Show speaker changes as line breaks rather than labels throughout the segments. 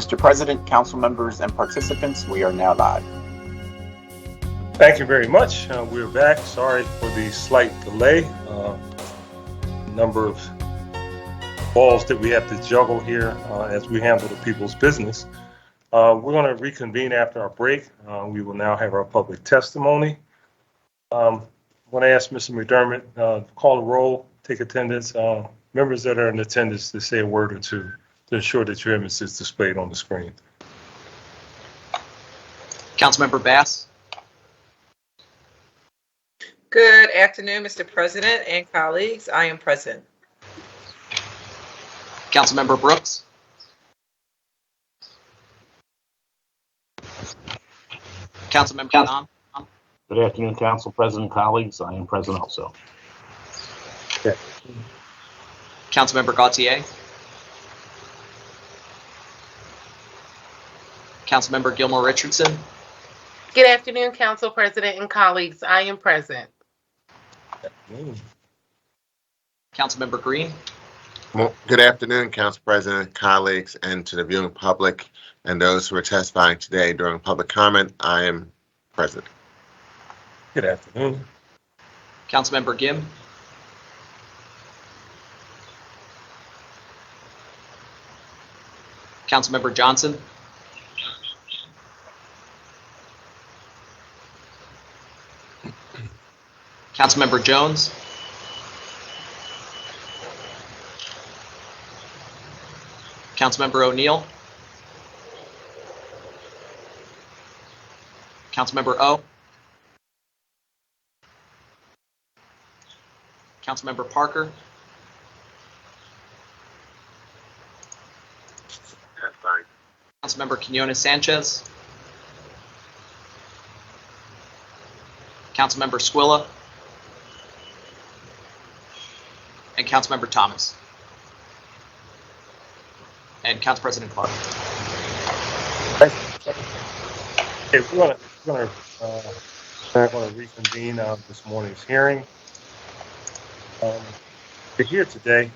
Mr. President, council members, and participants, we are now live.
Thank you very much. We're back. Sorry for the slight delay. Number of balls that we have to juggle here as we handle the people's business. We're going to reconvene after our break. We will now have our public testimony. I'm going to ask Mr. McDermott to call the roll, take attendance. Members that are in attendance to say a word or two to ensure that your image is displayed on the screen.
Councilmember Bass.
Good afternoon, Mr. President and colleagues. I am present.
Councilmember Brooks. Councilmember Nam.
Good afternoon, Council President, colleagues. I am present also.
Okay.
Councilmember Gautier. Councilmember Gilmore Richardson.
Good afternoon, Council President and colleagues. I am present.
Councilmember Green.
Well, good afternoon, Council President, colleagues, and to the viewing public and those who are testifying today during public comment. I am present.
Good afternoon.
Councilmember Gim. Councilmember Johnson. Councilmember Jones. Councilmember O'Neill. Councilmember O. Councilmember Parker.
That's fine.
Councilmember Quinones Sanchez. Councilmember Squilla. And Councilmember Thomas. And Council President Clark.
Okay, we're going to reconvene this morning's hearing. We're here today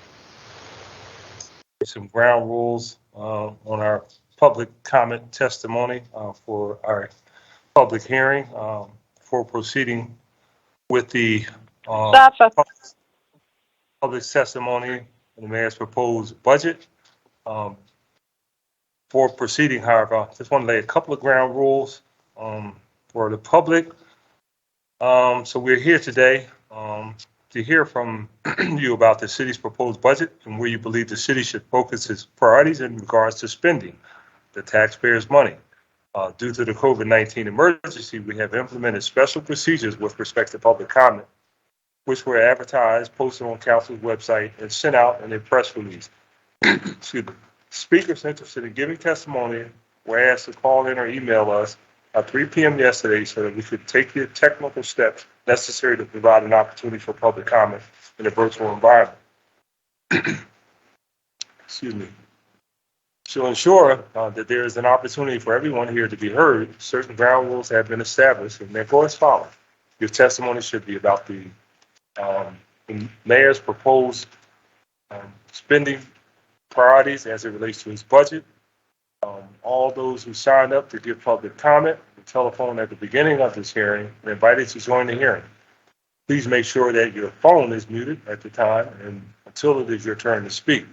with some ground rules on our public comment testimony for our public hearing for proceeding with the public testimony on the mayor's proposed budget. For proceeding, however, I just want to lay a couple of ground rules for the public. So we're here today to hear from you about the city's proposed budget and where you believe the city should focus its priorities in regards to spending the taxpayers' money. Due to the COVID-19 emergency, we have implemented special procedures with respect to public comment, which were advertised, posted on council's website, and sent out in a press release. Excuse me. Speakers interested in giving testimony were asked to call in or email us at 3 p.m. yesterday so that we could take the technical steps necessary to provide an opportunity for public comment in a virtual environment. Excuse me. To ensure that there is an opportunity for everyone here to be heard, certain ground rules have been established and therefore as follows. Your testimony should be about the mayor's proposed spending priorities as it relates to his budget. All those who signed up to give public comment, the telephone at the beginning of this hearing, are invited to join the hearing. Please make sure that your phone is muted at the time and until it is your turn to speak.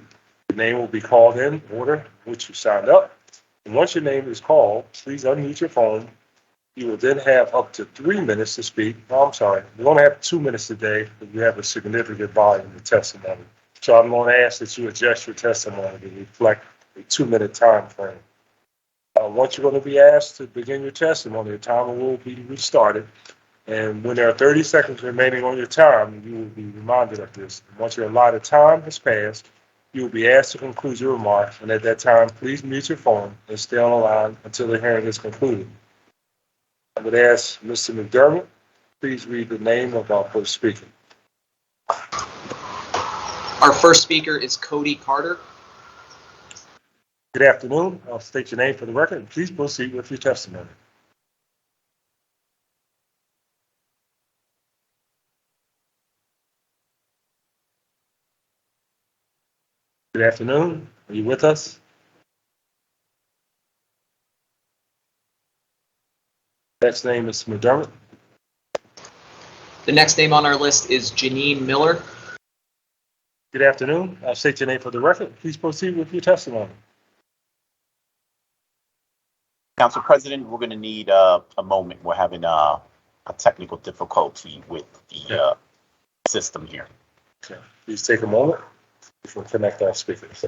Your name will be called in order in which you signed up. And once your name is called, please unmute your phone. You will then have up to 3 minutes to speak. Oh, I'm sorry, we're going to have 2 minutes today because we have a significant volume of testimony. So I'm going to ask that you adjust your testimony to reflect a 2-minute time frame. Once you're going to be asked to begin your testimony, the timer will be restarted. And when there are 30 seconds remaining on your time, you will be reminded of this. And once your allotted time has passed, you will be asked to conclude your remarks. And at that time, please mute your phone and stay on the line until the hearing is concluded. I would ask Mr. McDermott, please read the name of our first speaker.
Our first speaker is Cody Carter.
Good afternoon. I'll state your name for the record and please proceed with your testimony. Good afternoon. Are you with us? Next name is McDermott.
The next name on our list is Janine Miller.
Good afternoon. I'll state your name for the record. Please proceed with your testimony.
Council President, we're going to need a moment. We're having a technical difficulty with the system here.
Okay. Please take a moment before we connect our speakers.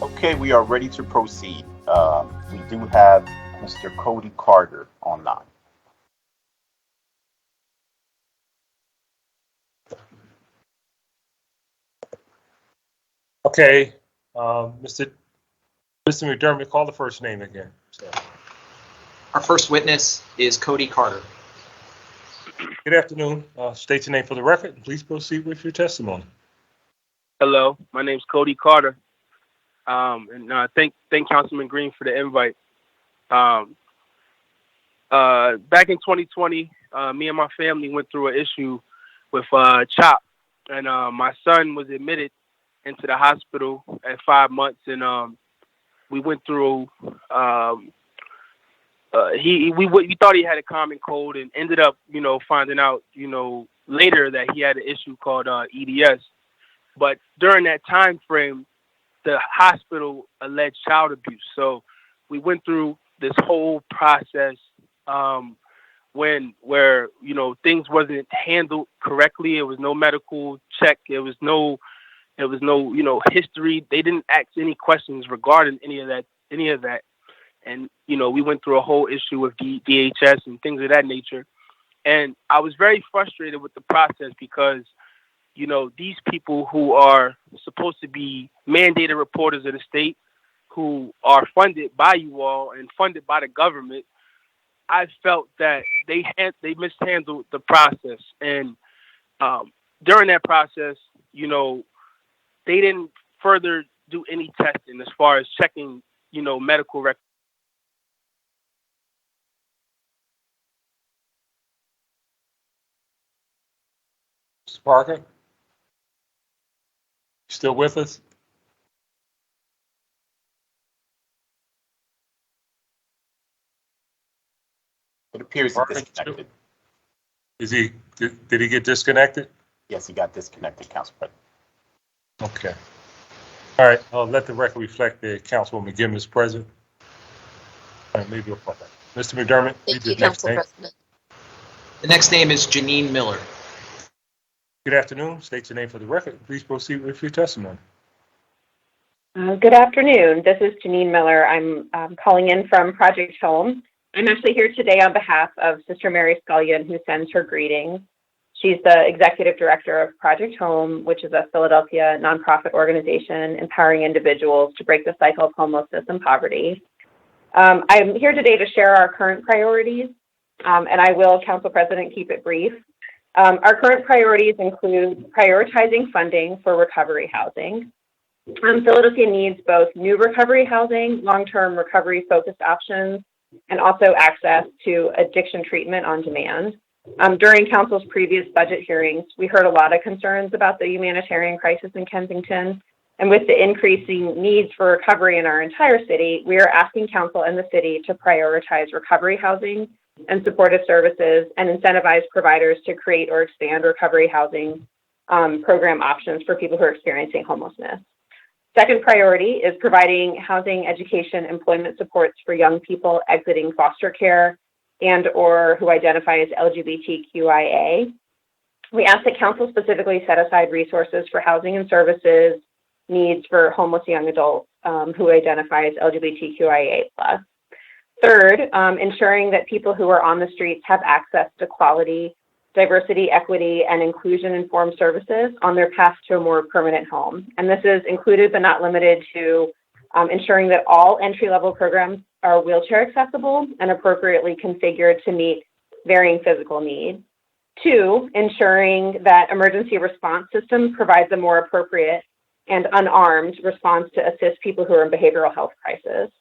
Okay, we are ready to proceed. We do have Mr. Cody Carter online.
Okay, Mr. McDermott, call the first name again. So,
Our first witness is Cody Carter.
good afternoon. State your name for the record. Please proceed with your testimony.
Hello, my name's Cody Carter. Thank Councilman Green for the invite. Back in 2020, me and my family went through an issue with CHOP, and my son was admitted into the hospital at 5 months, and we went through. We thought he had a common cold, and ended up, finding out, later that he had an issue called EDS. But during that time frame, the hospital alleged child abuse. So we went through this whole process where things wasn't handled correctly. It was no medical check. It was no history. They didn't ask any questions regarding any of that. And we went through a whole issue with DHS and things of that nature. And I was very frustrated with the process because these people who are supposed to be mandated reporters of the state, who are funded by you all and funded by the government, I felt that they mishandled the process. And during that process, they didn't further do any testing as far as checking, medical records.
Mr. Parker? Still with us?
It appears he's disconnected.
Did he get disconnected?
Yes, he got disconnected, Council President.
Okay. All right. I'll let the record reflect that Councilwoman McGinn is present. All right, maybe we'll put that. Mr. McDermott, read the next name.
The next name is Janine Miller.
Good afternoon. State your name for the record. Please proceed with your testimony.
Good afternoon. This is Janine Miller. I'm calling in from Project Home. I'm actually here today on behalf of Sister Mary Scullion, who sends her greetings. She's the executive director of Project Home, which is a Philadelphia nonprofit organization empowering individuals to break the cycle of homelessness and poverty. I'm here today to share our current priorities, and I will, Council President, keep it brief. Our current priorities include prioritizing funding for recovery housing. Philadelphia needs both new recovery housing, long-term recovery-focused options, and also access to addiction treatment on demand. During Council's previous budget hearings, we heard a lot of concerns about the humanitarian crisis in Kensington. And with the increasing needs for recovery in our entire city, we are asking Council and the city to prioritize recovery housing and supportive services and incentivize providers to create or expand recovery housing program options for people who are experiencing homelessness. Second priority is providing housing, education, employment supports for young people exiting foster care and or who identify as LGBTQIA. We ask that Council specifically set aside resources for housing and services needs for homeless young adults who identify as LGBTQIA+. Third, ensuring that people who are on the streets have access to quality, diversity, equity, and inclusion-informed services on their path to a more permanent home. And this is included but not limited to ensuring that all entry-level programs are wheelchair accessible and appropriately configured to meet varying physical needs. Two, ensuring that emergency response systems provides a more appropriate and unarmed response to assist people who are in behavioral health crisis.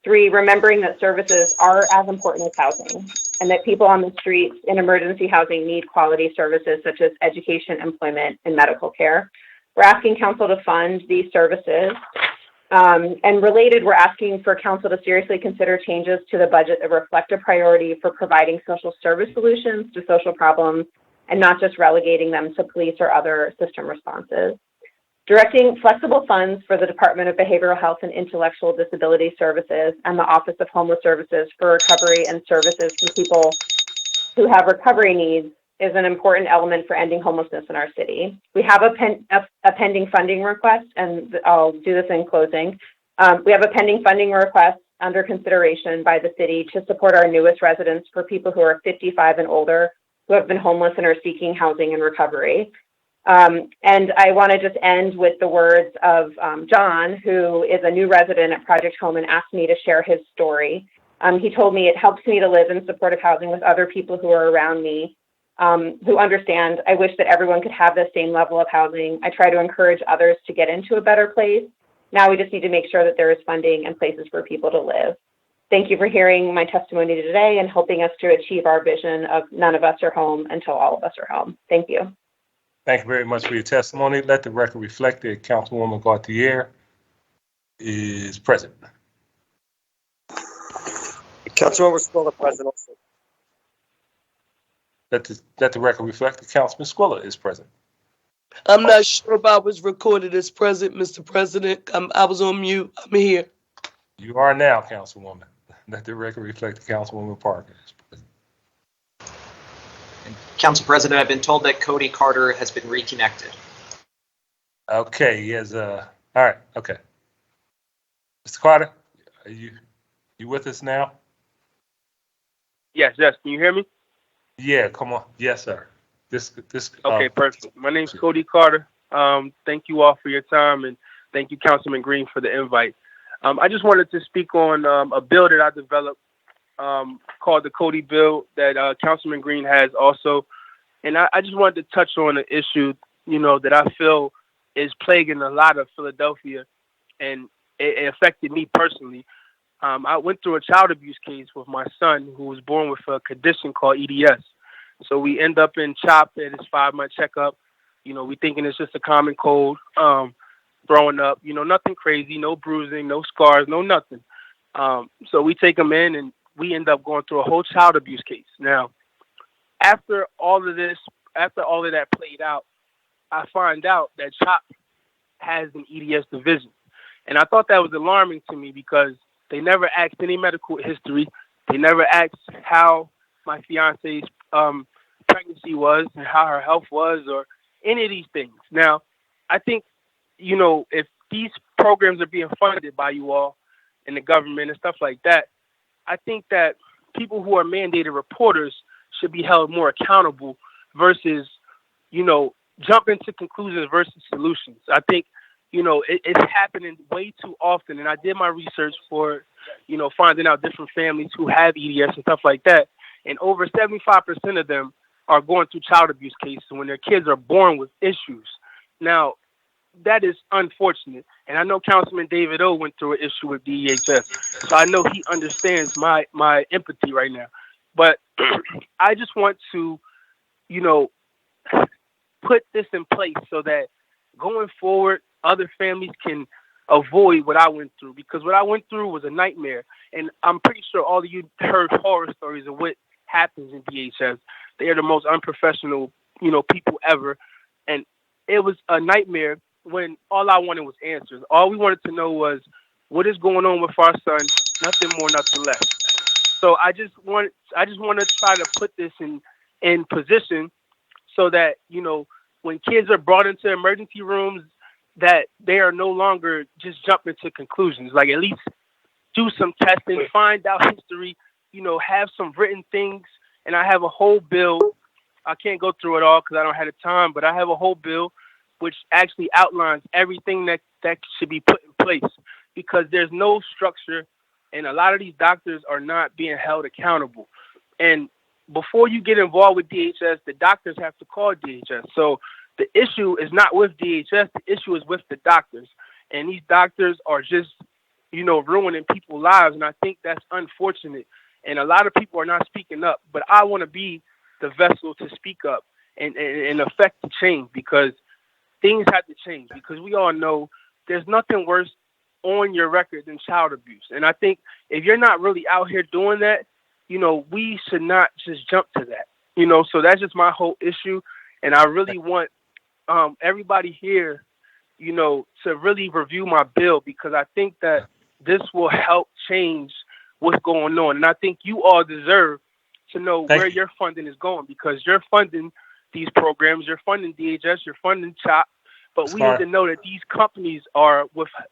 Three, remembering that services are as important as housing and that people on the streets in emergency housing need quality services such as education, employment, and medical care. We're asking Council to fund these services. And related, we're asking for Council to seriously consider changes to the budget that reflect a priority for providing social service solutions to social problems and not just relegating them to police or other system responses. Directing flexible funds for the Department of Behavioral Health and Intellectual Disability Services and the Office of Homeless Services for recovery and services for people who have recovery needs is an important element for ending homelessness in our city. We have a pending funding request, and I'll do this in closing. We have a pending funding request under consideration by the city to support our newest residents for people who are 55 and older who have been homeless and are seeking housing and recovery. And I want to just end with the words of John, who is a new resident at Project Home and asked me to share his story. He told me, "It helps me to live in supportive housing with other people who are around me, who understand. I wish that everyone could have the same level of housing. I try to encourage others to get into a better place. Now we just need to make sure that there is funding and places for people to live." Thank you for hearing my testimony today and helping us to achieve our vision of none of us are home until all of us are home. Thank you.
Thank you very much for your testimony. Let the record reflect that Councilwoman Gauthier is present.
Councilwoman Squilla present also.
Let the record reflect that Councilman Squilla is present.
I'm not sure if I was recorded as present, Mr. President. I was on mute. I'm here.
You are now, Councilwoman. Let the record reflect that Councilwoman Parker is present.
Council President, I've been told that Cody Carter has been reconnected.
Okay, he has all right, okay. Mr. Carter, are you with us now?
Yes. Can you hear me?
Yeah, come on. Yes, sir. This.
Okay, perfect. My name's Cody Carter. Thank you all for your time, and thank you, Councilman Green, for the invite. I just wanted to speak on a bill that I developed called the Cody Bill that Councilman Green has also. And I just wanted to touch on an issue, that I feel is plaguing a lot of Philadelphia, and it affected me personally. I went through a child abuse case with my son who was born with a condition called EDS. So we end up in CHOP at his 5-month checkup. We thinking it's just a common cold, throwing up, nothing crazy, no bruising, no scars, no nothing. So we take him in and we end up going through a whole child abuse case. Now, after all of that played out, I find out that CHOP has an EDS division. And I thought that was alarming to me because they never asked any medical history. They never asked how my fiance's pregnancy was and how her health was or any of these things. Now, I think, if these programs are being funded by you all and the government and stuff like that, I think that people who are mandated reporters should be held more accountable versus, jumping to conclusions versus solutions. I think, it's happening way too often. And I did my research for finding out different families who have EDS and stuff like that. And over 75% of them are going through child abuse cases when their kids are born with issues. Now, that is unfortunate. And I know Councilman David O went through an issue with DEHS. So I know he understands my empathy right now. But I just want to, put this in place so that going forward, other families can avoid what I went through, because what I went through was a nightmare. And I'm pretty sure all of you heard horror stories of what happens in DHS. They are the most unprofessional, people ever. And it was a nightmare when all I wanted was answers. All we wanted to know was what is going on with our son, nothing more, nothing less. So I just want to try to put this in position so that, when kids are brought into emergency rooms, that they are no longer just jumping to conclusions. Like, at least do some testing, find out history, have some written things. And I have a whole bill. I can't go through it all because I don't have the time, but I have a whole bill which actually outlines everything that should be put in place, because there's no structure and a lot of these doctors are not being held accountable. And before you get involved with DHS, the doctors have to call DHS. So the issue is not with DHS, the issue is with the doctors. And these doctors are just, ruining people's lives. And I think that's unfortunate. And a lot of people are not speaking up, but I want to be the vessel to speak up and affect the change, because things have to change, because we all know there's nothing worse on your record than child abuse. And I think if you're not really out here doing that, we should not just jump to that, so that's just my whole issue. And I really want everybody here, to really review my bill, because I think that this will help change what's going on. And I think you all deserve to know where your funding is going, because you're funding these programs, you're funding DHS, you're funding CHOP, but we need to know that these companies are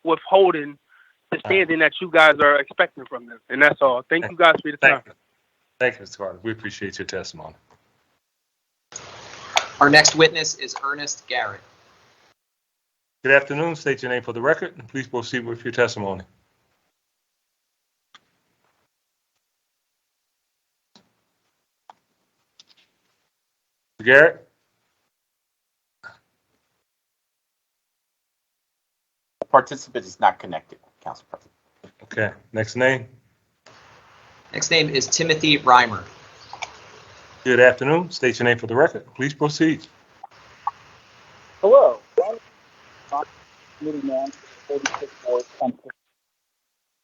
withholding the standing that you guys are expecting from them. And that's all. Thank you guys for your time.
Thank you, Mr. Carter. We appreciate your testimony.
Our next witness is Ernest Garrett.
Good afternoon. State your name for the record, and please proceed with your testimony. Garrett?
The participant is not connected, Council President.
Okay. Next name?
Next name is Timothy Reimer.
Good afternoon. State your name for the record. Please proceed.
Hello.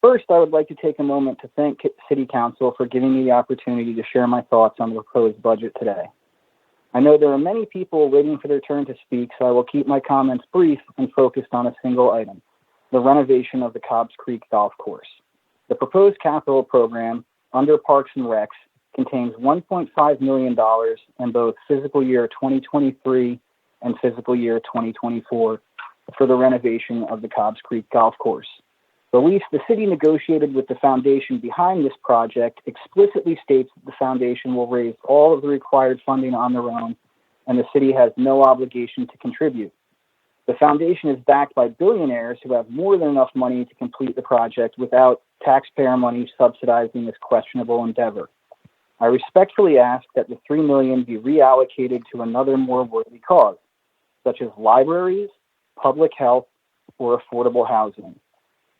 First, I would like to take a moment to thank City Council for giving me the opportunity to share my thoughts on the proposed budget today. I know there are many people waiting for their turn to speak, so I will keep my comments brief and focused on a single item: the renovation of the Cobbs Creek Golf Course. The proposed capital program under Parks and Recs contains $1.5 million in both fiscal year 2023 and fiscal year 2024 for the renovation of the Cobbs Creek Golf Course. The lease the city negotiated with the foundation behind this project explicitly states that the foundation will raise all of the required funding on their own, and the city has no obligation to contribute. The foundation is backed by billionaires who have more than enough money to complete the project without taxpayer money subsidizing this questionable endeavor. I respectfully ask that the $3 million be reallocated to another more worthy cause, such as libraries, public health, or affordable housing.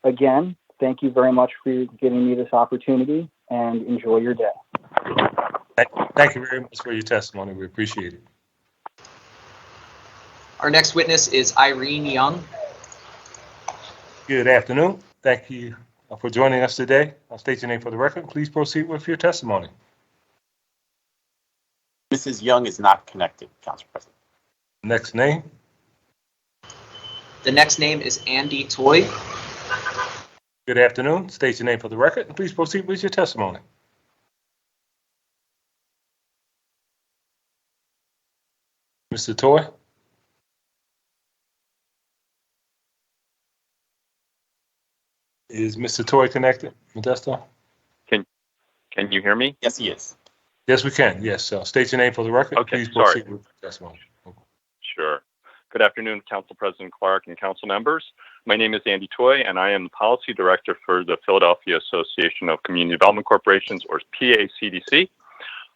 Again, thank you very much for giving me this opportunity, and enjoy your day.
Thank you very much for your testimony. We appreciate it.
Our next witness is Irene Young.
Good afternoon. Thank you for joining us today. I'll state your name for the record. Please proceed with your testimony.
Mrs. Young is not connected, Council President.
Next name?
The next name is Andy Toy.
Good afternoon. State your name for the record, and please proceed with your testimony. Mr. Toy? Is Mr. Toy connected, Modesto?
Can you hear me?
Yes, he is.
Yes, we can. Yes. State your name for the record.
Okay,
Please proceed
sorry.
with your testimony.
Sure. Good afternoon, Council President Clark and council members. My name is Andy Toy, and I am the Policy Director for the Philadelphia Association of Community Development Corporations, or PACDC.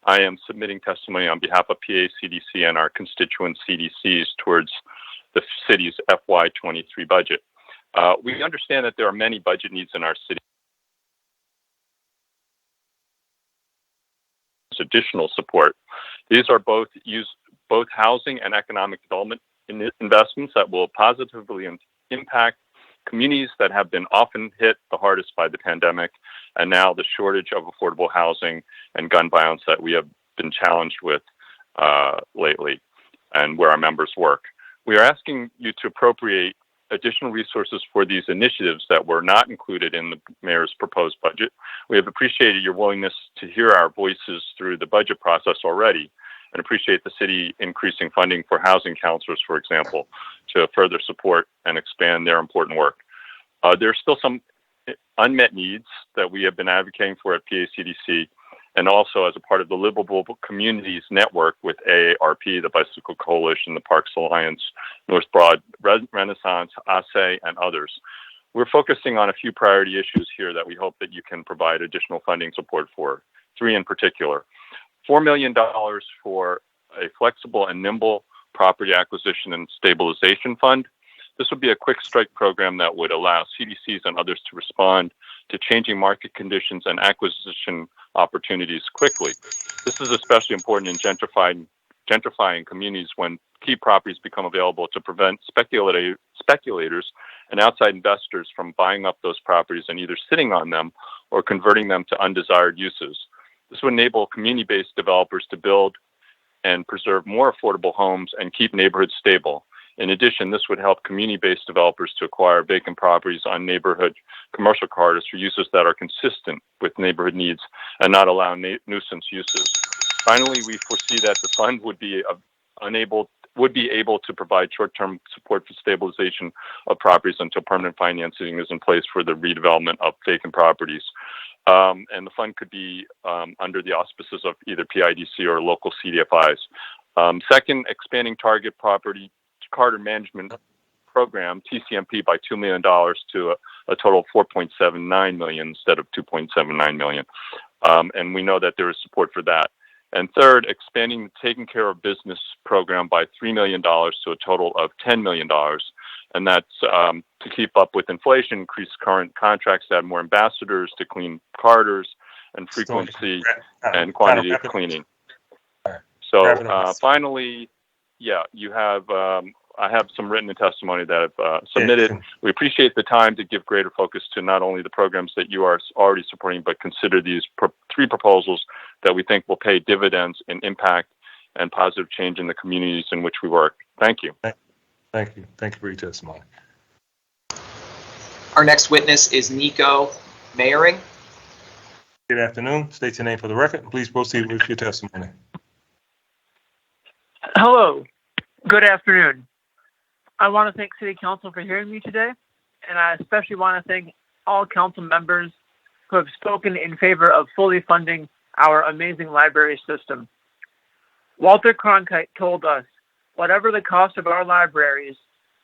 I am submitting testimony on behalf of PACDC and our constituent CDCs towards the city's FY23 budget. We understand that there are many budget needs in our city. Additional support. These are both housing and economic development investments that will positively impact communities that have been often hit the hardest by the pandemic, and now the shortage of affordable housing and gun violence that we have been challenged with lately, and where our members work. We are asking you to appropriate additional resources for these initiatives that were not included in the mayor's proposed budget. We have appreciated your willingness to hear our voices through the budget process already, and appreciate the city increasing funding for housing counselors, for example, to further support and expand their important work. There are still some unmet needs that we have been advocating for at PACDC, and also as a part of the Livable Communities Network with AARP, the Bicycle Coalition, the Parks Alliance, North Broad Renaissance, ASE, and others. We're focusing on a few priority issues here that we hope that you can provide additional funding support for, 3 in particular. $4 million for a flexible and nimble property acquisition and stabilization fund. This would be a quick strike program that would allow CDCs and others to respond to changing market conditions and acquisition opportunities quickly. This is especially important in gentrifying communities when key properties become available to prevent speculators and outside investors from buying up those properties and either sitting on them or converting them to undesired uses. This would enable community-based developers to build and preserve more affordable homes and keep neighborhoods stable. In addition, this would help community-based developers to acquire vacant properties on neighborhood commercial corridors for uses that are consistent with neighborhood needs and not allow nuisance uses. Finally, we foresee that the fund would be able to provide short-term support for stabilization of properties until permanent financing is in place for the redevelopment of vacant properties. And the fund could be under the auspices of either PIDC or local CDFIs. Second, expanding target property Carter Management Program, TCMP, by $2 million to a total of $4.79 million instead of $2.79 million. And we know that there is support for that. And third, expanding the Taking Care of Business program by $3 million to a total of $10 million. And that's to keep up with inflation, increase current contracts to add more ambassadors to clean corridors, and frequency and quantity of cleaning. So finally, yeah, you have, I have some written testimony that I've submitted. We appreciate the time to give greater focus to not only the programs that you are already supporting, but consider these 3 proposals that we think will pay dividends in impact and positive change in the communities in which we work. Thank you.
Thank you. Thank you for your testimony.
Our next witness is Nico Mayering.
Good afternoon. State your name for the record. Please proceed with your testimony.
Hello. Good afternoon. I want to thank City Council for hearing me today, and I especially want to thank all council members who have spoken in favor of fully funding our amazing library system. Walter Cronkite told us, whatever the cost of our libraries,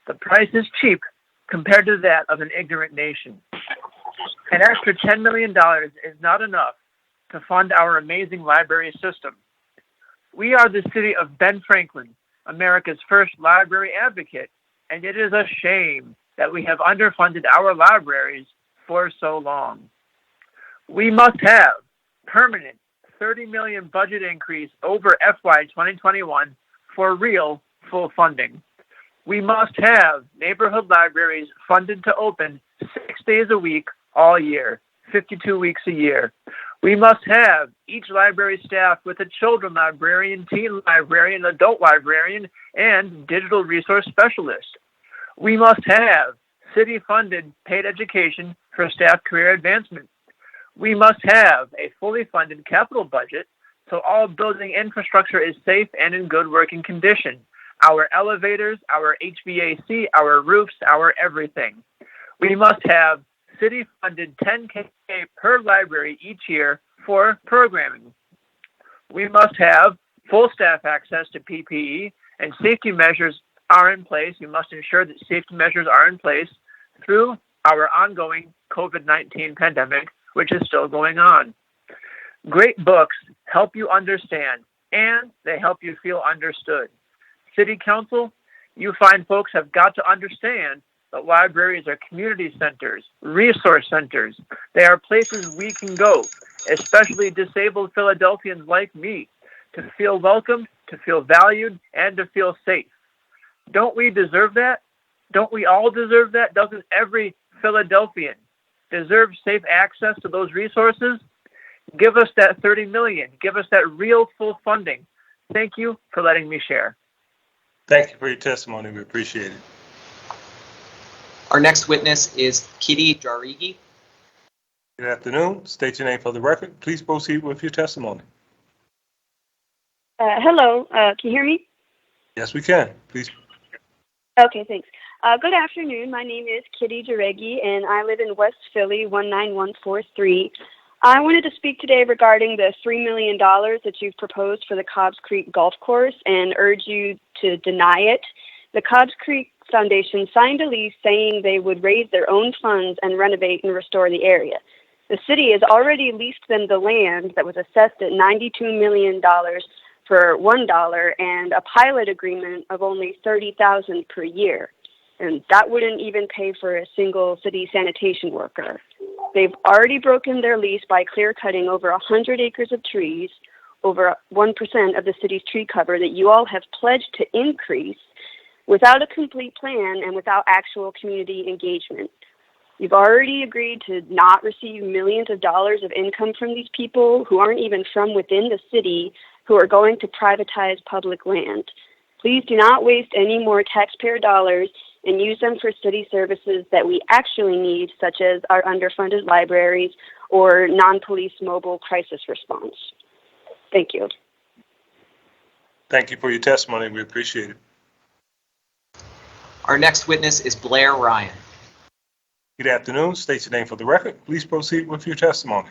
the price is cheap compared to that of an ignorant nation. An extra $10 million is not enough to fund our amazing library system. We are the city of Ben Franklin, America's first library advocate, and it is a shame that we have underfunded our libraries for so long. We must have permanent $30 million budget increase over FY 2021 for real full funding. We must have neighborhood libraries funded to open 6 days a week all year, 52 weeks a year. We must have each library staffed with a children librarian, teen librarian, adult librarian, and digital resource specialist. We must have city-funded paid education for staff career advancement. We must have a fully funded capital budget so all building infrastructure is safe and in good working condition. Our elevators, our HVAC, our roofs, our everything. We must have city-funded $10K per library each year for programming. We must have full staff access to PPE and safety measures are in place, we must ensure that safety measures are in place through our ongoing COVID-19 pandemic, which is still going on. Great books help you understand, and they help you feel understood. City Council, you fine folks have got to understand that libraries are community centers, resource centers. They are places we can go, especially disabled Philadelphians like me, to feel welcomed, to feel valued, and to feel safe. Don't we deserve that? Don't we all deserve that? Doesn't every Philadelphian deserve safe access to those resources? Give us that $30 million. Give us that real full funding. Thank you for letting me share.
Thank you for your testimony. We appreciate it.
Our next witness is Kitty Jarigi.
Good afternoon. State your name for the record. Please proceed with your testimony.
Hello, can you hear me?
Yes, we can. Please.
Okay, thanks. Good afternoon. My name is Kitty Jaregi, and I live in West Philly, 19143. I wanted to speak today regarding the $3 million that you've proposed for the Cobbs Creek Golf Course and urge you to deny it. The Cobbs Creek Foundation signed a lease saying they would raise their own funds and renovate and restore the area. The city has already leased them the land that was assessed at $92 million for $1 and a pilot agreement of only $30,000 per year. And that wouldn't even pay for a single city sanitation worker. They've already broken their lease by clear cutting over 100 acres of trees, over 1% of the city's tree cover that you all have pledged to increase without a complete plan and without actual community engagement. You've already agreed to not receive millions of dollars of income from these people who aren't even from within the city, who are going to privatize public land. Please do not waste any more taxpayer dollars and use them for city services that we actually need, such as our underfunded libraries or non-police mobile crisis response. Thank you.
Thank you for your testimony. We appreciate it.
Our next witness is Blair Ryan.
Good afternoon. State your name for the record. Please proceed with your testimony.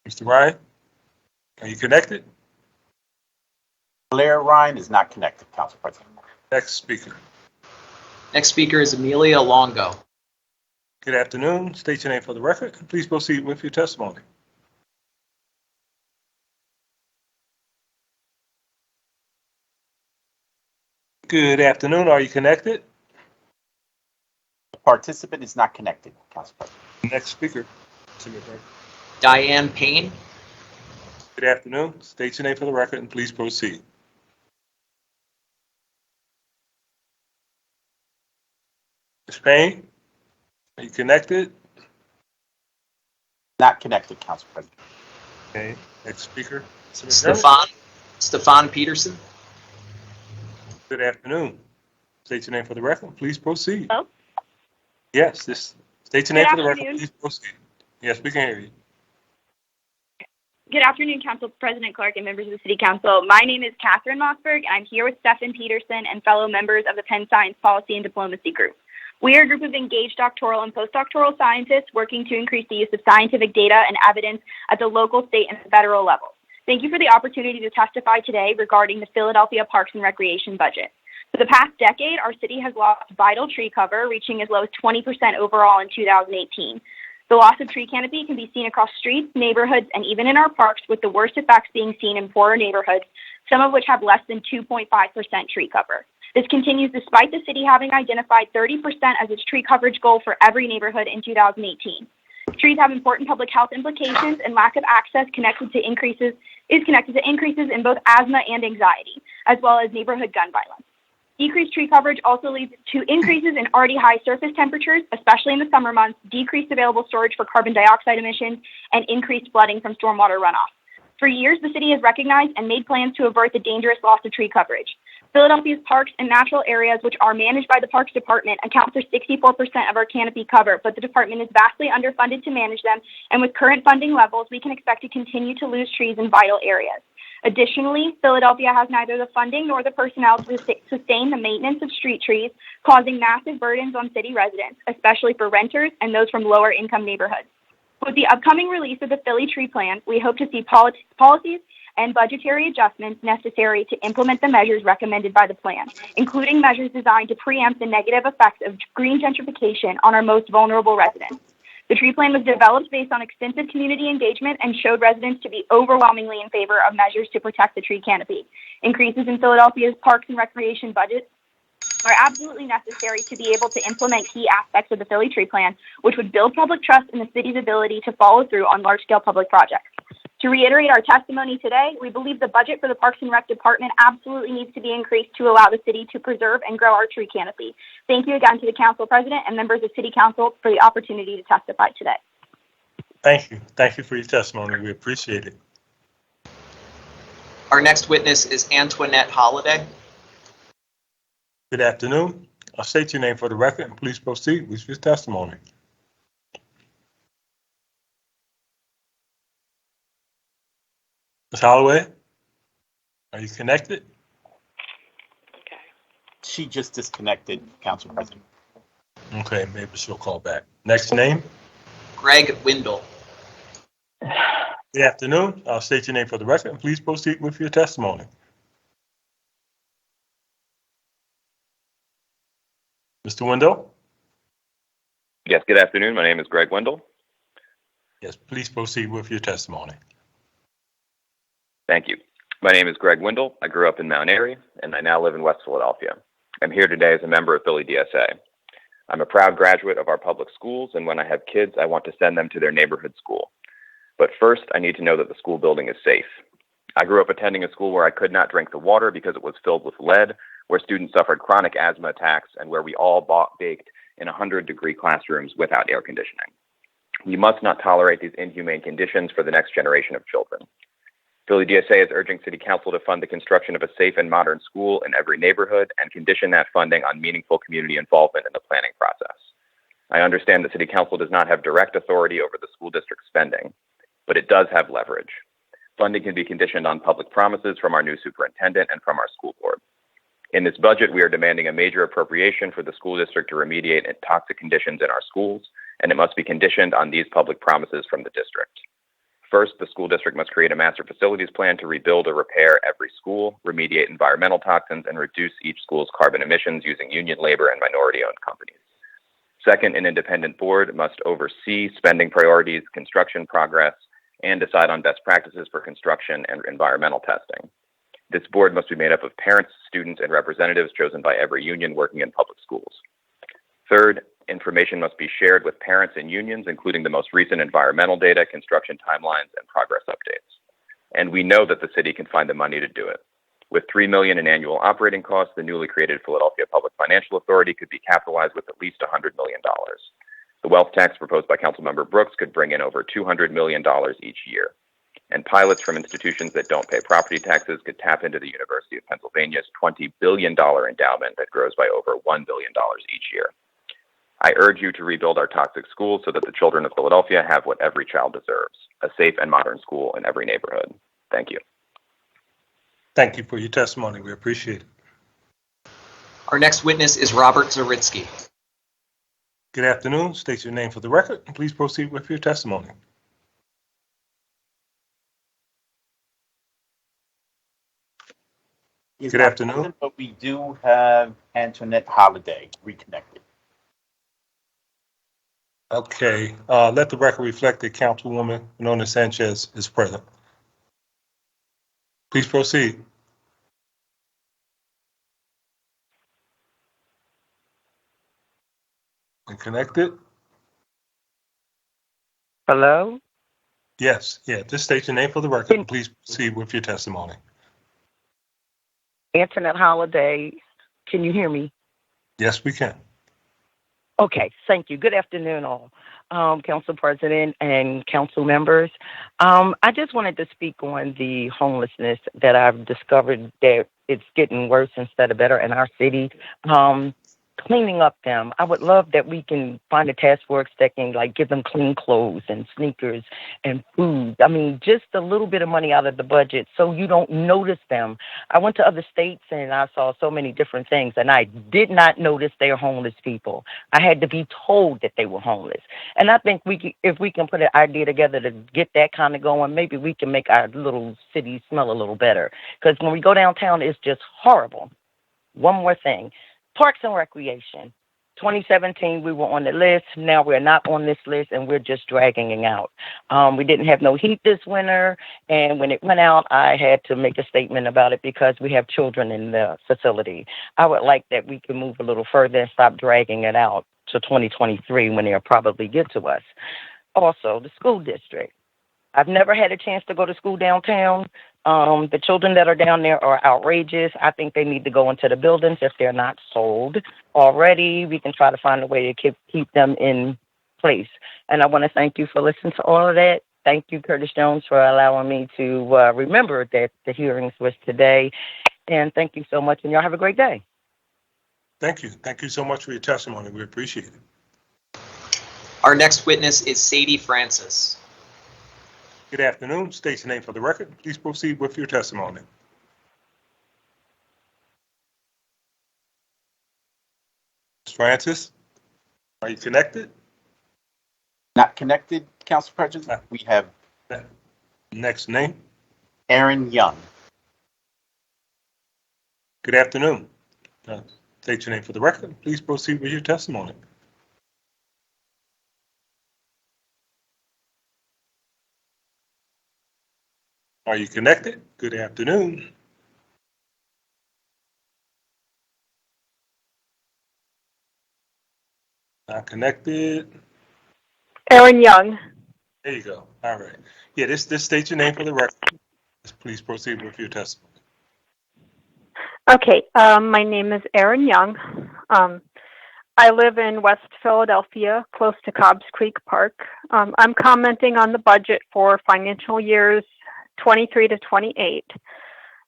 Mr. Ryan, are you connected?
Blair Ryan is not connected, Council President.
Next speaker.
Next speaker is Amelia Longo.
Good afternoon. State your name for the record. Please proceed with your testimony. Good afternoon. Are you connected?
The participant is not connected, Council President.
Next speaker.
Diane Payne.
Good afternoon. State your name for the record and please proceed. Ms. Payne, are you connected?
Not connected, Council President.
Okay. Next speaker.
Stefan Peterson.
Good afternoon. State your name for the record. Please proceed.
Hello?
Yes, state your name for the record.
afternoon.
Please proceed. Yes, we can hear you.
Good afternoon, Council President Clark and members of the City Council. My name is Catherine Mossberg, and I'm here with Stefan Peterson and fellow members of the Penn Science Policy and Diplomacy Group. We are a group of engaged doctoral and postdoctoral scientists working to increase the use of scientific data and evidence at the local, state, and federal levels. Thank you for the opportunity to testify today regarding the Philadelphia Parks and Recreation budget. For the past decade, our city has lost vital tree cover, reaching as low as 20% overall in 2018. The loss of tree canopy can be seen across streets, neighborhoods, and even in our parks, with the worst effects being seen in poorer neighborhoods, some of which have less than 2.5% tree cover. This continues despite the city having identified 30% as its tree coverage goal for every neighborhood in 2018. Trees have important public health implications, and lack of access is connected to increases in both asthma and anxiety, as well as neighborhood gun violence. Decreased tree coverage also leads to increases in already high surface temperatures, especially in the summer months, decreased available storage for carbon dioxide emissions, and increased flooding from stormwater runoff. For years, the city has recognized and made plans to avert the dangerous loss of tree coverage. Philadelphia's parks and natural areas, which are managed by the Parks Department, account for 64% of our canopy cover, but the department is vastly underfunded to manage them, and with current funding levels, we can expect to continue to lose trees in vital areas. Additionally, Philadelphia has neither the funding nor the personnel to sustain the maintenance of street trees, causing massive burdens on city residents, especially for renters and those from lower income neighborhoods. With the upcoming release of the Philly Tree Plan, we hope to see policies and budgetary adjustments necessary to implement the measures recommended by the plan, including measures designed to preempt the negative effects of green gentrification on our most vulnerable residents. The tree plan was developed based on extensive community engagement and showed residents to be overwhelmingly in favor of measures to protect the tree canopy. Increases in Philadelphia's parks and recreation budget are absolutely necessary to be able to implement key aspects of the Philly Tree Plan, which would build public trust in the city's ability to follow through on large-scale public projects. To reiterate our testimony today, we believe the budget for the Parks and Rec Department absolutely needs to be increased to allow the city to preserve and grow our tree canopy. Thank you again to the Council President and members of City Council for the opportunity to testify today.
Thank you. Thank you for your testimony. We appreciate it.
Our next witness is Antoinette Holliday.
Good afternoon. I'll state your name for the record and please proceed with your testimony. Ms. Holloway, are you connected?
She just disconnected, Council President.
Okay, maybe she'll call back. Next name?
Greg Windle.
Good afternoon. I'll state your name for the record and please proceed with your testimony. Mr. Windle?
Yes, good afternoon. My name is Greg Wendell.
Yes, please proceed with your testimony.
Thank you. My name is Greg Wendell. I grew up in Mount Airy, and I now live in West Philadelphia. I'm here today as a member of Philly DSA. I'm a proud graduate of our public schools, and when I have kids, I want to send them to their neighborhood school. But first, I need to know that the school building is safe. I grew up attending a school where I could not drink the water because it was filled with lead, where students suffered chronic asthma attacks, and where we all baked in 100-degree classrooms without air conditioning. You must not tolerate these inhumane conditions for the next generation of children. Philly DSA is urging City Council to fund the construction of a safe and modern school in every neighborhood and condition that funding on meaningful community involvement in the planning process. I understand that City Council does not have direct authority over the school district spending, but it does have leverage. Funding can be conditioned on public promises from our new superintendent and from our school board. In this budget, we are demanding a major appropriation for the school district to remediate toxic conditions in our schools, and it must be conditioned on these public promises from the district. First, the school district must create a master facilities plan to rebuild or repair every school, remediate environmental toxins, and reduce each school's carbon emissions using union labor and minority-owned companies. Second, an independent board must oversee spending priorities, construction progress, and decide on best practices for construction and environmental testing. This board must be made up of parents, students, and representatives chosen by every union working in public schools. Third, information must be shared with parents and unions, including the most recent environmental data, construction timelines, and progress updates. And we know that the city can find the money to do it. With $3 million in annual operating costs, the newly created Philadelphia Public Financial Authority could be capitalized with at least $100 million. The wealth tax proposed by Councilmember Brooks could bring in over $200 million each year. And pilots from institutions that don't pay property taxes could tap into the University of Pennsylvania's $20 billion endowment that grows by over $1 billion each year. I urge you to rebuild our toxic schools so that the children of Philadelphia have what every child deserves, a safe and modern school in every neighborhood. Thank you.
Thank you for your testimony. We appreciate it.
Our next witness is Robert Zaritsky.
Good afternoon. State your name for the record and please proceed with your testimony. Good afternoon.
But we do have Antoinette Holliday reconnected.
Okay, let the record reflect that Councilwoman Nona Sanchez is present. Please proceed. And connected?
Hello?
Yes, just state your name for the record and please proceed with your testimony.
Antoinette Holliday, can you hear me?
Yes, we can.
Okay, thank you. Good afternoon, all. Council President and council members. I just wanted to speak on the homelessness that I've discovered that it's getting worse instead of better in our city. cleaning up them. I would love that we can find a task force that can like give them clean clothes and sneakers and food. I mean, just a little bit of money out of the budget so you don't notice them. I went to other states and I saw so many different things, and I did not notice they are homeless people. I had to be told that they were homeless. And I think if we can put an idea together to get that kind of going, maybe we can make our little city smell a little better. Because when we go downtown, it's just horrible. One more thing. Parks and Recreation. 2017, we were on the list. Now we're not on this list, and we're just dragging it out. We didn't have no heat this winter, and when it went out, I had to make a statement about it because we have children in the facility. I would like that we can move a little further and stop dragging it out to 2023 when they'll probably get to us. Also, the school district. I've never had a chance to go to school downtown. The children that are down there are outrageous. I think they need to go into the buildings if they're not sold already. We can try to find a way to keep them in place. And I want to thank you for listening to all of that. Thank you, Curtis Jones, for allowing me to remember that the hearings was today. And thank you so much, and y'all have a great day.
Thank you. Thank you so much for your testimony. We appreciate it.
Our next witness is Sadie Francis.
Good afternoon. State your name for the record. Please proceed with your testimony. Ms. Francis, are you connected?
Not connected, Council President. We have
Next name.
Aaron Young.
Good afternoon. State your name for the record. Please proceed with your testimony. Are you connected? Good afternoon. Not connected.
Aaron Young.
There you go. All right. Yeah, this state your name for the record. Please proceed with your testimony.
Okay, my name is Aaron Young. I live in West Philadelphia, close to Cobbs Creek Park. I'm commenting on the budget for financial years 23 to 28.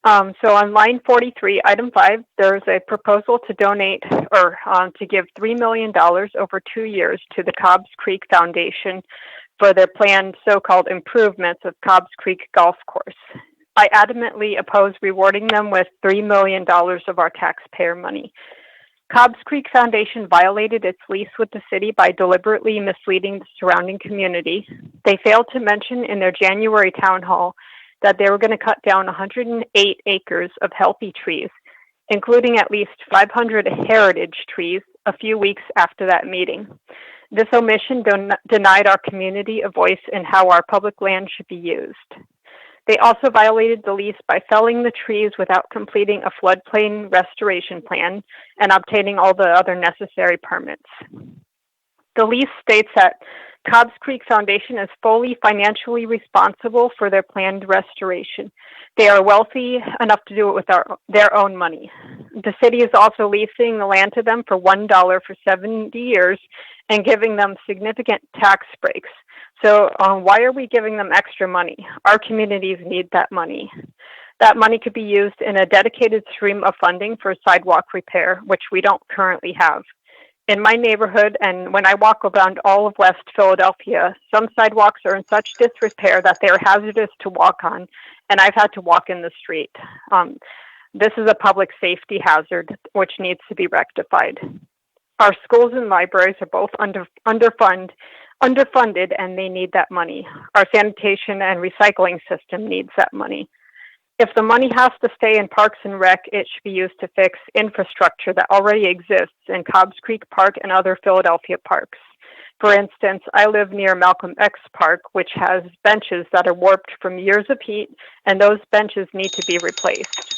So on line 43, item 5, there's a proposal to donate or to give $3 million over 2 years to the Cobbs Creek Foundation for their planned so-called improvements of Cobbs Creek Golf Course. I adamantly oppose rewarding them with $3 million of our taxpayer money. Cobbs Creek Foundation violated its lease with the city by deliberately misleading the surrounding community. They failed to mention in their January town hall that they were going to cut down 108 acres of healthy trees, including at least 500 heritage trees a few weeks after that meeting. This omission denied our community a voice in how our public land should be used. They also violated the lease by felling the trees without completing a floodplain restoration plan and obtaining all the other necessary permits. The lease states that Cobbs Creek Foundation is fully financially responsible for their planned restoration. They are wealthy enough to do it with their own money. The city is also leasing the land to them for $1 for 70 years and giving them significant tax breaks. So why are we giving them extra money? Our communities need that money. That money could be used in a dedicated stream of funding for sidewalk repair, which we don't currently have. In my neighborhood, and when I walk around all of West Philadelphia, some sidewalks are in such disrepair that they are hazardous to walk on, and I've had to walk in the street. This is a public safety hazard, which needs to be rectified. Our schools and libraries are both underfunded, and they need that money. Our sanitation and recycling system needs that money. If the money has to stay in Parks and Rec, it should be used to fix infrastructure that already exists in Cobbs Creek Park and other Philadelphia parks. For instance, I live near Malcolm X Park, which has benches that are warped from years of heat, and those benches need to be replaced.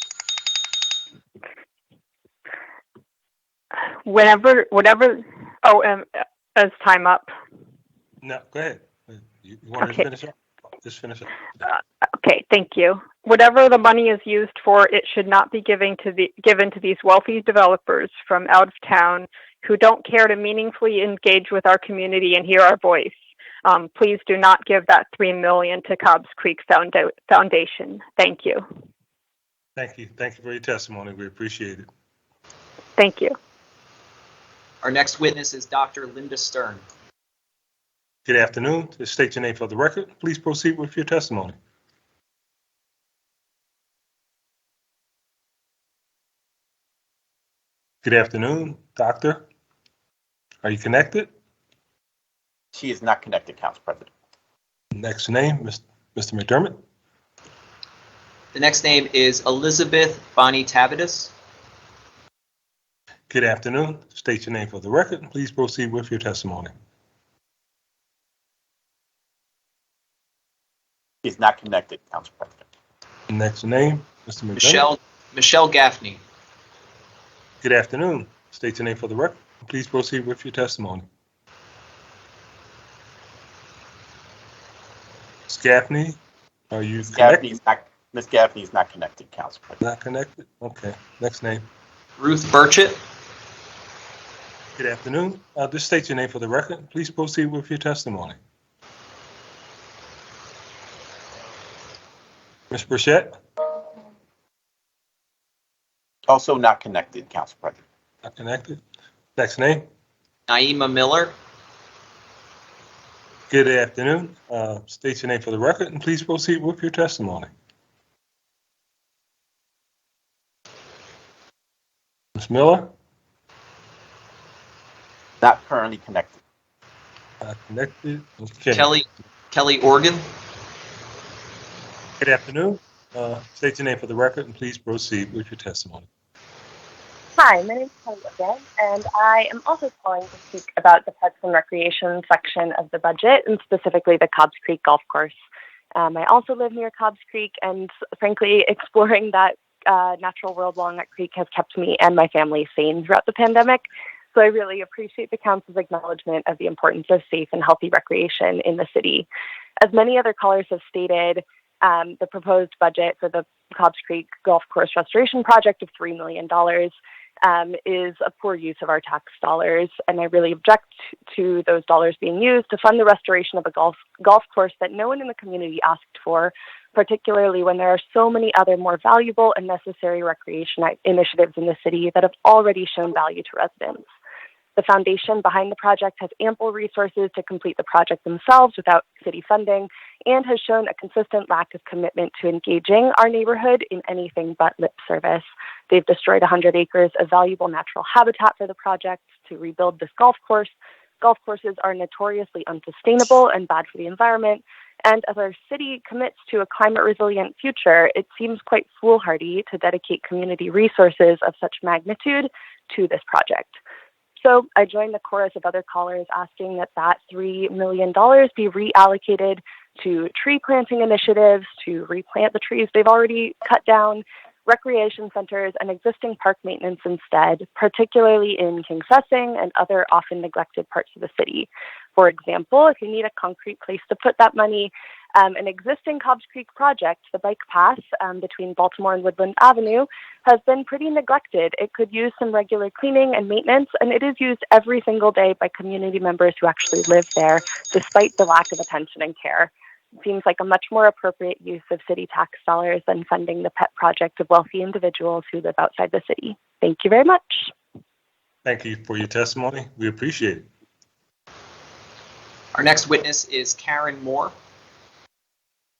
Is time up?
No, go ahead. You want to finish up? Just finish up.
Okay, thank you. Whatever the money is used for, it should not be given to these wealthy developers from out of town who don't care to meaningfully engage with our community and hear our voice. Please do not give that $3 million to Cobbs Creek Foundation. Thank you.
Thank you. Thank you for your testimony. We appreciate it.
Thank you.
Our next witness is Dr. Linda Stern.
Good afternoon. Just state your name for the record. Please proceed with your testimony. Good afternoon, doctor. Are you connected?
She is not connected, Council President.
Next name, Mr. McDermott.
The next name is Elizabeth Bonnie Tavidas.
Good afternoon. State your name for the record. Please proceed with your testimony.
She is not connected, Council President.
Next name, Mr. McDermott.
Michelle Gaffney.
Good afternoon. State your name for the record. Please proceed with your testimony. Ms. Gaffney, are you connected?
Ms. Gaffney is not connected, Council President.
Not connected? Okay. Next name.
Ruth Burchett.
Good afternoon. Just state your name for the record. Please proceed with your testimony. Ms. Burchett?
Also not connected, Council President.
Not connected. Next name.
Naima Miller.
Good afternoon. State your name for the record and please proceed with your testimony. Ms. Miller?
Not currently connected.
Not connected. Okay.
Kelly Organ.
Good afternoon. State your name for the record and please proceed with your testimony.
Hi, my name is Kelly again, and I am also calling to speak about the Parks and Recreation section of the budget, and specifically the Cobbs Creek Golf Course. I also live near Cobbs Creek, and frankly, exploring that natural world along that creek has kept me and my family sane throughout the pandemic. So I really appreciate the Council's acknowledgement of the importance of safe and healthy recreation in the city. As many other callers have stated, the proposed budget for the Cobbs Creek Golf Course Restoration Project of $3 million is a poor use of our tax dollars, and I really object to those dollars being used to fund the restoration of a golf course that no one in the community asked for, particularly when there are so many other more valuable and necessary recreation initiatives in the city that have already shown value to residents. The foundation behind the project has ample resources to complete the project themselves without city funding and has shown a consistent lack of commitment to engaging our neighborhood in anything but lip service. They've destroyed 100 acres of valuable natural habitat for the project to rebuild this golf course. Golf courses are notoriously unsustainable and bad for the environment. And as our city commits to a climate resilient future, it seems quite foolhardy to dedicate community resources of such magnitude to this project. So I join the chorus of other callers asking that $3 million be reallocated to tree planting initiatives, to replant the trees they've already cut down, recreation centers, and existing park maintenance instead, particularly in King Sussing and other often neglected parts of the city. For example, if you need a concrete place to put that money, an existing Cobbs Creek project, the bike path between Baltimore and Woodland Avenue, has been pretty neglected. It could use some regular cleaning and maintenance, and it is used every single day by community members who actually live there, despite the lack of attention and care. It seems like a much more appropriate use of city tax dollars than funding the pet project of wealthy individuals who live outside the city. Thank you very much.
Thank you for your testimony. We appreciate it.
Our next witness is Karen Moore.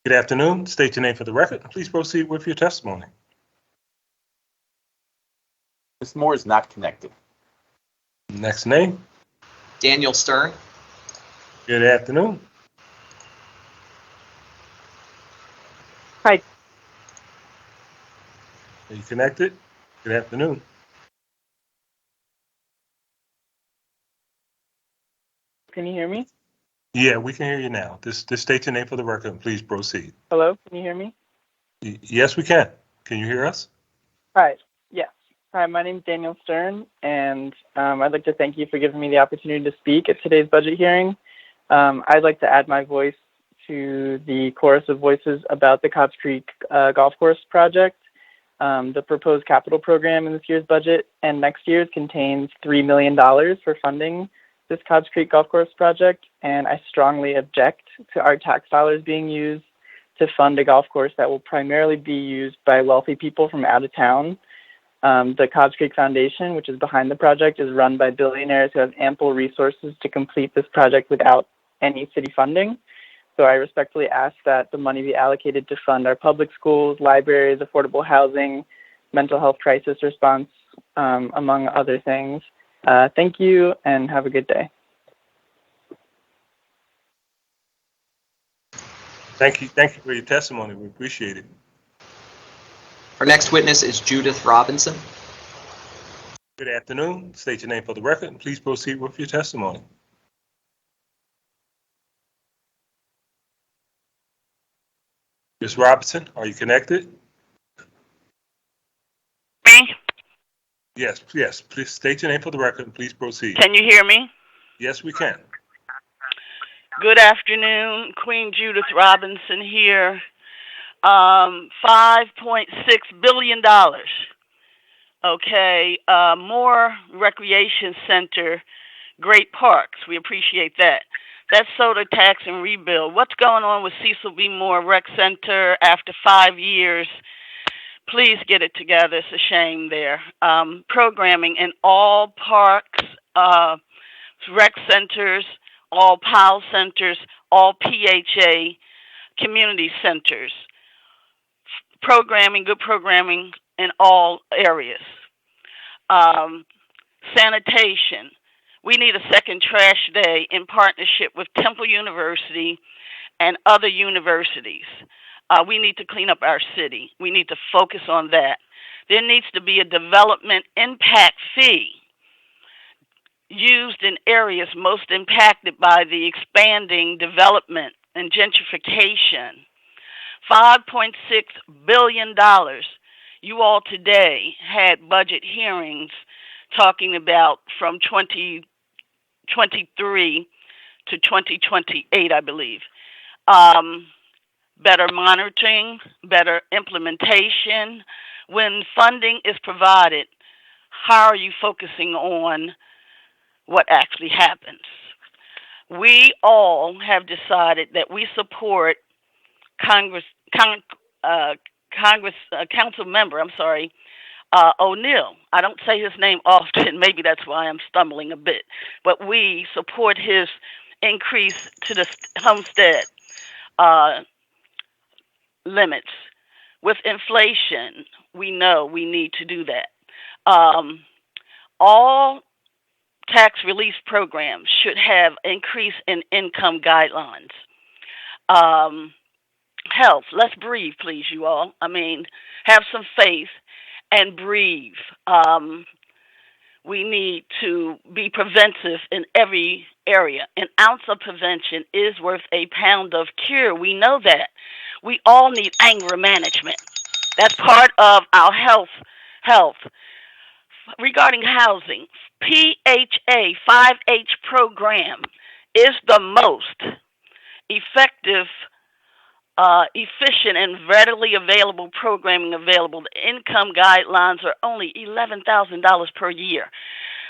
Good afternoon. State your name for the record. Please proceed with your testimony.
Ms. Moore is not connected.
Next name.
Daniel Stern.
Good afternoon.
Hi.
Are you connected? Good afternoon.
Can you hear me?
Yeah, we can hear you now. Just state your name for the record and please proceed.
Hello, can you hear me?
Yes, we can. Can you hear us?
Hi, yes. Hi, my name is Daniel Stern, and I'd like to thank you for giving me the opportunity to speak at today's budget hearing. I'd like to add my voice to the chorus of voices about the Cobbs Creek Golf Course project. The proposed capital program in this year's budget and next year's contains $3 million for funding this Cobbs Creek Golf Course project, and I strongly object to our tax dollars being used to fund a golf course that will primarily be used by wealthy people from out of town. The Cobbs Creek Foundation, which is behind the project, is run by billionaires who have ample resources to complete this project without any city funding. So I respectfully ask that the money be allocated to fund our public schools, libraries, affordable housing, mental health crisis response, among other things. Thank you and have a good day.
Thank you for your testimony. We appreciate it.
Our next witness is Judith Robinson.
Good afternoon. State your name for the record and please proceed with your testimony. Ms. Robinson, are you connected?
Me?
Yes. Please state your name for the record and please proceed.
Can you hear me?
Yes, we can.
Good afternoon. Queen Judith Robinson here. $5.6 billion. Okay. More recreation center, great parks. We appreciate that. That's soda tax and rebuild. What's going on with Cecil B. Moore Rec Center after 5 years? Please get it together. It's a shame there. Programming in all parks, rec centers, all PAL centers, all PHA community centers. Programming, good programming in all areas. Sanitation. We need a second trash day in partnership with Temple University and other universities. We need to clean up our city. We need to focus on that. There needs to be a development impact fee used in areas most impacted by the expanding development and gentrification. $5.6 billion. You all today had budget hearings talking about from 2023 to 2028, I believe. Better monitoring, better implementation. When funding is provided, how are you focusing on what actually happens? We all have decided that we support council member, O'Neill. I don't say his name often. Maybe that's why I'm stumbling a bit. But we support his increase to the homestead limits. With inflation, we know we need to do that. All tax relief programs should have increase in income guidelines. Health, let's breathe, please, you all. Have some faith and breathe. We need to be preventive in every area. An ounce of prevention is worth a pound of cure. We know that. We all need anger management. That's part of our health. Regarding housing, PHA 5H program is the most effective, efficient, and readily available programming available. The income guidelines are only $11,000 per year.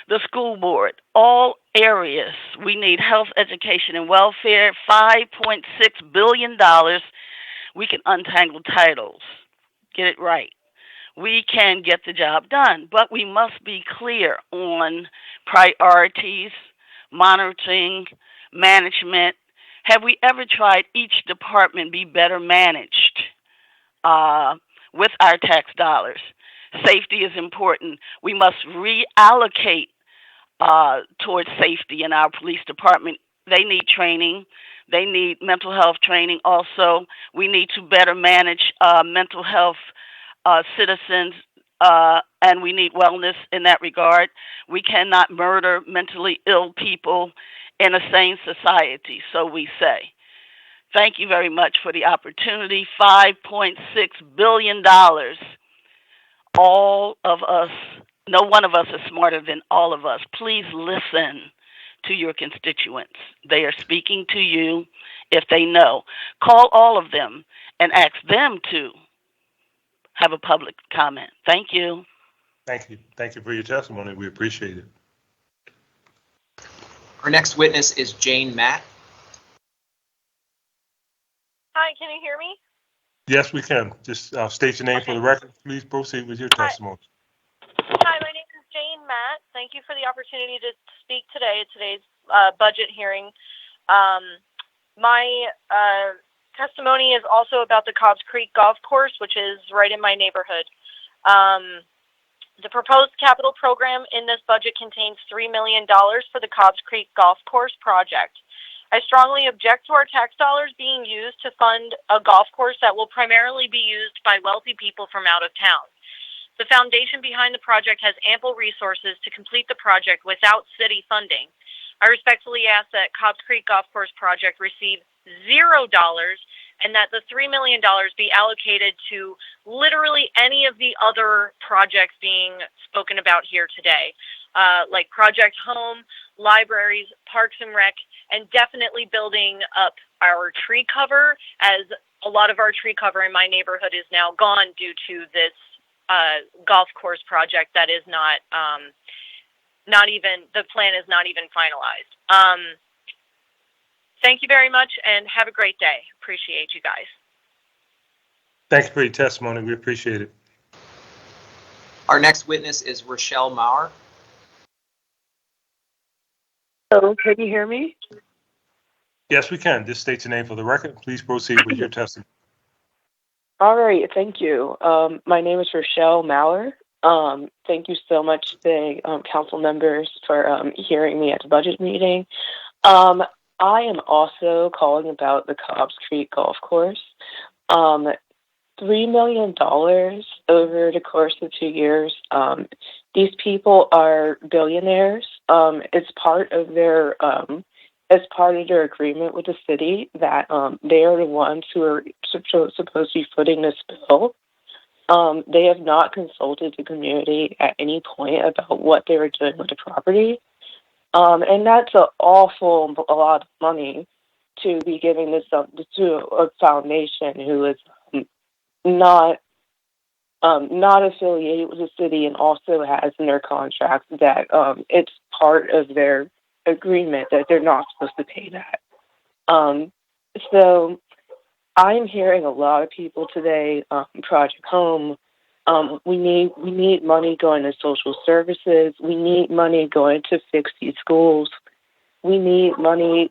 The school board, all areas, we need health, education, and welfare, $5.6 billion. We can untangle titles, get it right. We can get the job done, but we must be clear on priorities, monitoring, management. Have we ever tried each department be better managed with our tax dollars? Safety is important. We must reallocate towards safety in our police department. They need training. They need mental health training also. We need to better manage mental health citizens, and we need wellness in that regard. We cannot murder mentally ill people in a sane society, so we say. Thank you very much for the opportunity. $5.6 billion. All of us, no one of us is smarter than all of us. Please listen to your constituents. They are speaking to you if they know. Call all of them and ask them to have a public comment. Thank you.
Thank you. Thank you for your testimony. We appreciate it.
Our next witness is Jane Matt.
Hi, can you hear me?
Yes, we can. Just state your name for the record. Please proceed with your testimony.
Matt. Thank you for the opportunity to speak today at today's budget hearing. My testimony is also about the Cobbs Creek Golf Course, which is right in my neighborhood. The proposed capital program in this budget contains $3 million for the Cobbs Creek Golf Course project. I strongly object to our tax dollars being used to fund a golf course that will primarily be used by wealthy people from out of town. The foundation behind the project has ample resources to complete the project without city funding. I respectfully ask that Cobbs Creek Golf Course project receive $0 and that the $3 million be allocated to literally any of the other projects being spoken about here today, like Project Home, libraries, Parks and Rec, and definitely building up our tree cover, as a lot of our tree cover in my neighborhood is now gone due to this golf course project that is the plan is not even finalized. Thank you very much and have a great day. Appreciate you guys.
Thank you for your testimony. We appreciate it.
Our next witness is Rochelle Maurer.
Hello, can you hear me?
Yes, we can. Just state your name for the record. Please proceed with your testimony.
All right, thank you. My name is Rochelle Maurer. Thank you so much, the council members, for hearing me at the budget meeting. I am also calling about the Cobbs Creek Golf Course. $3 million over the course of 2 years. These people are billionaires. It's part of their agreement with the city that they are the ones who are supposed to be footing this bill. They have not consulted the community at any point about what they were doing with the property. And that's an awful lot of money to be giving this up to a foundation who is not affiliated with the city and also has in their contract that it's part of their agreement that they're not supposed to pay that. So I'm hearing a lot of people today, Project Home. We need money going to social services. We need money going to fix these schools. We need money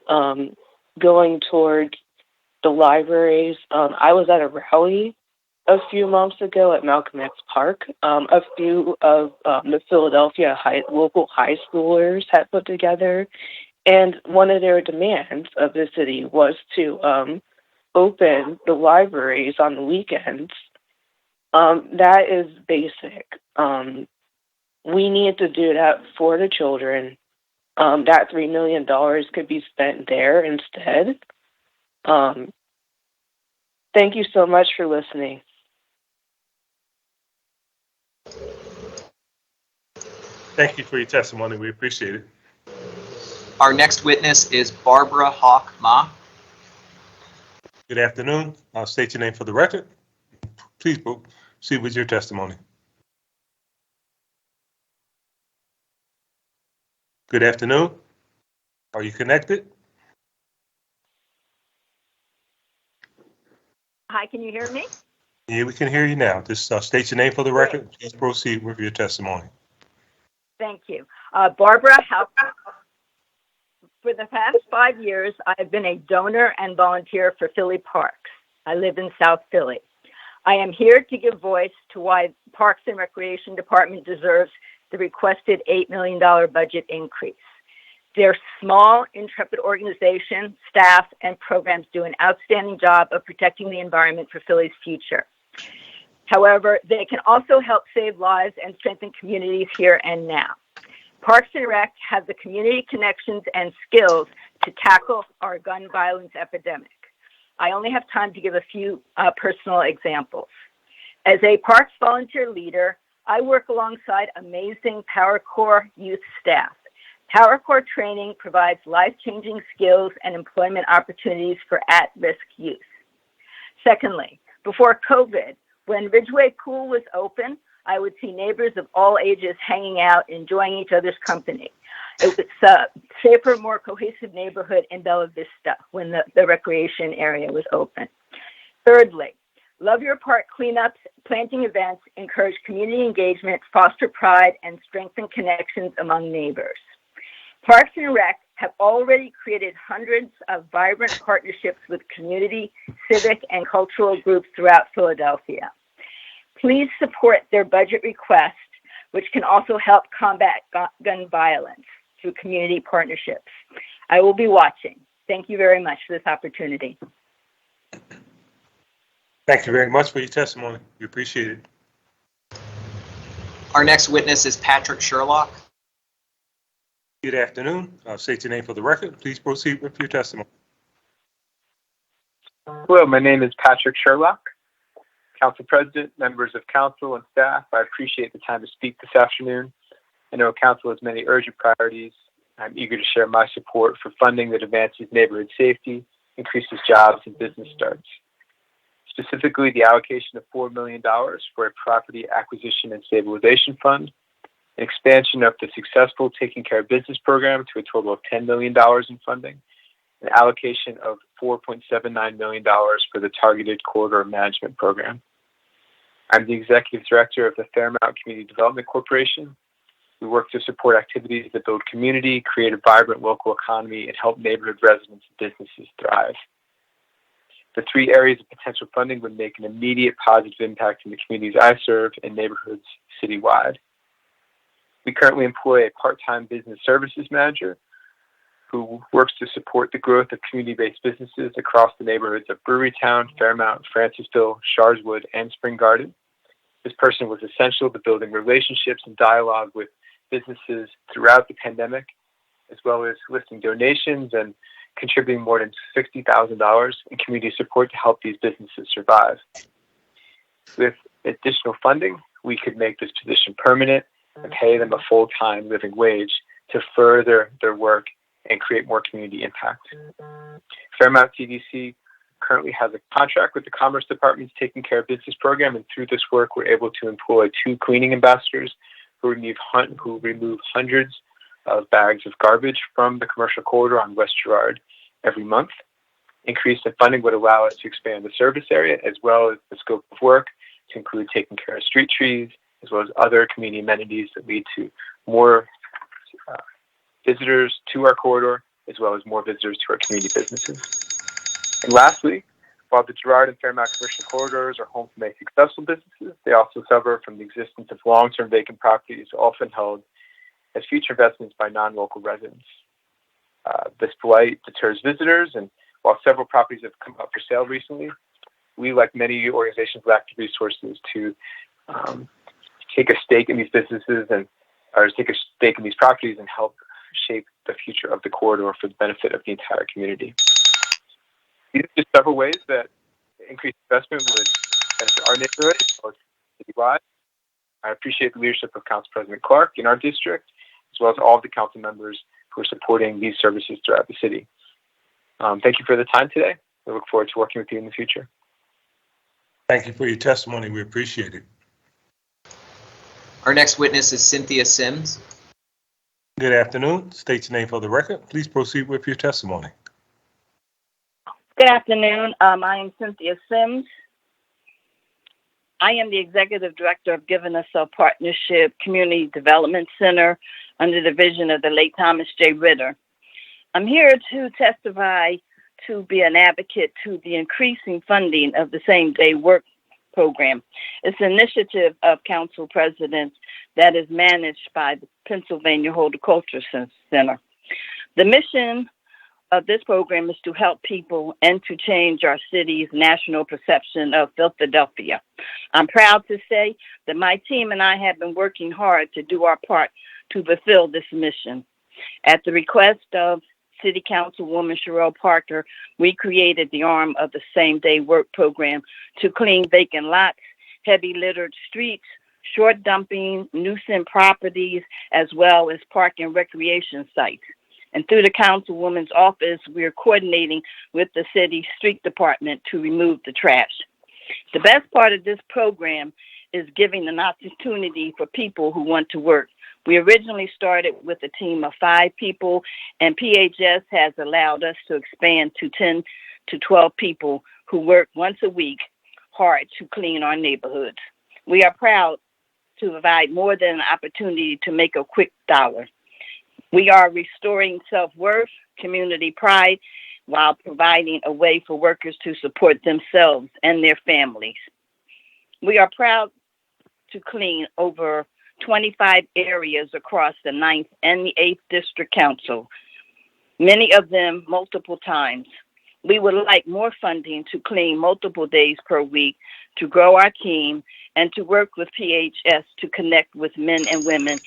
going towards the libraries. I was at a rally a few months ago at Malcolm X Park. A few of the Philadelphia local high schoolers had put together, and one of their demands of the city was to open the libraries on the weekends. That is basic. We need to do that for the children. That $3 million could be spent there instead. Thank you so much for listening.
Thank you for your testimony. We appreciate it.
Our next witness is Barbara Hawk Ma.
Good afternoon. I'll state your name for the record. Please proceed with your testimony. Good afternoon. Are you connected?
Hi, can you hear me?
Yeah, we can hear you now. Just state your name for the record. Please proceed with your testimony.
Thank you. Barbara, for the past 5 years, I've been a donor and volunteer for Philly Parks. I live in South Philly. I am here to give voice to why Parks and Recreation Department deserves the requested $8 million budget increase. Their small, intrepid organization, staff, and programs do an outstanding job of protecting the environment for Philly's future. However, they can also help save lives and strengthen communities here and now. Parks and Rec have the community connections and skills to tackle our gun violence epidemic. I only have time to give a few personal examples. As a Parks volunteer leader, I work alongside amazing Power Corps youth staff. Power Corps training provides life-changing skills and employment opportunities for at-risk youth. Secondly, before COVID, when Ridgeway Pool was open, I would see neighbors of all ages hanging out, enjoying each other's company. It was a safer, more cohesive neighborhood in Bella Vista when the recreation area was open. Thirdly, Love your park cleanups, planting events, encourage community engagement, foster pride, and strengthen connections among neighbors. Parks and Rec have already created hundreds of vibrant partnerships with community, civic, and cultural groups throughout Philadelphia. Please support their budget request, which can also help combat gun violence through community partnerships. I will be watching. Thank you very much for this opportunity.
Thank you very much for your testimony. We appreciate it.
Our next witness is Patrick Sherlock.
Good afternoon. State your name for the record. Please proceed with your testimony.
Hello, my name is Patrick Sherlock. Council President, members of council and staff, I appreciate the time to speak this afternoon. I know council has many urgent priorities. I'm eager to share my support for funding that advances neighborhood safety, increases jobs, and business starts. Specifically, the allocation of $4 million for a property acquisition and stabilization fund, an expansion of the successful Taking Care of Business program to a total of $10 million in funding, an allocation of $4.79 million for the Targeted Corridor Management Program. I'm the Executive Director of the Fairmount Community Development Corporation. We work to support activities that build community, create a vibrant local economy, and help neighborhood residents and businesses thrive. The three areas of potential funding would make an immediate positive impact in the communities I serve and neighborhoods citywide. We currently employ a part-time business services manager who works to support the growth of community-based businesses across the neighborhoods of Brewerytown, Fairmount, Francisville, Sharswood, and Spring Garden. This person was essential to building relationships and dialogue with businesses throughout the pandemic, as well as soliciting donations and contributing more than $60,000 in community support to help these businesses survive. With additional funding, we could make this position permanent and pay them a full-time living wage to further their work and create more community impact. Fairmount CDC currently has a contract with the Commerce Department's Taking Care of Business program, and through this work, we're able to employ 2 cleaning ambassadors who remove hundreds of bags of garbage from the commercial corridor on West Girard every month. Increased funding would allow us to expand the service area as well as the scope of work to include taking care of street trees, as well as other community amenities that lead to more visitors to our corridor, as well as more visitors to our community businesses. And lastly, while the Girard and Fairmount commercial corridors are home to many successful businesses, they also suffer from the existence of long-term vacant properties often held as future investments by non-local residents. This blight deters visitors, and while several properties have come up for sale recently, we, like many organizations, lack the resources to take a stake in these businesses or take a stake in these properties and help shape the future of the corridor for the benefit of the entire community. These are just several ways that increased investment would benefit our neighborhood as well as citywide. I appreciate the leadership of Council President Clark in our district, as well as all of the council members who are supporting these services throughout the city. Thank you for the time today. We look forward to working with you in the future.
Thank you for your testimony. We appreciate it.
Our next witness is Cynthia Sims.
Good afternoon. State your name for the record. Please proceed with your testimony.
Good afternoon. I am Cynthia Sims. I am the Executive Director of Giving Us a Partnership Community Development Center under the vision of the late Thomas J. Ritter. I'm here to testify to be an advocate to the increasing funding of the same-day work program. It's an initiative of Council Presidents that is managed by the Pennsylvania Horticulture Center. The mission of this program is to help people and to change our city's national perception of Philadelphia. I'm proud to say that my team and I have been working hard to do our part to fulfill this mission. At the request of City Councilwoman Sherelle Parker, we created the arm of the same-day work program to clean vacant lots, heavy littered streets, short dumping, nuisance properties, as well as park and recreation sites. And through the Councilwoman's office, we're coordinating with the city street department to remove the trash. The best part of this program is giving an opportunity for people who want to work. We originally started with a team of 5 people, and PHS has allowed us to expand to 10 to 12 people who work once a week, hard to clean our neighborhoods. We are proud to provide more than an opportunity to make a quick dollar. We are restoring self-worth, community pride, while providing a way for workers to support themselves and their families. We are proud to clean over 25 areas across the 9th and the 8th District Council, many of them multiple times. We would like more funding to clean multiple days per week, to grow our team, and to work with PHS to connect with men and women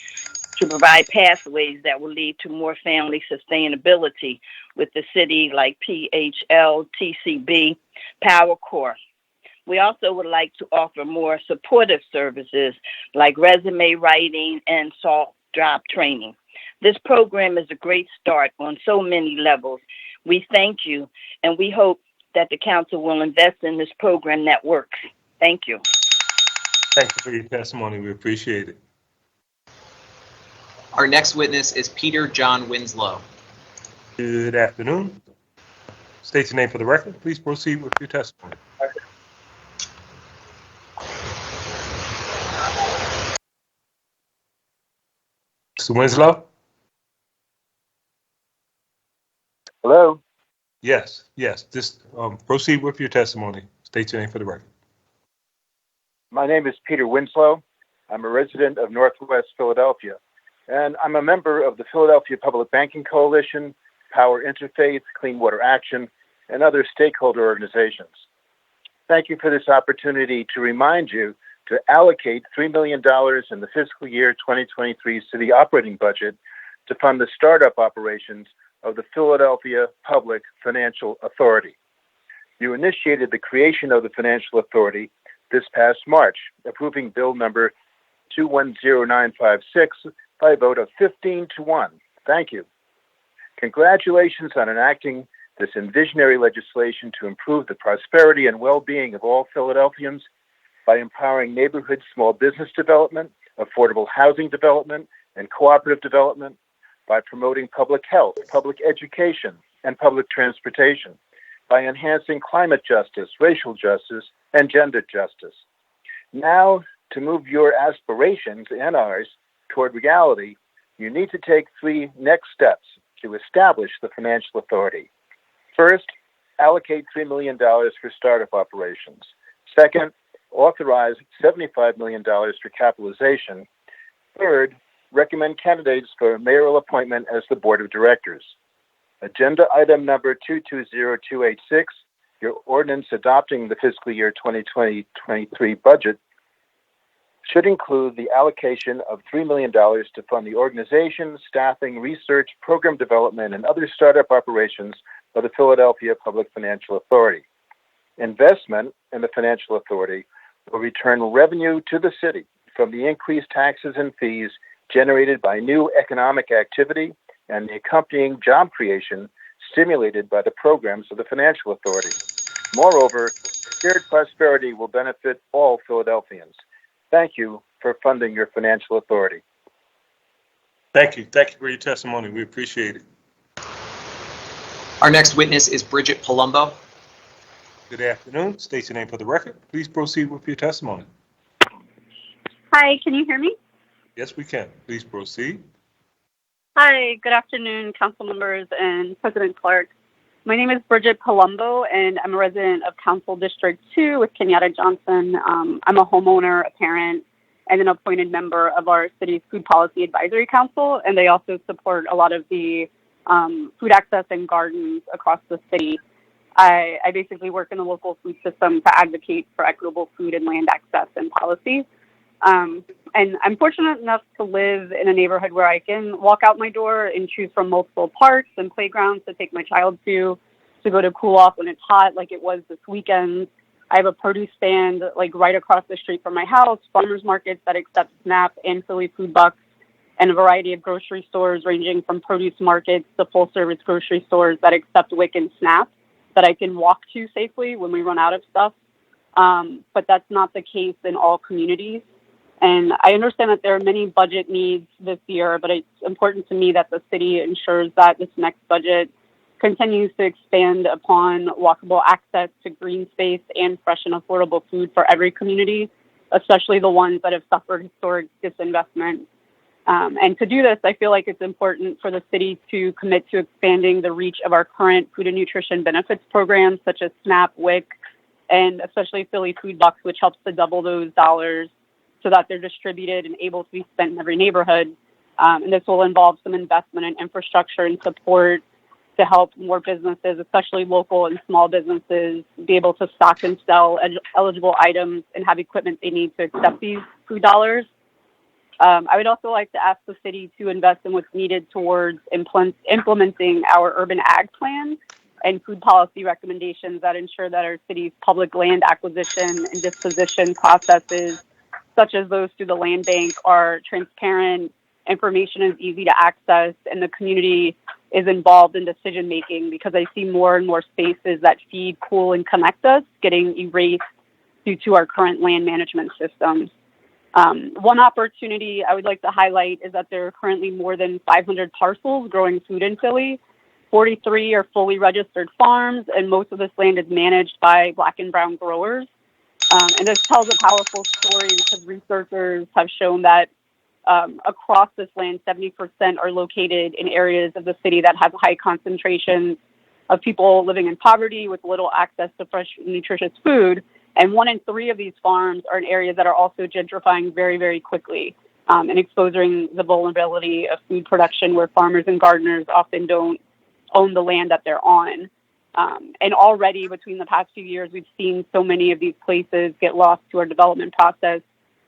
to provide pathways that will lead to more family sustainability with the city like PHL, TCB, Power Corps. We also would like to offer more supportive services like resume writing and SALT job training. This program is a great start on so many levels. We thank you, and we hope that the council will invest in this program that works. Thank you.
Thank you for your testimony. We appreciate it.
Our next witness is Peter John Winslow.
Good afternoon. State your name for the record. Please proceed with your testimony. Mr. Winslow?
Hello?
Yes. Just proceed with your testimony. State your name for the record.
My name is Peter Winslow. I'm a resident of Northwest Philadelphia, and I'm a member of the Philadelphia Public Banking Coalition, Power Interfaith, Clean Water Action, and other stakeholder organizations. Thank you for this opportunity to remind you to allocate $3 million in the fiscal year 2023 city operating budget to fund the startup operations of the Philadelphia Public Financial Authority. You initiated the creation of the Financial Authority this past March, approving bill number 210956 by a vote of 15-1. Thank you. Congratulations on enacting this visionary legislation to improve the prosperity and well-being of all Philadelphians by empowering neighborhood small business development, affordable housing development, and cooperative development, by promoting public health, public education, and public transportation, by enhancing climate justice, racial justice, and gender justice. Now, to move your aspirations and ours toward reality, you need to take 3 next steps to establish the Financial Authority. First, allocate $3 million for startup operations. Second, authorize $75 million for capitalization. Third, recommend candidates for mayoral appointment as the board of directors. Agenda item number 220286, your ordinance adopting the fiscal year 2023 budget, should include the allocation of $3 million to fund the organization, staffing, research, program development, and other startup operations of the Philadelphia Public Financial Authority. Investment in the Financial Authority will return revenue to the city from the increased taxes and fees generated by new economic activity and the accompanying job creation stimulated by the programs of the Financial Authority. Moreover, shared prosperity will benefit all Philadelphians. Thank you for funding your Financial Authority.
Thank you. Thank you for your testimony. We appreciate it.
Our next witness is Bridget Palumbo.
Good afternoon. State your name for the record. Please proceed with your testimony.
Hi, can you hear me?
Yes, we can. Please proceed.
Hi, good afternoon, council members and President Clark. My name is Bridget Palumbo, and I'm a resident of Council District 2 with Kenyatta Johnson. I'm a homeowner, a parent, and an appointed member of our city's Food Policy Advisory Council, and they also support a lot of the food access and gardens across the city. I basically work in the local food system to advocate for equitable food and land access and policies. And I'm fortunate enough to live in a neighborhood where I can walk out my door and choose from multiple parks and playgrounds to take my child to go to cool off when it's hot, like it was this weekend. I have a produce stand like right across the street from my house, farmers markets that accept SNAP and Philly food bucks, and a variety of grocery stores ranging from produce markets to full service grocery stores that accept WIC and SNAP that I can walk to safely when we run out of stuff. But that's not the case in all communities. And I understand that there are many budget needs this year, but it's important to me that the city ensures that this next budget continues to expand upon walkable access to green space and fresh and affordable food for every community, especially the ones that have suffered historic disinvestment. And to do this, I feel like it's important for the city to commit to expanding the reach of our current food and nutrition benefits programs, such as SNAP, WIC, and especially Philly Food Bucks, which helps to double those dollars so that they're distributed and able to be spent in every neighborhood. And this will involve some investment in infrastructure and support to help more businesses, especially local and small businesses, be able to stock and sell eligible items and have equipment they need to accept these food dollars. I would also like to ask the city to invest in what's needed towards implementing our urban ag plan and food policy recommendations that ensure that our city's public land acquisition and disposition processes, such as those through the land bank, are transparent, information is easy to access, and the community is involved in decision making, because I see more and more spaces that feed, cool, and connect us getting erased due to our current land management systems. One opportunity I would like to highlight is that there are currently more than 500 parcels growing food in Philly. 43 are fully registered farms, and most of this land is managed by Black and brown growers. And this tells a powerful story because researchers have shown that across this land, 70% are located in areas of the city that have high concentrations of people living in poverty with little access to fresh, nutritious food. And 1 in 3 of these farms are in areas that are also gentrifying very, very quickly and exposing the vulnerability of food production, where farmers and gardeners often don't own the land that they're on. And already between the past few years, we've seen so many of these places get lost to our development process.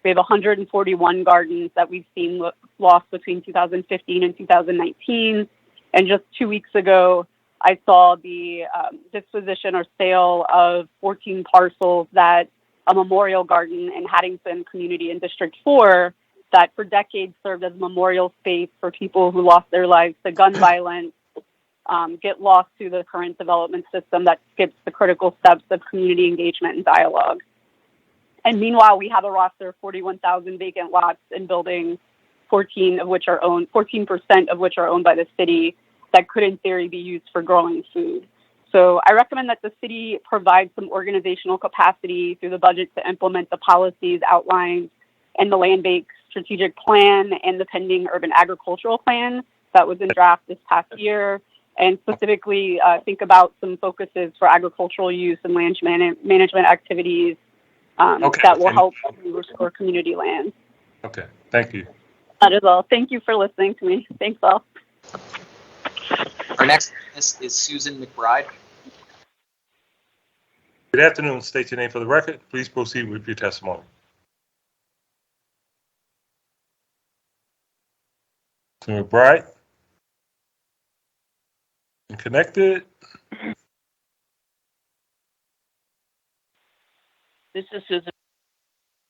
We have 141 gardens that we've seen lost between 2015 and 2019. And just 2 weeks ago, I saw the disposition or sale of 14 parcels that a memorial garden in Haddington Community in District 4 that for decades served as a memorial space for people who lost their lives to gun violence get lost to the current development system that skips the critical steps of community engagement and dialogue. And meanwhile, we have a roster of 41,000 vacant lots in buildings, 14% of which are owned by the city, that could in theory be used for growing food. So I recommend that the city provide some organizational capacity through the budget to implement the policies outlined in the land bank strategic plan and the pending urban agricultural plan that was in draft this past year, and specifically think about some focuses for agricultural use and land management activities that will help restore community land.
Okay, thank you.
That is all. Thank you for listening to me. Thanks all.
Our next witness is Susan McBride.
Good afternoon. State your name for the record. Please proceed with your testimony. Mr. McBride? You connected?
This is Susan.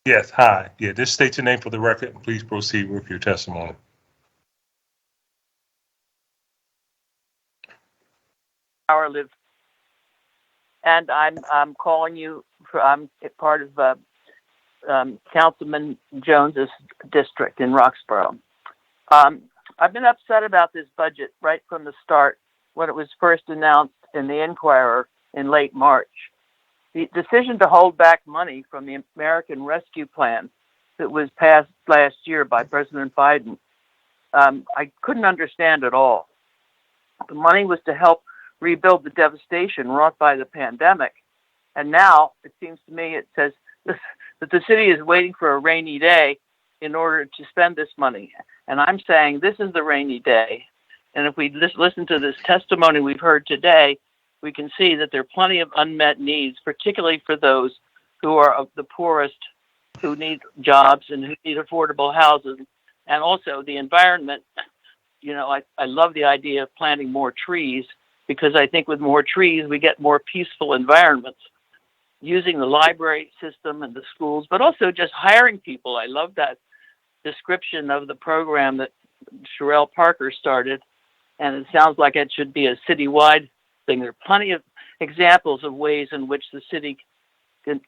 Yes, hi. Yeah, just state your name for the record and please proceed with your testimony.
Live, and I'm calling you. I'm part of Councilman Jones's district in Roxborough. I've been upset about this budget right from the start when it was first announced in the Inquirer in late March. The decision to hold back money from the American Rescue Plan that was passed last year by President Biden, I couldn't understand at all. The money was to help rebuild the devastation wrought by the pandemic. And now it seems to me it says that the city is waiting for a rainy day in order to spend this money. And I'm saying this is the rainy day. And if we listen to this testimony we've heard today, we can see that there are plenty of unmet needs, particularly for those who are of the poorest, who need jobs and who need affordable housing. And also the environment. You know, I love the idea of planting more trees, because I think with more trees, we get more peaceful environments, using the library system and the schools, but also just hiring people. I love that description of the program that Sherelle Parker started, and it sounds like it should be a citywide thing. There are plenty of examples of ways in which the city can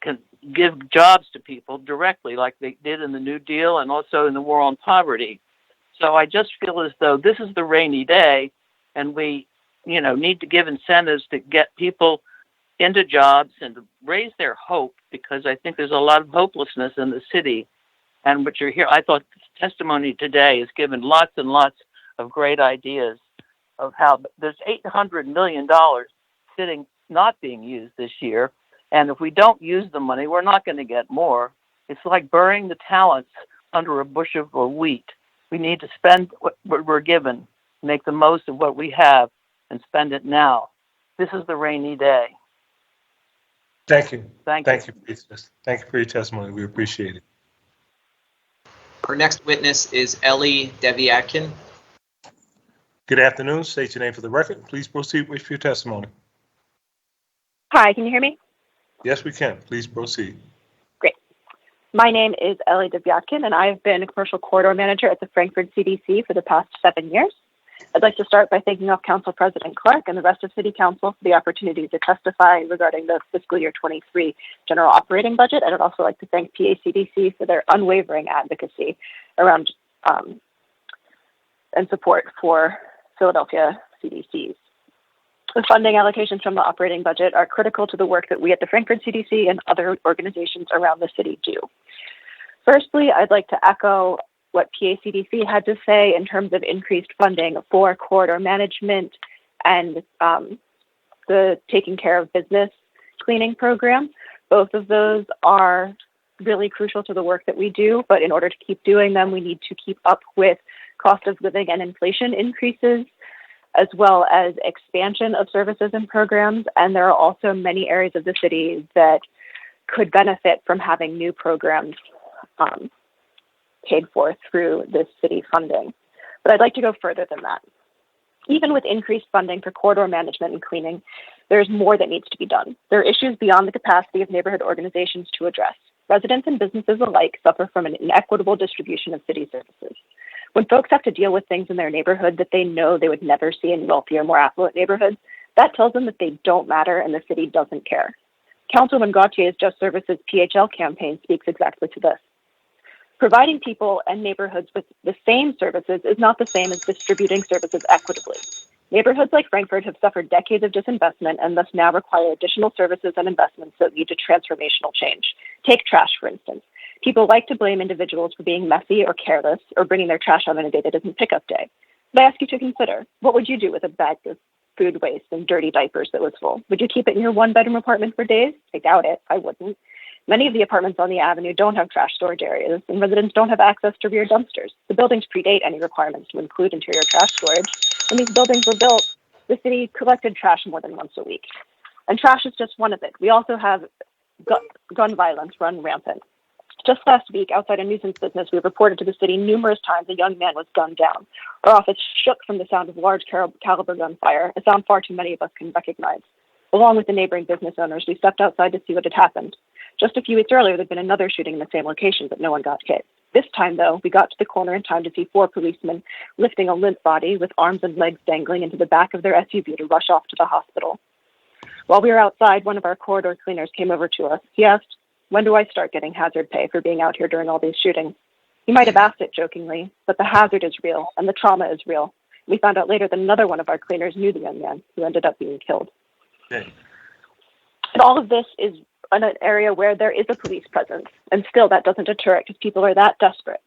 give jobs to people directly, like they did in the New Deal and also in the War on Poverty. So I just feel as though this is the rainy day, and we need to give incentives to get people into jobs and to raise their hope, because I think there's a lot of hopelessness in the city. And what you're here, I thought this testimony today has given lots and lots of great ideas of how there's $800 million sitting not being used this year. And if we don't use the money, we're not going to get more. It's like burying the talents under a bushel of wheat. We need to spend what we're given, make the most of what we have, and spend it now. This is the rainy day.
Thank you.
Thank
you. Thank you for your testimony. We appreciate it.
Our next witness is Ellie Deviatkin.
Good afternoon. State your name for the record. Please proceed with your testimony.
Hi, can you hear me?
Yes, we can. Please proceed.
Great. My name is Ellie Deviatkin, and I've been a commercial corridor manager at the Frankfurt CDC for the past 7 years. I'd like to start by thanking Council President Clark and the rest of City Council for the opportunity to testify regarding the fiscal year 23 general operating budget. And I'd also like to thank PACDC for their unwavering advocacy around and support for Philadelphia CDCs. The funding allocations from the operating budget are critical to the work that we at the Frankfurt CDC and other organizations around the city do. Firstly, I'd like to echo what PACDC had to say in terms of increased funding for corridor management and the taking care of business cleaning program. Both of those are really crucial to the work that we do, but in order to keep doing them, we need to keep up with cost of living and inflation increases, as well as expansion of services and programs. And there are also many areas of the city that could benefit from having new programs paid for through this city funding. But I'd like to go further than that. Even with increased funding for corridor management and cleaning, there's more that needs to be done. There are issues beyond the capacity of neighborhood organizations to address. Residents and businesses alike suffer from an inequitable distribution of city services. When folks have to deal with things in their neighborhood that they know they would never see in wealthier, more affluent neighborhoods, that tells them that they don't matter and the city doesn't care. Councilman Gautier's Just Services PHL campaign speaks exactly to this. Providing people and neighborhoods with the same services is not the same as distributing services equitably. Neighborhoods like Frankfurt have suffered decades of disinvestment and thus now require additional services and investments that lead to transformational change. Take trash, for instance. People like to blame individuals for being messy or careless or bringing their trash out on a day that isn't pickup day. But I ask you to consider, what would you do with a bag of food waste and dirty diapers that was full? Would you keep it in your one-bedroom apartment for days? I doubt it. I wouldn't. Many of the apartments on the avenue don't have trash storage areas, and residents don't have access to rear dumpsters. The buildings predate any requirements to include interior trash storage. When these buildings were built, the city collected trash more than once a week. And trash is just one of it. We also have gun violence run rampant. Just last week, outside a nuisance business, we reported to the city numerous times a young man was gunned down. Our office shook from the sound of large caliber gunfire, a sound far too many of us can recognize. Along with the neighboring business owners, we stepped outside to see what had happened. Just a few weeks earlier, there'd been another shooting in the same location, but no one got hit. This time, though, we got to the corner in time to see 4 policemen lifting a limp body with arms and legs dangling into the back of their SUV to rush off to the hospital. While we were outside, one of our corridor cleaners came over to us. He asked, "When do I start getting hazard pay for being out here during all these shootings?" He might have asked it jokingly, but the hazard is real and the trauma is real. We found out later that another one of our cleaners knew the young man who ended up being killed.
Okay.
And all of this is in an area where there is a police presence, and still that doesn't deter it because people are that desperate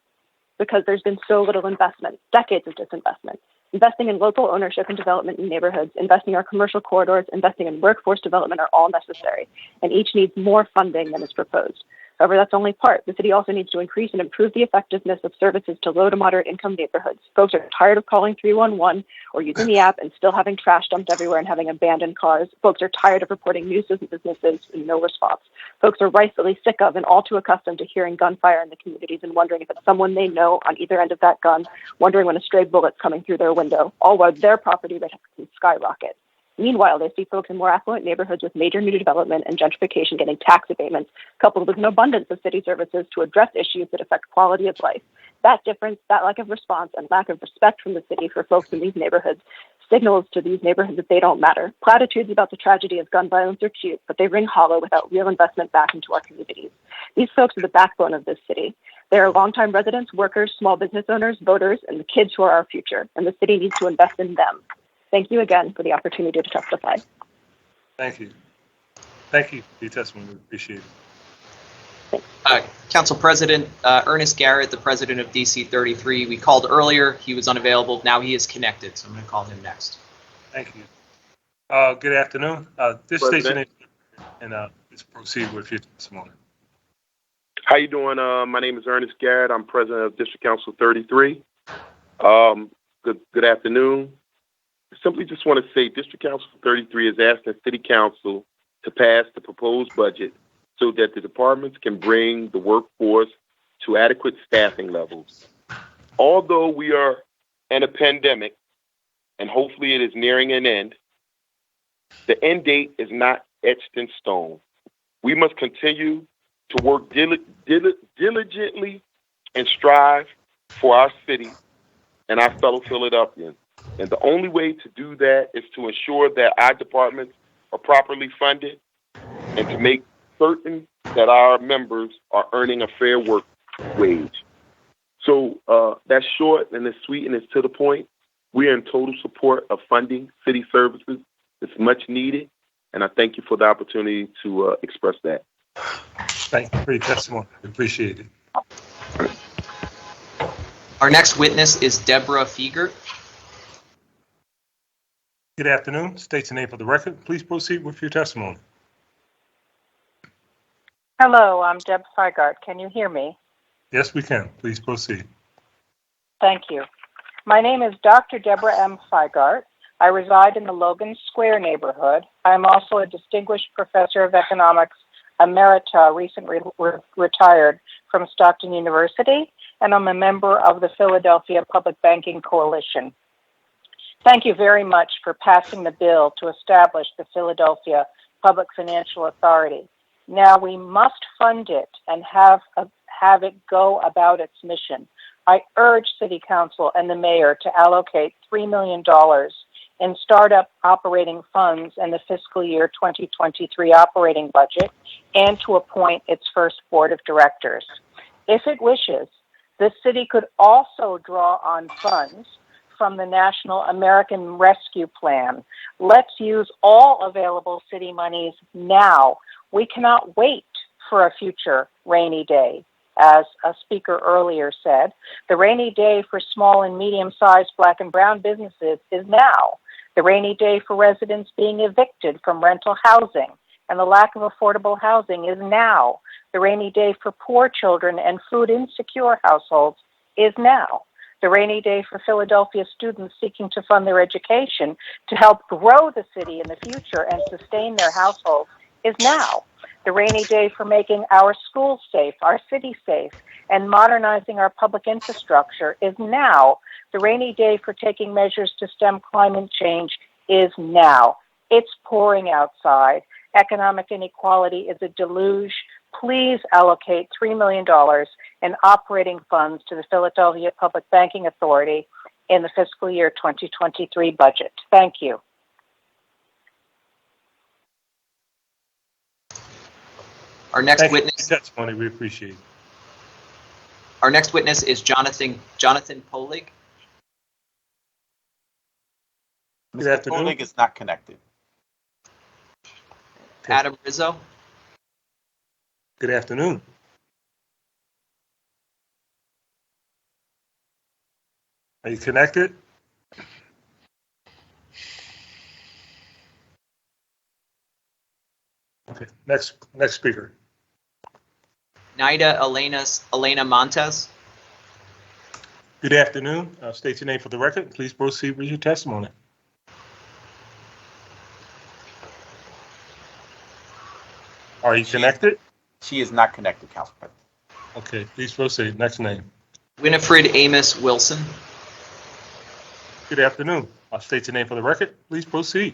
because there's been so little investment, decades of disinvestment. Investing in local ownership and development in neighborhoods, investing in our commercial corridors, investing in workforce development are all necessary, and each needs more funding than is proposed. However, that's only part. The city also needs to increase and improve the effectiveness of services to low to moderate income neighborhoods. Folks are tired of calling 311 or using the app and still having trash dumped everywhere and having abandoned cars. Folks are tired of reporting nuisance businesses and no response. Folks are rightfully sick of and all too accustomed to hearing gunfire in the communities and wondering if it's someone they know on either end of that gun, wondering when a stray bullet's coming through their window, all while their property rates can skyrocket. Meanwhile, they see folks in more affluent neighborhoods with major new development and gentrification getting tax abatements, coupled with an abundance of city services to address issues that affect quality of life. That difference, that lack of response, and lack of respect from the city for folks in these neighborhoods signals to these neighborhoods that they don't matter. Platitudes about the tragedy of gun violence are cute, but they ring hollow without real investment back into our communities. These folks are the backbone of this city. They are longtime residents, workers, small business owners, voters, and the kids who are our future, and the city needs to invest in them. Thank you again for the opportunity to testify.
Thank you. Thank you for your testimony. We appreciate it.
Council President Ernest Garrett, the president of DC 33. We called earlier. He was unavailable. Now he is connected, so I'm going to call him next.
Thank you. Good afternoon. This station and let's proceed with your testimony.
How you doing? My name is Ernest Garrett. I'm president of District Council 33. Good afternoon. Simply just want to say District Council 33 is asking City Council to pass the proposed budget so that the departments can bring the workforce to adequate staffing levels. Although we are in a pandemic, and hopefully it is nearing an end, the end date is not etched in stone. We must continue to work diligently and strive for our city and our fellow Philadelphians. And the only way to do that is to ensure that our departments are properly funded and to make certain that our members are earning a fair work wage. So that's short and it's sweet and it's to the point. We are in total support of funding city services. It's much needed. And I thank you for the opportunity to express that.
Thank you for your testimony. We appreciate it.
Our next witness is Deborah Fiegert.
Good afternoon. State your name for the record. Please proceed with your testimony.
Hello, I'm Deb Feigart. Can you hear me?
Yes, we can. Please proceed.
Thank you. My name is Dr. Deborah M. Feigart. I reside in the Logan Square neighborhood. I'm also a distinguished professor of economics emerita, recently retired from Stockton University, and I'm a member of the Philadelphia Public Banking Coalition. Thank you very much for passing the bill to establish the Philadelphia Public Financial Authority. Now we must fund it and have it go about its mission. I urge City Council and the Mayor to allocate $3 million in startup operating funds in the fiscal year 2023 operating budget and to appoint its first board of directors. If it wishes, the city could also draw on funds from the National American Rescue Plan. Let's use all available city monies now. We cannot wait for a future rainy day. As a speaker earlier said, the rainy day for small and medium-sized Black and brown businesses is now. The rainy day for residents being evicted from rental housing and the lack of affordable housing is now. The rainy day for poor children and food insecure households is now. The rainy day for Philadelphia students seeking to fund their education to help grow the city in the future and sustain their households is now. The rainy day for making our schools safe, our city safe, and modernizing our public infrastructure is now. The rainy day for taking measures to stem climate change is now. It's pouring outside. Economic inequality is a deluge. Please allocate $3 million in operating funds to the Philadelphia Public Banking Authority in the fiscal year 2023 budget. Thank you.
Our next
Thank
witness.
You for your testimony. We appreciate it.
Our next witness is Jonathan Polig.
Mr. Polig is not connected.
Adam Rizzo.
Good afternoon. Are you connected? Okay, next speaker.
Naida Elena Montes.
Good afternoon. State your name for the record. Please proceed with your testimony. Are you connected?
She is not connected, Council President.
Okay, please proceed. Next name.
Winifred Amos Wilson.
Good afternoon. I'll state your name for the record. Please proceed.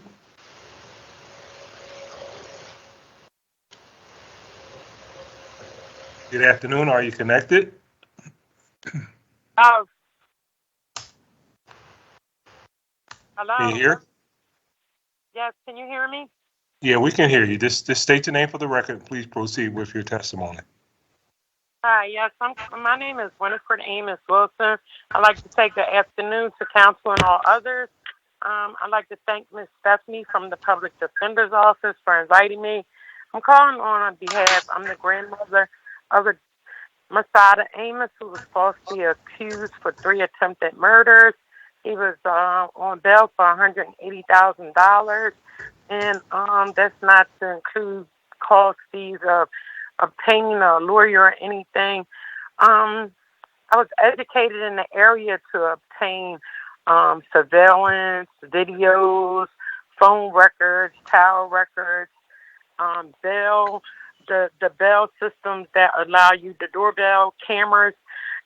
Good afternoon. Are you connected?
Oh. Hello?
Can you hear?
Yes, can you hear me?
Yeah, we can hear you. Just state your name for the record. Please proceed with your testimony.
Hi, yes, my name is Winifred Amos Wilson. I'd like to take the afternoon to council and all others.
I'd like to thank Ms. Stephanie from the Public Defender's Office for inviting me. I'm calling on behalf, I'm the grandmother of a Masada Amos, who was falsely accused for 3 attempted murders. He was on bail for $180,000, and that's not to include cost fees of obtaining a lawyer or anything. I was educated in the area to obtain surveillance, videos, phone records, tower records, bail, the bail systems that allow you the doorbell cameras.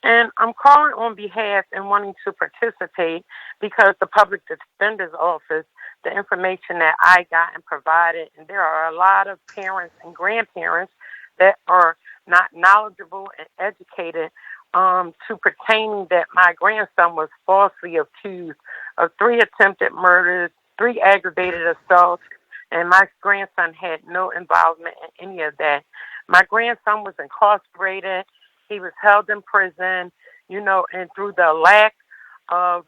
And I'm calling on behalf and wanting to participate because the Public Defender's Office, the information that I got and provided, and there are a lot of parents and grandparents that are not knowledgeable and educated to pertaining that my grandson was falsely accused of 3 attempted murders, 3 aggravated assaults, and my grandson had no involvement in any of that. My grandson was incarcerated. He was held in prison, and through the lack of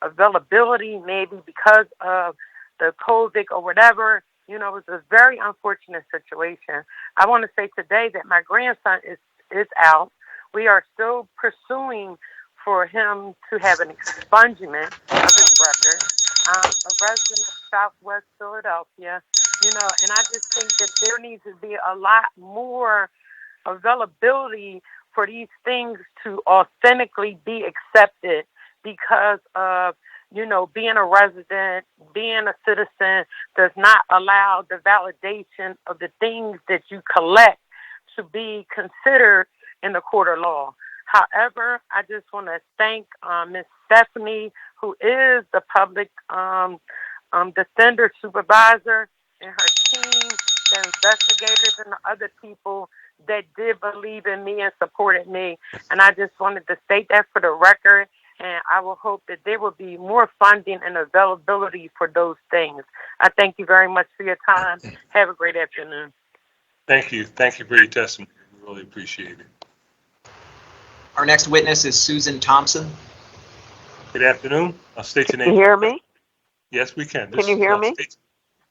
availability, maybe because of the COVID or whatever, it was a very unfortunate situation. I want to say today that my grandson is out. We are still pursuing for him to have an expungement of his record. I'm a resident of Southwest Philadelphia, and I just think that there needs to be a lot more availability for these things to authentically be accepted because of, being a resident, being a citizen does not allow the validation of the things that you collect to be considered in the court of law. However, I just want to thank Ms. Stephanie, who is the public defender supervisor, and her team, the investigators, and the other people that did believe in me and supported me. And I just wanted to state that for the record, and I will hope that there will be more funding and availability for those things. I thank you very much for your time. Have a great afternoon.
Thank you. Thank you for your testimony. We really appreciate it.
Our next witness is Susan Thompson.
Good afternoon. I'll state your name.
Can you hear me?
Yes, we can.
Can you hear me?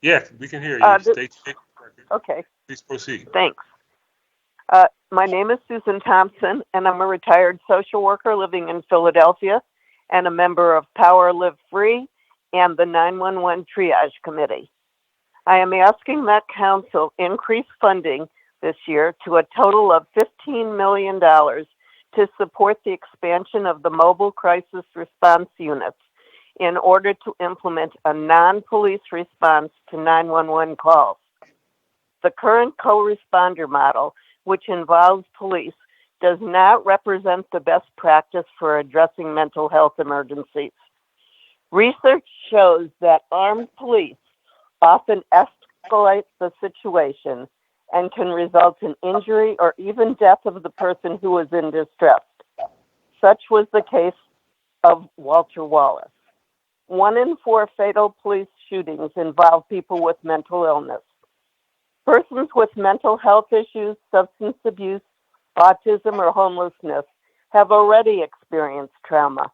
Yes, we can hear you. State your name.
Okay.
Please proceed.
Thanks. My name is Susan Thompson, and I'm a retired social worker living in Philadelphia and a member of Power Live Free and the 911 Triage Committee. I am asking that Council increase funding this year to a total of $15 million to support the expansion of the mobile crisis response units in order to implement a non-police response to 911 calls. The current co-responder model, which involves police, does not represent the best practice for addressing mental health emergencies. Research shows that armed police often escalate the situation and can result in injury or even death of the person who is in distress. Such was the case of Walter Wallace. 1 in 4 fatal police shootings involve people with mental illness. Persons with mental health issues, substance abuse, autism, or homelessness have already experienced trauma.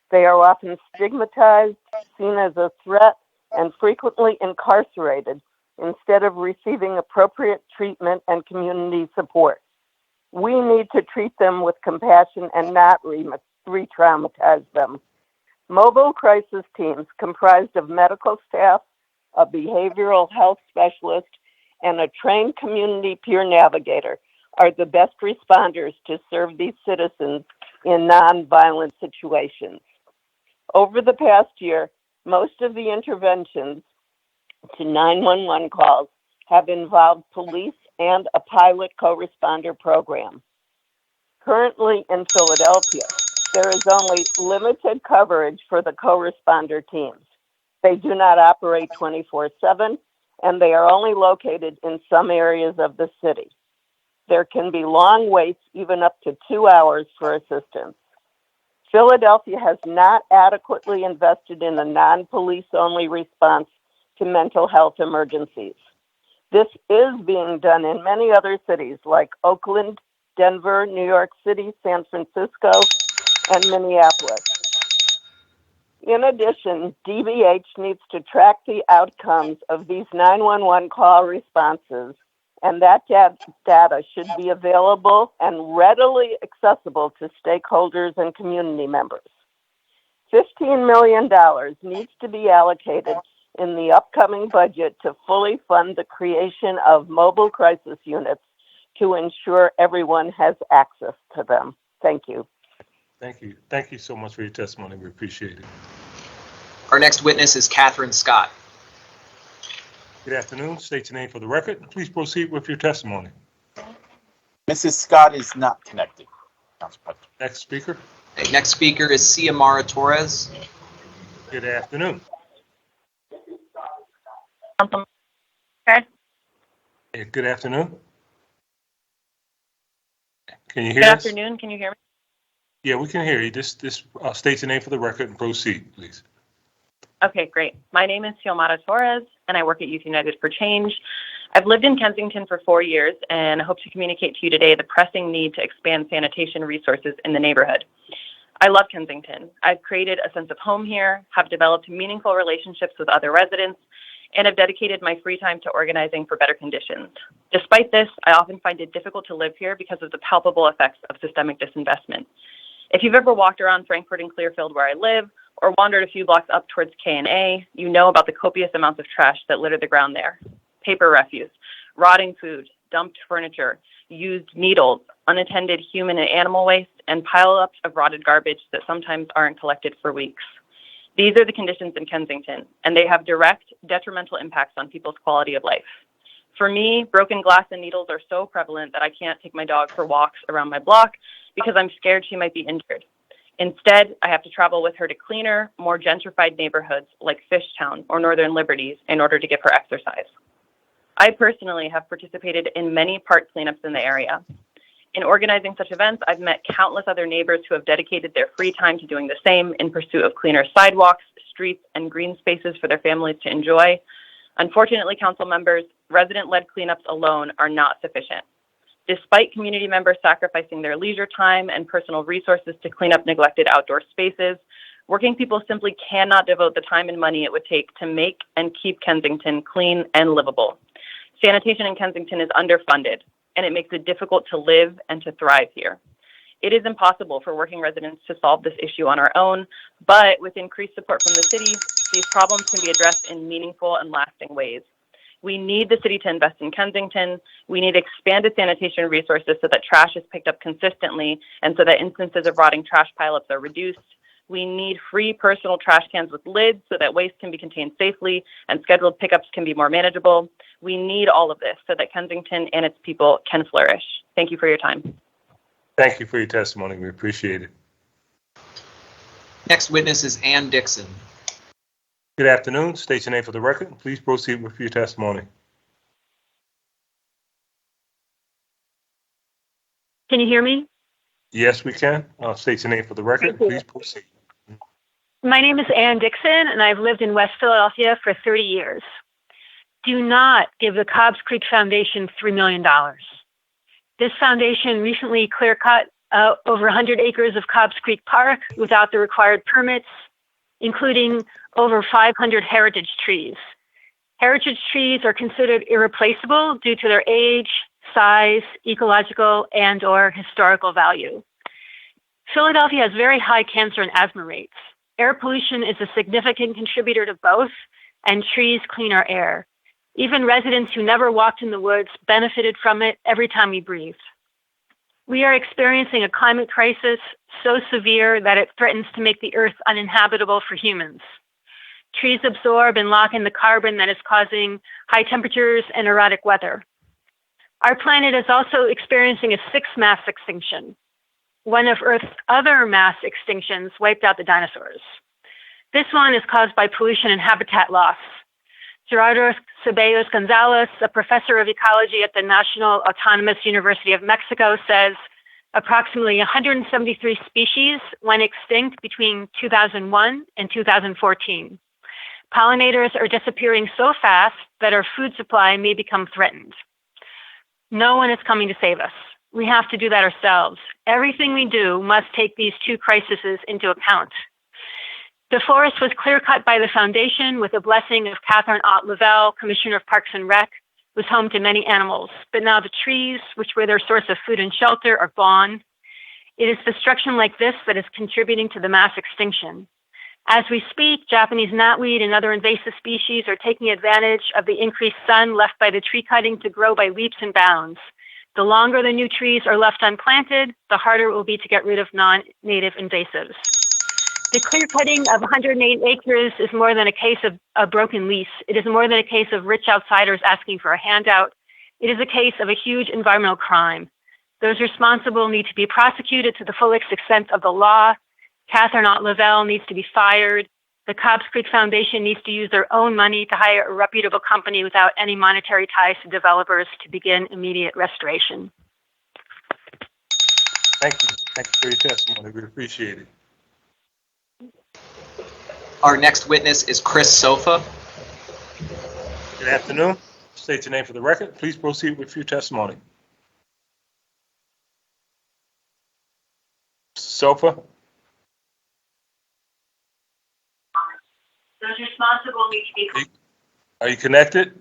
They are often stigmatized, seen as a threat, and frequently incarcerated instead of receiving appropriate treatment and community support. We need to treat them with compassion and not re-traumatize them. Mobile crisis teams comprised of medical staff, a behavioral health specialist, and a trained community peer navigator are the best responders to serve these citizens in nonviolent situations. Over the past year, most of the interventions to 911 calls have involved police and a pilot co-responder program. Currently in Philadelphia, there is only limited coverage for the co-responder teams. They do not operate 24/7, and they are only located in some areas of the city. There can be long waits, even up to 2 hours for assistance. Philadelphia has not adequately invested in a non-police only response to mental health emergencies. This is being done in many other cities like Oakland, Denver, New York City, San Francisco, and Minneapolis. In addition, DBH needs to track the outcomes of these 911 call responses, and that data should be available and readily accessible to stakeholders and community members. $15 million needs to be allocated in the upcoming budget to fully fund the creation of mobile crisis units to ensure everyone has access to them. Thank you.
Thank you. Thank you so much for your testimony. We appreciate it.
Our next witness is Catherine Scott.
Good afternoon. State your name for the record. Please proceed with your testimony.
Mrs. Scott is not connected, Council President.
Next speaker.
Okay, next speaker is Xiomara Torres.
Good afternoon.
Okay.
Hey, good afternoon. Can you hear
Good
us?
afternoon. Can you hear me?
Yeah, we can hear you. Just state your name for the record and proceed, please.
Okay, great. My name is Xiomara Torres, and I work at Youth United for Change. I've lived in Kensington for 4 years, and I hope to communicate to you today the pressing need to expand sanitation resources in the neighborhood. I love Kensington. I've created a sense of home here, have developed meaningful relationships with other residents, and have dedicated my free time to organizing for better conditions. Despite this, I often find it difficult to live here because of the palpable effects of systemic disinvestment. If you've ever walked around Frankfurt and Clearfield where I live, or wandered a few blocks up towards K&A, you know about the copious amounts of trash that litter the ground there. Paper refuse, rotting food, dumped furniture, used needles, unattended human and animal waste, and pile-ups of rotted garbage that sometimes aren't collected for weeks. These are the conditions in Kensington, and they have direct, detrimental impacts on people's quality of life. For me, broken glass and needles are so prevalent that I can't take my dog for walks around my block because I'm scared she might be injured. Instead, I have to travel with her to cleaner, more gentrified neighborhoods like Fishtown or Northern Liberties in order to give her exercise. I personally have participated in many park cleanups in the area. In organizing such events, I've met countless other neighbors who have dedicated their free time to doing the same in pursuit of cleaner sidewalks, streets, and green spaces for their families to enjoy. Unfortunately, council members, resident-led cleanups alone are not sufficient. Despite community members sacrificing their leisure time and personal resources to clean up neglected outdoor spaces, working people simply cannot devote the time and money it would take to make and keep Kensington clean and livable. Sanitation in Kensington is underfunded, and it makes it difficult to live and to thrive here. It is impossible for working residents to solve this issue on our own, but with increased support from the city, these problems can be addressed in meaningful and lasting ways. We need the city to invest in Kensington. We need expanded sanitation resources so that trash is picked up consistently and so that instances of rotting trash pileups are reduced. We need free personal trash cans with lids so that waste can be contained safely and scheduled pickups can be more manageable. We need all of this so that Kensington and its people can flourish. Thank you for your time.
Thank you for your testimony. We appreciate it.
Next witness is Ann Dixon.
Good afternoon. State your name for the record. Please proceed with your testimony.
Can you hear me?
Yes, we can. State your name for the record. Please proceed.
My name is Ann Dixon, and I've lived in West Philadelphia for 30 years. Do not give the Cobbs Creek Foundation $3 million. This foundation recently clear-cut over 100 acres of Cobbs Creek Park without the required permits, including over 500 heritage trees. Heritage trees are considered irreplaceable due to their age, size, ecological, and/or historical value. Philadelphia has very high cancer and asthma rates. Air pollution is a significant contributor to both, and trees clean our air. Even residents who never walked in the woods benefited from it every time we breathe. We are experiencing a climate crisis so severe that it threatens to make the earth uninhabitable for humans. Trees absorb and lock in the carbon that is causing high temperatures and erratic weather. Our planet is also experiencing a sixth mass extinction. One of Earth's other mass extinctions wiped out the dinosaurs. This one is caused by pollution and habitat loss. Gerardo Ceballos Gonzalez, a professor of ecology at the National Autonomous University of Mexico, says approximately 173 species went extinct between 2001 and 2014. Pollinators are disappearing so fast that our food supply may become threatened. No one is coming to save us. We have to do that ourselves. Everything we do must take these two crises into account. The forest was clear cut by the foundation with the blessing of Catherine Ott Lavelle, Commissioner of Parks and Rec, was home to many animals. But now the trees, which were their source of food and shelter, are gone. It is destruction like this that is contributing to the mass extinction. As we speak, Japanese knotweed and other invasive species are taking advantage of the increased sun left by the tree cutting to grow by leaps and bounds. The longer the new trees are left unplanted, the harder it will be to get rid of non-native invasives. The clear cutting of 108 acres is more than a case of a broken lease. It is more than a case of rich outsiders asking for a handout. It is a case of a huge environmental crime. Those responsible need to be prosecuted to the fullest extent of the law. Catherine Ott Lavelle needs to be fired. The Cobbs Creek Foundation needs to use their own money to hire a reputable company without any monetary ties to developers to begin immediate restoration.
Thank you. Thank you for your testimony. We appreciate it.
Our next witness is Chris Sofa.
Good afternoon. State your name for the record. Please proceed with your testimony. Sofa.
Those responsible need to be.
Are you connected?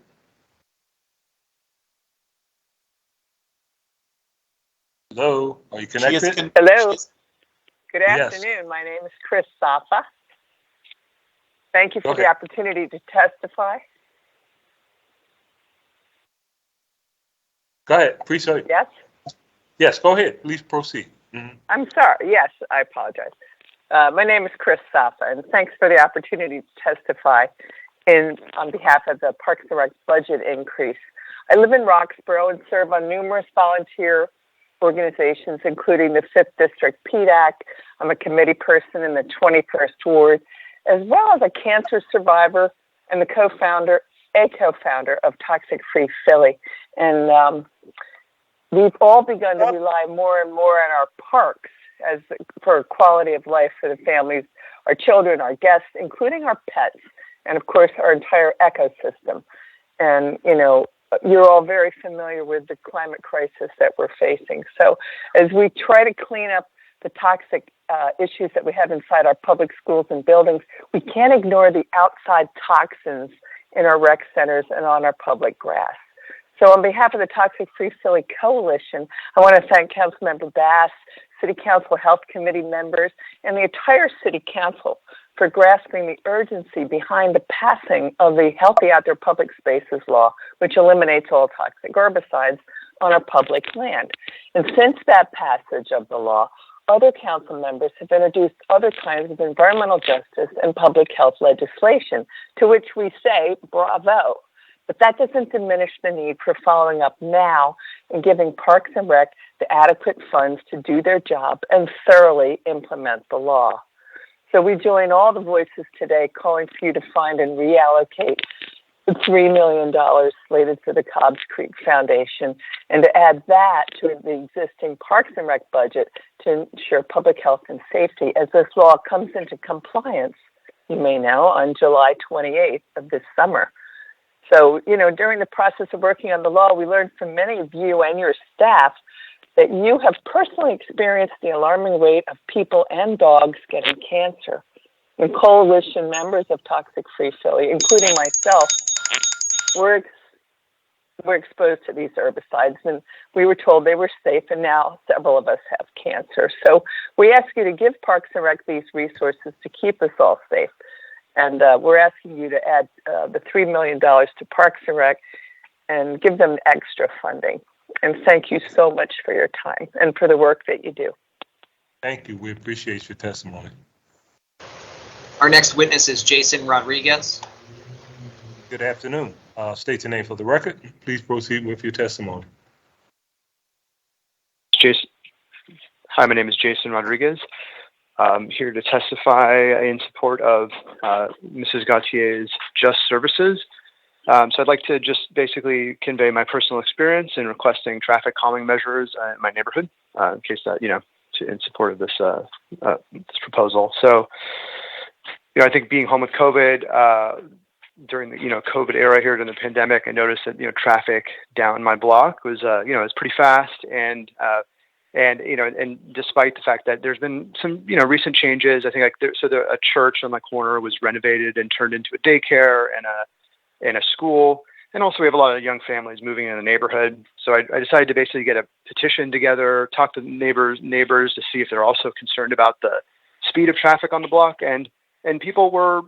Hello, are you connected?
Hello. Good
Yes.
afternoon. My name is Chris Safa. Thank you for the opportunity to testify.
Go ahead. Appreciate it.
Yes?
Yes, go ahead. Please proceed.
I'm sorry. Yes, I apologize. My name is Chris Safa, and thanks for the opportunity to testify on behalf of the Parks and Rec budget increase. I live in Roxborough and serve on numerous volunteer organizations, including the 5th District PDAC. I'm a committee person in the 21st Ward, as well as a cancer survivor and a co-founder of Toxic Free Philly. And we've all begun to rely more and more on our parks for quality of life for the families, our children, our guests, including our pets, and of course our entire ecosystem. And, you know, you're all very familiar with the climate crisis that we're facing. So as we try to clean up the toxic issues that we have inside our public schools and buildings, we can't ignore the outside toxins in our rec centers and on our public grass. So on behalf of the Toxic Free Philly Coalition, I want to thank Councilmember Bass, City Council Health Committee members, and the entire City Council for grasping the urgency behind the passing of the Healthy Outdoor Public Spaces Law, which eliminates all toxic herbicides on our public land. And since that passage of the law, other council members have introduced other kinds of environmental justice and public health legislation, to which we say bravo. But that doesn't diminish the need for following up now and giving Parks and Rec the adequate funds to do their job and thoroughly implement the law. So we join all the voices today calling for you to find and reallocate the $3 million slated for the Cobbs Creek Foundation and to add that to the existing Parks and Rec budget to ensure public health and safety as this law comes into compliance, you may know, on July 28th of this summer. So, you know, during the process of working on the law, we learned from many of you and your staff that you have personally experienced the alarming rate of people and dogs getting cancer. And coalition members of Toxic Free Philly, including myself, were exposed to these herbicides, and we were told they were safe, and now several of us have cancer. So we ask you to give Parks and Rec these resources to keep us all safe. And we're asking you to add the $3 million to Parks and Rec and give them extra funding. And thank you so much for your time and for the work that you do.
Thank you. We appreciate your testimony.
Our next witness is Jason Rodriguez.
Good afternoon. State your name for the record. Please proceed with your testimony.
Jason. Hi, my name is Jason Rodriguez. I'm here to testify in support of Mrs. Gautier's Just Services. So I'd like to just basically convey my personal experience in requesting traffic calming measures in my neighborhood, in case that, you know, in support of this proposal. So, you know, I think being home with COVID, during the, you know, COVID era here during the pandemic, I noticed that, you know, traffic down my block was, you know, it's pretty fast. And And, and despite the fact that there's been some, recent changes, I think a church on the corner was renovated and turned into a daycare and a school. And also we have a lot of young families moving in the neighborhood. So I decided to basically get a petition together, talk to neighbors to see if they're also concerned about the speed of traffic on the block. And people were,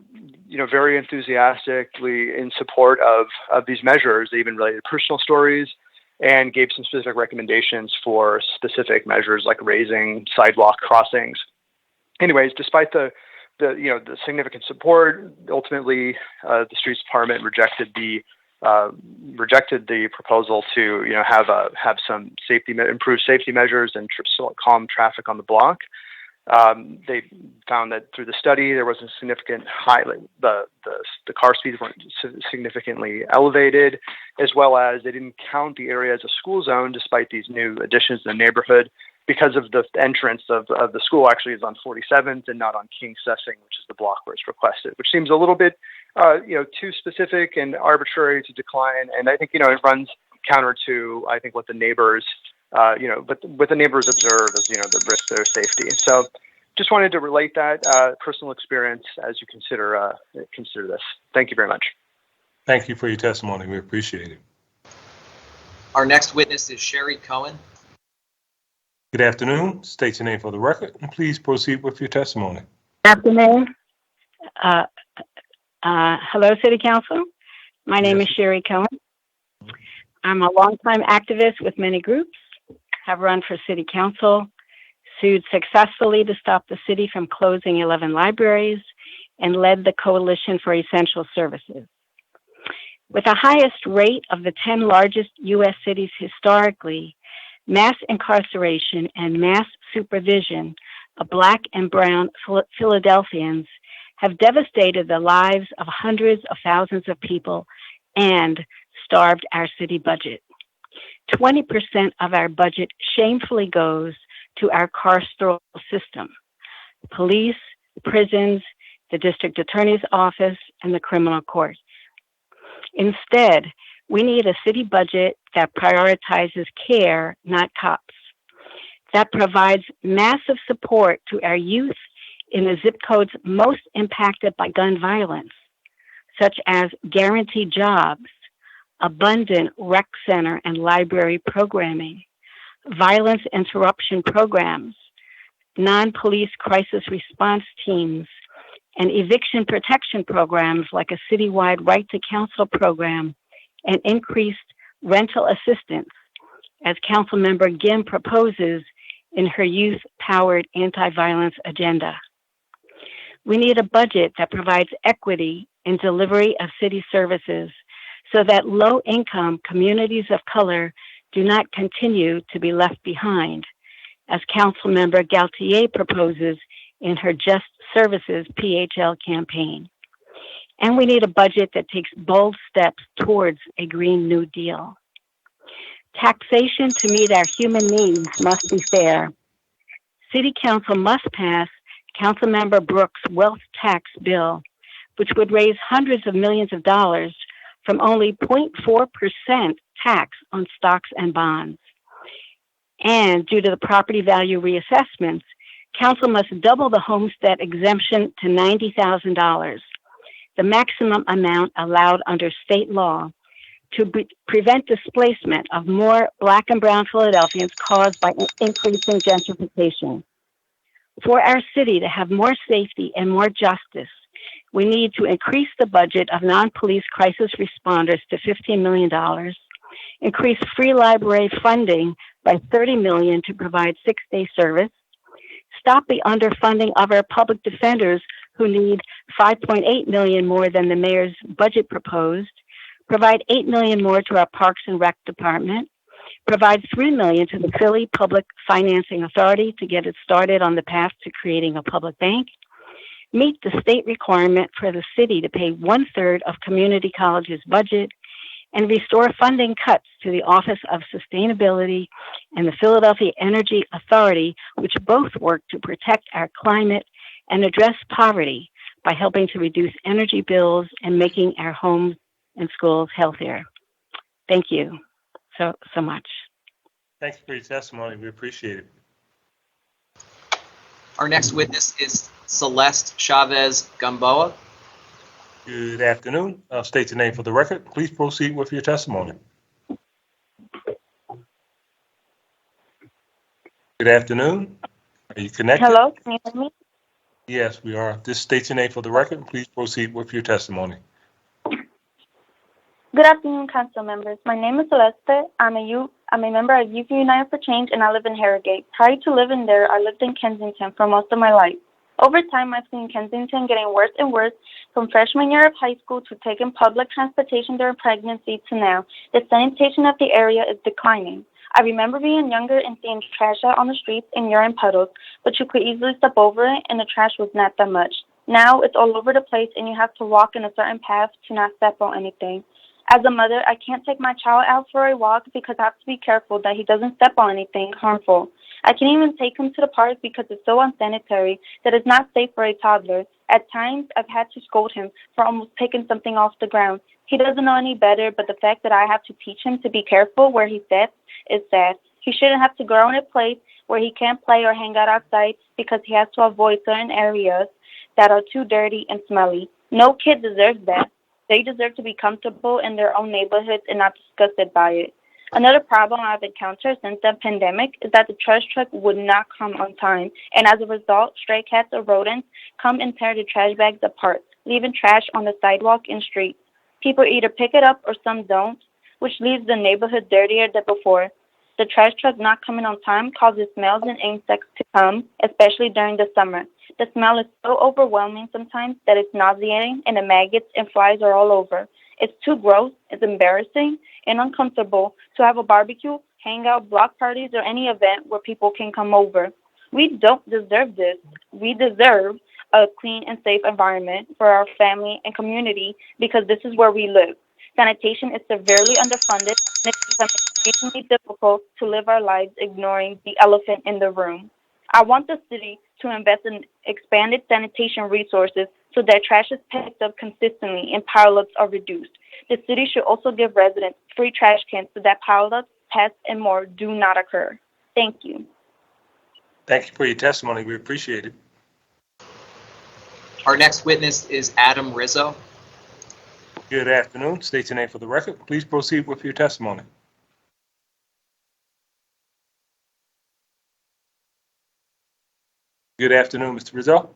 very enthusiastically in support of these measures. They even related personal stories and gave some specific recommendations for specific measures like raising sidewalk crossings. Anyways, despite the significant support, ultimately the streets department rejected the proposal to have some improved safety measures and calm traffic on the block. They found that through the study there was a significant the car speeds weren't significantly elevated, as well as they didn't count the area as a school zone despite these new additions to the neighborhood, because of the entrance of the school actually is on 47th and not on King Sessing, which is the block where it's requested, which seems a little bit too specific and arbitrary to decline. And I think it runs counter to what the neighbors what the neighbors observe as the risk to their safety. So just wanted to relate that personal experience as you consider this. Thank you very much.
Thank you for your testimony. We appreciate it.
Our next witness is Sherry Cohen.
Good afternoon. State your name for the record, and please proceed with your testimony.
Good afternoon. Hello, City Council. My name is Sherry Cohen. I'm a longtime activist with many groups, have run for City Council, sued successfully to stop the city from closing 11 libraries, and led the Coalition for Essential Services. With the highest rate of the 10 largest U.S. cities historically, mass incarceration and mass supervision of Black and Brown Philadelphians have devastated the lives of hundreds of thousands of people and starved our city budget. 20% of our budget shamefully goes to our carceral system: police, prisons, the district attorney's office, and the criminal courts. Instead, we need a city budget that prioritizes care, not cops, that provides massive support to our youth in the zip codes most impacted by gun violence, such as guaranteed jobs, abundant rec center and library programming, violence interruption programs, non-police crisis response teams, and eviction protection programs like a citywide right to counsel program and increased rental assistance, as Councilmember Gim proposes in her youth-powered anti-violence agenda. We need a budget that provides equity in delivery of city services so that low-income communities of color do not continue to be left behind, as Councilmember Gaultier proposes in her Just Services PHL campaign. And we need a budget that takes bold steps towards a Green New Deal. Taxation to meet our human needs must be fair. City Council must pass Councilmember Brooks' wealth tax bill, which would raise hundreds of millions of dollars from only 0.4% tax on stocks and bonds. And due to the property value reassessments, Council must double the homestead exemption to $90,000, the maximum amount allowed under state law, to prevent displacement of more Black and Brown Philadelphians caused by increasing gentrification. For our city to have more safety and more justice, we need to increase the budget of non-police crisis responders to $15 million, increase free library funding by $30 million to provide 6-day service, stop the underfunding of our public defenders who need $5.8 million more than the mayor's budget proposed, provide $8 million more to our Parks and Rec department, provide $3 million to the Philly Public Financing Authority to get it started on the path to creating a public bank, meet the state requirement for the city to pay 1/3 of community college's budget, and restore funding cuts to the Office of Sustainability and the Philadelphia Energy Authority, which both work to protect our climate and address poverty by helping to reduce energy bills and making our homes and schools healthier. Thank you so much.
Thanks for your testimony. We appreciate it.
Our next witness is Celeste Chavez Gamboa.
Good afternoon. State your name for the record. Please proceed with your testimony. Good afternoon. Are you connected?
Hello, can you hear me?
Yes, we are. Just state your name for the record. Please proceed with your testimony.
Good afternoon, council members. My name is Celeste. I'm a member of Youth United for Change, and I live in Harrogate. Prior to living there, I lived in Kensington for most of my life. Over time, I've seen Kensington getting worse and worse, from freshman year of high school to taking public transportation during pregnancy to now. The sanitation of the area is declining. I remember being younger and seeing trash out on the streets and urine puddles, but you could easily step over it and the trash was not that much. Now it's all over the place and you have to walk in a certain path to not step on anything. As a mother, I can't take my child out for a walk because I have to be careful that he doesn't step on anything harmful. I can't even take him to the park because it's so unsanitary that it's not safe for a toddler. At times, I've had to scold him for almost picking something off the ground. He doesn't know any better, but the fact that I have to teach him to be careful where he steps is sad. He shouldn't have to grow in a place where he can't play or hang out outside because he has to avoid certain areas that are too dirty and smelly. No kid deserves that. They deserve to be comfortable in their own neighborhoods and not disgusted by it. Another problem I've encountered since the pandemic is that the trash truck would not come on time, and as a result, stray cats or rodents come and tear the trash bags apart, leaving trash on the sidewalk and streets. People either pick it up or some don't, which leaves the neighborhood dirtier than before. The trash truck not coming on time causes smells and insects to come, especially during the summer. The smell is so overwhelming sometimes that it's nauseating and the maggots and flies are all over. It's too gross, it's embarrassing, and uncomfortable to have a barbecue, hangout, block parties, or any event where people can come over. We don't deserve this. We deserve a clean and safe environment for our family and community because this is where we live. Sanitation is severely underfunded, and it's becoming increasingly difficult to live our lives ignoring the elephant in the room. I want the city to invest in expanded sanitation resources so that trash is picked up consistently and pileups are reduced. The city should also give residents free trash cans so that pileups, pests, and more do not occur. Thank you.
Thank you for your testimony. We appreciate it.
Our next witness is Adam Rizzo.
Good afternoon. State your name for the record. Please proceed with your testimony. Good afternoon, Mr. Rizzo.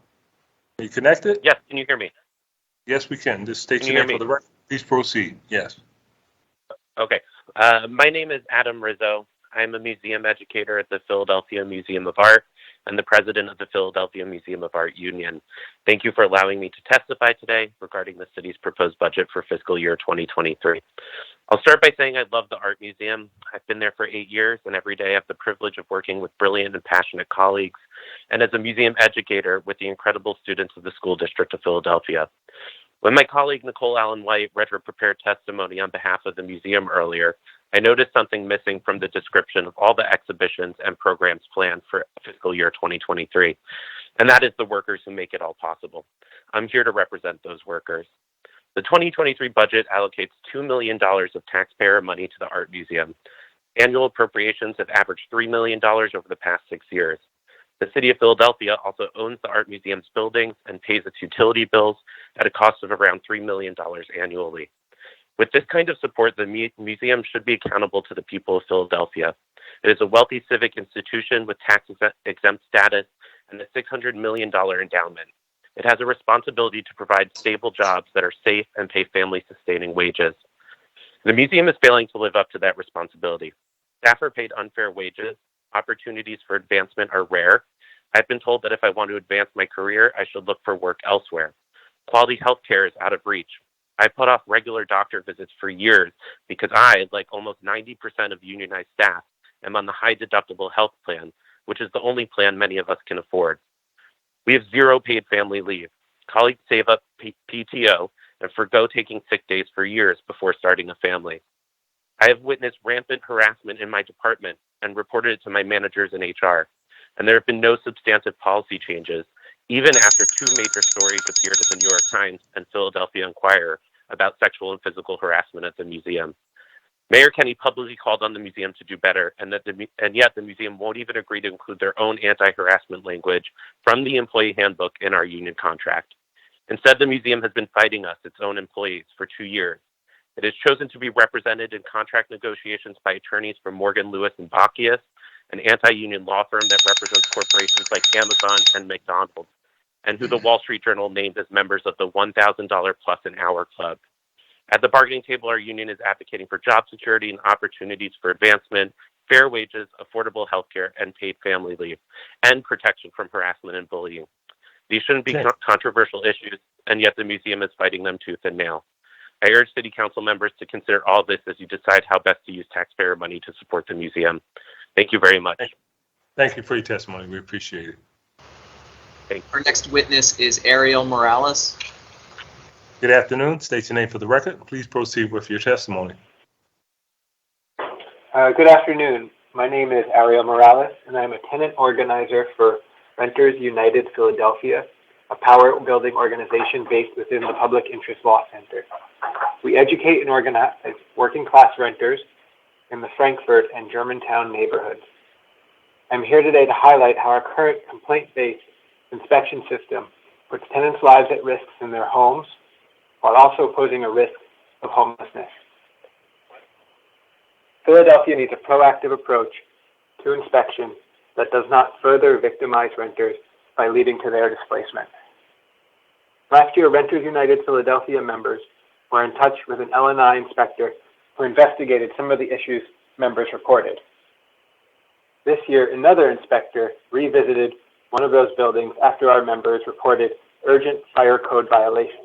Are you connected?
Yes, can you hear me?
Yes, we can. Just state
Can
your
you
name
hear
for
me?
the record. Please proceed. Yes.
Okay. My name is Adam Rizzo. I'm a museum educator at the Philadelphia Museum of Art and the president of the Philadelphia Museum of Art Union. Thank you for allowing me to testify today regarding the city's proposed budget for fiscal year 2023. I'll start by saying I love the Art Museum. I've been there for 8 years, and every day I have the privilege of working with brilliant and passionate colleagues, and as a museum educator with the incredible students of the School District of Philadelphia. When my colleague Nicole Allen White read her prepared testimony on behalf of the museum earlier, I noticed something missing from the description of all the exhibitions and programs planned for fiscal year 2023, and that is the workers who make it all possible. I'm here to represent those workers. The 2023 budget allocates $2 million of taxpayer money to the Art Museum. Annual appropriations have averaged $3 million over the past 6 years. The City of Philadelphia also owns the Art Museum's buildings and pays its utility bills at a cost of around $3 million annually. With this kind of support, the museum should be accountable to the people of Philadelphia. It is a wealthy civic institution with tax-exempt status and a $600 million endowment. It has a responsibility to provide stable jobs that are safe and pay family-sustaining wages. The museum is failing to live up to that responsibility. Staff are paid unfair wages. Opportunities for advancement are rare. I've been told that if I want to advance my career, I should look for work elsewhere. Quality health care is out of reach. I put off regular doctor visits for years because I, like almost 90% of unionized staff, am on the high deductible health plan, which is the only plan many of us can afford. We have zero paid family leave. Colleagues save up PTO and forgo taking sick days for years before starting a family. I have witnessed rampant harassment in my department and reported it to my managers in HR, and there have been no substantive policy changes, even after 2 major stories appeared in the New York Times and Philadelphia Inquirer about sexual and physical harassment at the museum. Mayor Kenny publicly called on the museum to do better, and yet the museum won't even agree to include their own anti-harassment language from the employee handbook in our union contract. Instead, the museum has been fighting us, its own employees, for 2 years. It has chosen to be represented in contract negotiations by attorneys from Morgan, Lewis & Bockius, an anti-union law firm that represents corporations like Amazon and McDonald's, and who the Wall Street Journal named as members of the $1,000 plus an hour club. At the bargaining table, our union is advocating for job security and opportunities for advancement, fair wages, affordable health care, and paid family leave, and protection from harassment and bullying. These shouldn't be controversial issues, and yet the museum is fighting them tooth and nail. I urge City Council members to consider all this as you decide how best to use taxpayer money to support the museum. Thank you very much.
Thank you for your testimony. We appreciate it.
Thank you.
Our next witness is Ariel Morales.
Good afternoon. State your name for the record. Please proceed with your testimony.
Good afternoon. My name is Ariel Morales, and I'm a tenant organizer for Renters United Philadelphia, a power building organization based within the Public Interest Law Center. We educate and organize working class renters in the Frankfurt and Germantown neighborhoods. I'm here today to highlight how our current complaint-based inspection system puts tenants' lives at risk in their homes, while also posing a risk of homelessness. Philadelphia needs a proactive approach to inspection that does not further victimize renters by leading to their displacement. Last year, Renters United Philadelphia members were in touch with an L&I inspector who investigated some of the issues members reported. This year, another inspector revisited one of those buildings after our members reported urgent fire code violations.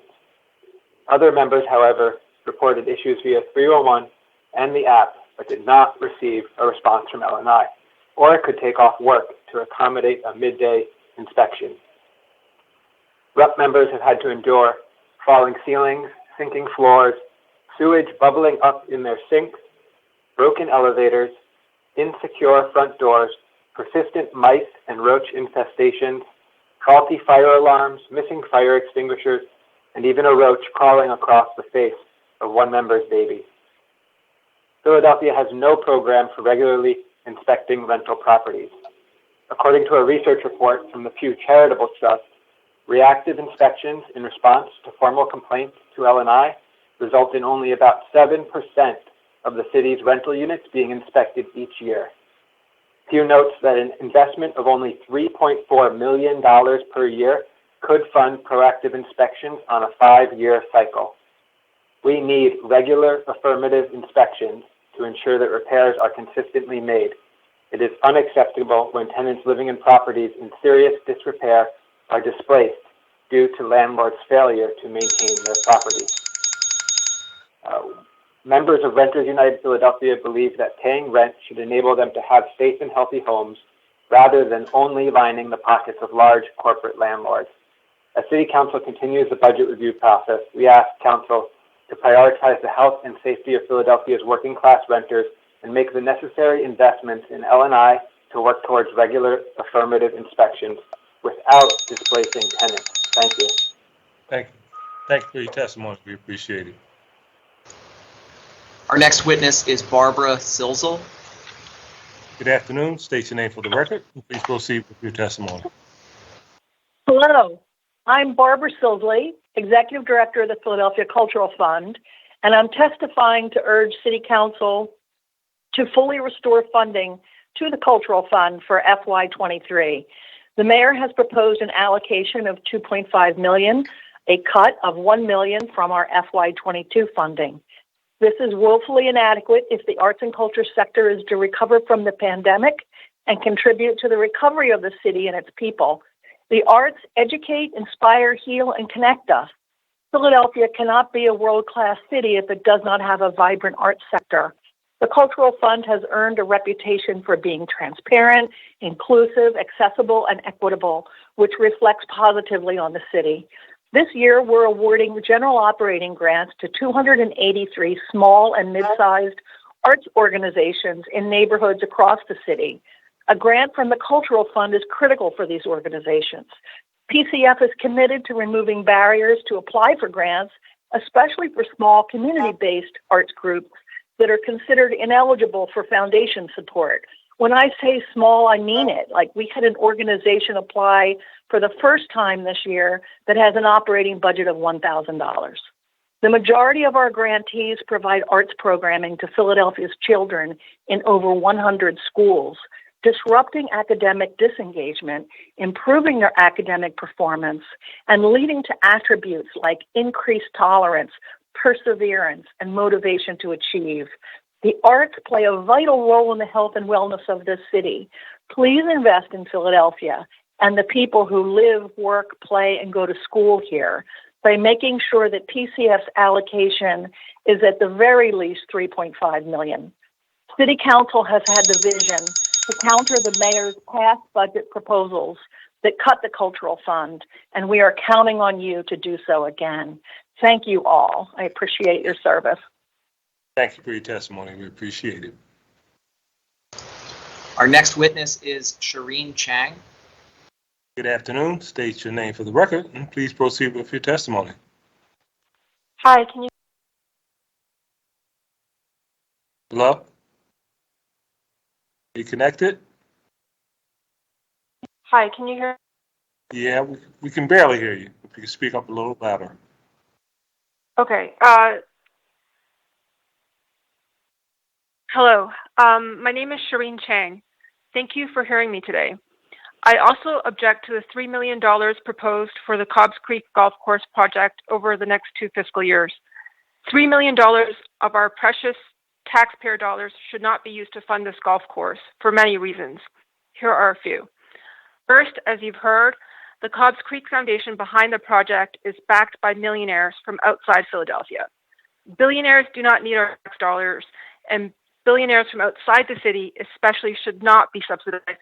Other members, however, reported issues via 301 and the app, but did not receive a response from L&I, or could take off work to accommodate a midday inspection. RUP members have had to endure falling ceilings, sinking floors, sewage bubbling up in their sinks, broken elevators, insecure front doors, persistent mice and roach infestations, faulty fire alarms, missing fire extinguishers, and even a roach crawling across the face of one member's baby. Philadelphia has no program for regularly inspecting rental properties. According to a research report from the Pew Charitable Trust, reactive inspections in response to formal complaints to L&I result in only about 7% of the city's rental units being inspected each year. Pew notes that an investment of only $3.4 million per year could fund proactive inspections on a 5-year cycle. We need regular affirmative inspections to ensure that repairs are consistently made. It is unacceptable when tenants living in properties in serious disrepair are displaced due to landlords' failure to maintain their property. Members of Renters United Philadelphia believe that paying rent should enable them to have safe and healthy homes rather than only lining the pockets of large corporate landlords. As City Council continues the budget review process, we ask Council to prioritize the health and safety of Philadelphia's working class renters and make the necessary investments in L&I to work towards regular affirmative inspections without displacing tenants. Thank you.
Thank you. Thank you for your testimony. We appreciate it.
Our next witness is Barbara Silzel.
Good afternoon. State your name for the record. Please proceed with your testimony.
Hello. I'm Barbara Silsley, Executive Director of the Philadelphia Cultural Fund, and I'm testifying to urge City Council to fully restore funding to the Cultural Fund for FY2023. The mayor has proposed an allocation of $2.5 million, a cut of $1 million from our FY22 funding. This is woefully inadequate if the arts and culture sector is to recover from the pandemic and contribute to the recovery of the city and its people. The arts educate, inspire, heal, and connect us. Philadelphia cannot be a world-class city if it does not have a vibrant arts sector. The Cultural Fund has earned a reputation for being transparent, inclusive, accessible, and equitable, which reflects positively on the city. This year, we're awarding general operating grants to 283 small and mid-sized arts organizations in neighborhoods across the city. A grant from the Cultural Fund is critical for these organizations. PCF is committed to removing barriers to apply for grants, especially for small community-based arts groups that are considered ineligible for foundation support. When I say small, I mean it. Like, we had an organization apply for the first time this year that has an operating budget of $1,000. The majority of our grantees provide arts programming to Philadelphia's children in over 100 schools, disrupting academic disengagement, improving their academic performance, and leading to attributes like increased tolerance, perseverance, and motivation to achieve. The arts play a vital role in the health and wellness of this city. Please invest in Philadelphia and the people who live, work, play, and go to school here by making sure that PCF's allocation is at the very least $3.5 million. City Council has had the vision to counter the mayor's past budget proposals that cut the cultural fund, and we are counting on you to do so again. Thank you all. I appreciate your service.
Thank you for your testimony. We appreciate it.
Our next witness is Shireen Chang.
Good afternoon. State your name for the record, and please proceed with your testimony.
Hi, can you?
Hello? Are you connected?
Hi, can you hear?
Yeah, we can barely hear you. If you can speak up a little louder.
Okay. Hello. My name is Shireen Chang. Thank you for hearing me today. I also object to the $3 million proposed for the Cobbs Creek Golf Course project over the next 2 fiscal years. $3 million of our precious taxpayer dollars should not be used to fund this golf course for many reasons. Here are a few. First, as you've heard, the Cobbs Creek Foundation behind the project is backed by millionaires from outside Philadelphia. Billionaires do not need our tax dollars, and billionaires from outside the city especially should not be subsidized by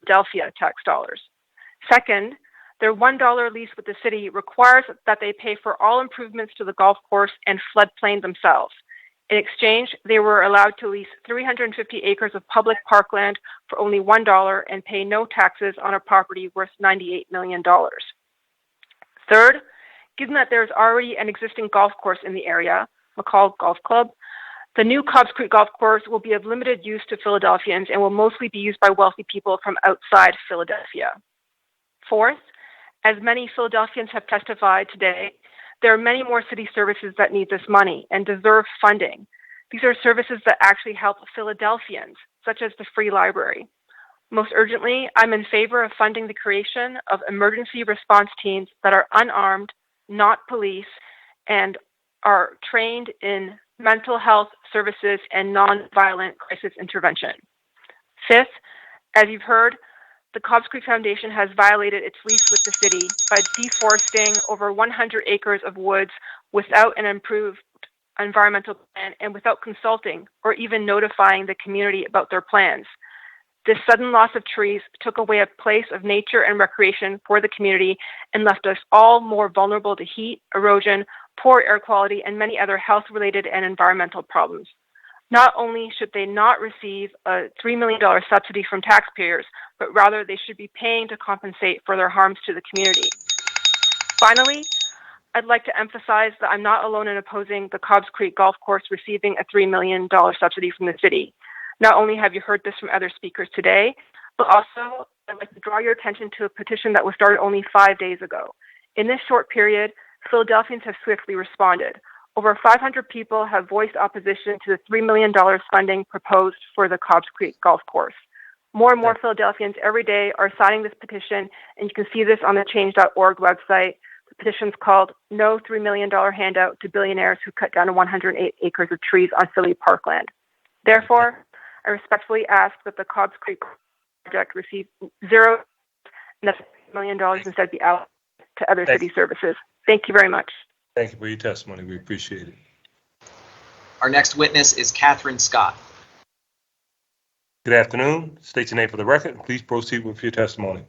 Philadelphia tax dollars. Second, their $1 lease with the city requires that they pay for all improvements to the golf course and floodplain themselves. In exchange, they were allowed to lease 350 acres of public parkland for only $1 and pay no taxes on a property worth $98 million. Third, given that there is already an existing golf course in the area, McCall Golf Club, the new Cobbs Creek Golf Course will be of limited use to Philadelphians and will mostly be used by wealthy people from outside Philadelphia. Fourth, as many Philadelphians have testified today, there are many more city services that need this money and deserve funding. These are services that actually help Philadelphians, such as the free library. Most urgently, I'm in favor of funding the creation of emergency response teams that are unarmed, not police, and are trained in mental health services and nonviolent crisis intervention. Fifth, as you've heard, the Cobbs Creek Foundation has violated its lease with the city by deforesting over 100 acres of woods without an improved environmental plan and without consulting or even notifying the community about their plans. This sudden loss of trees took away a place of nature and recreation for the community and left us all more vulnerable to heat, erosion, poor air quality, and many other health-related and environmental problems. Not only should they not receive a $3 million subsidy from taxpayers, but rather they should be paying to compensate for their harms to the community. Finally, I'd like to emphasize that I'm not alone in opposing the Cobbs Creek Golf Course receiving a $3 million subsidy from the city. Not only have you heard this from other speakers today, but also I'd like to draw your attention to a petition that was started only 5 days ago. In this short period, Philadelphians have swiftly responded. Over 500 people have voiced opposition to the $3 million funding proposed for the Cobbs Creek Golf Course. More and more Philadelphians every day are signing this petition, and you can see this on the change.org website. The petition's called No $3 Million Handout to Billionaires Who Cut Down 108 Acres of Trees on Philly Parkland. Therefore, I respectfully ask that the Cobbs Creek project receive $0 million instead be allocated to other city services. Thank you very much.
Thank you for your testimony. We appreciate it.
Our next witness is Catherine Scott.
Good afternoon. State your name for the record, and please proceed with your testimony.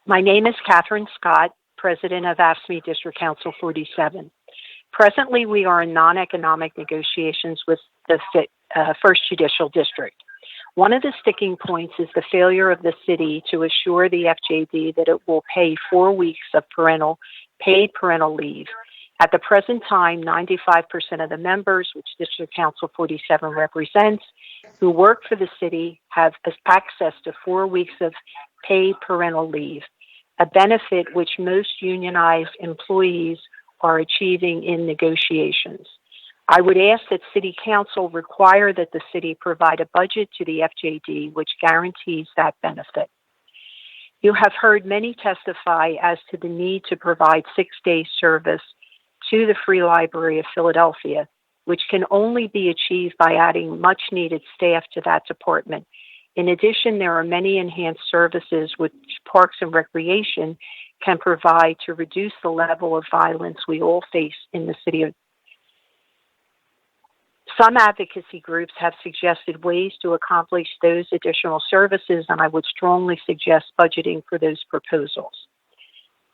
My name is Catherine Scott, President of AFSCME District Council 47. Presently, we are in non-economic negotiations with the First Judicial District. One of the sticking points is the failure of the city to assure the FJD that it will pay 4 weeks of paid parental leave At the present time, 95% of the members, which District Council 47 represents, who work for the city have access to 4 weeks of paid parental leave, a benefit which most unionized employees are achieving in negotiations. I would ask that City Council require that the city provide a budget to the FJD which guarantees that benefit. You have heard many testify as to the need to provide 6-day service to the Free Library of Philadelphia, which can only be achieved by adding much needed staff to that department. In addition, there are many enhanced services which Parks and Recreation can provide to reduce the level of violence we all face in the city of. Some advocacy groups have suggested ways to accomplish those additional services, and I would strongly suggest budgeting for those proposals.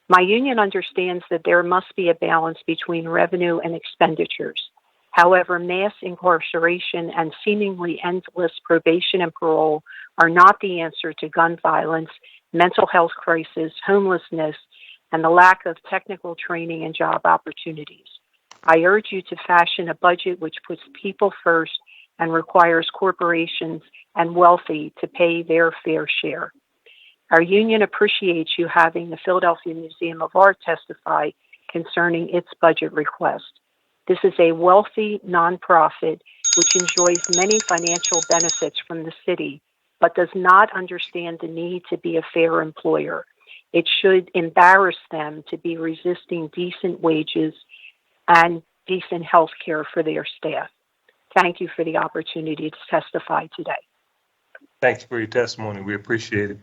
My union understands that there must be a balance between revenue and expenditures. However, mass incarceration and seemingly endless probation and parole are not the answer to gun violence, mental health crisis, homelessness, and the lack of technical training and job opportunities. I urge you to fashion a budget which puts people first and requires corporations and wealthy to pay their fair share. Our union appreciates you having the Philadelphia Museum of Art testify concerning its budget request. This is a wealthy nonprofit which enjoys many financial benefits from the city, but does not understand the need to be a fair employer. It should embarrass them to be resisting decent wages and decent health care for their staff. Thank you for the opportunity to testify today.
Thanks for your testimony. We appreciate it.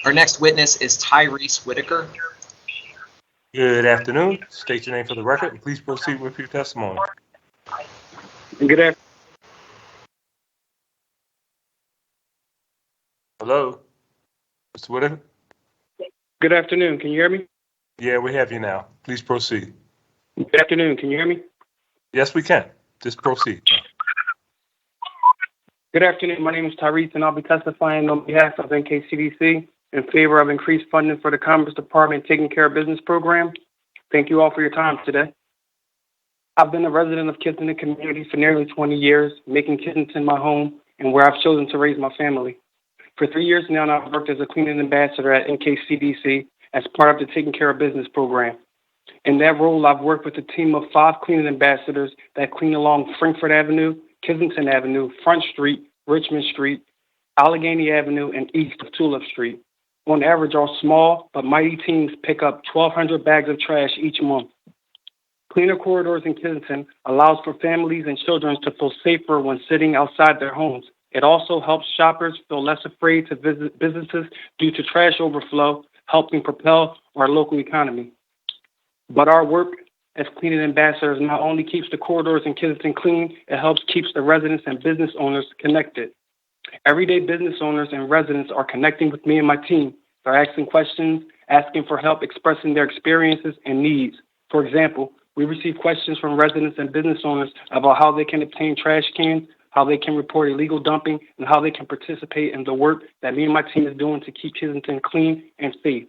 Our next witness is Tyrese Whitaker.
Good afternoon. State your name for the record and please proceed with your testimony.
Good afternoon.
Hello, Mr. Whitaker?
Good afternoon. Can you hear me?
Yeah, we have you now. Please proceed.
Good afternoon. Can you hear me?
Yes, we can. Just proceed.
Good afternoon. My name is Tyrese, and I'll be testifying on behalf of NKCDC in favor of increased funding for the Commerce Department Taking Care of Business program. Thank you all for your time today. I've been a resident of Kensington community for nearly 20 years, making Kensington my home and where I've chosen to raise my family. For 3 years now, I've worked as a cleaning ambassador at NKCDC as part of the Taking Care of Business program. In that role, I've worked with a team of 5 cleaning ambassadors that clean along Frankfurt Avenue, Kensington Avenue, Front Street, Richmond Street, Allegheny Avenue, and east of Tulip Street. On average, our small but mighty teams pick up 1,200 bags of trash each month. Cleaner corridors in Kensington allows for families and children to feel safer when sitting outside their homes. It also helps shoppers feel less afraid to visit businesses due to trash overflow, helping propel our local economy. But our work as cleaning ambassadors not only keeps the corridors in Kensington clean, it helps keeps the residents and business owners connected. Everyday business owners and residents are connecting with me and my team. They're asking questions, asking for help, expressing their experiences and needs. For example, we receive questions from residents and business owners about how they can obtain trash cans, how they can report illegal dumping, and how they can participate in the work that me and my team is doing to keep Kensington clean and safe.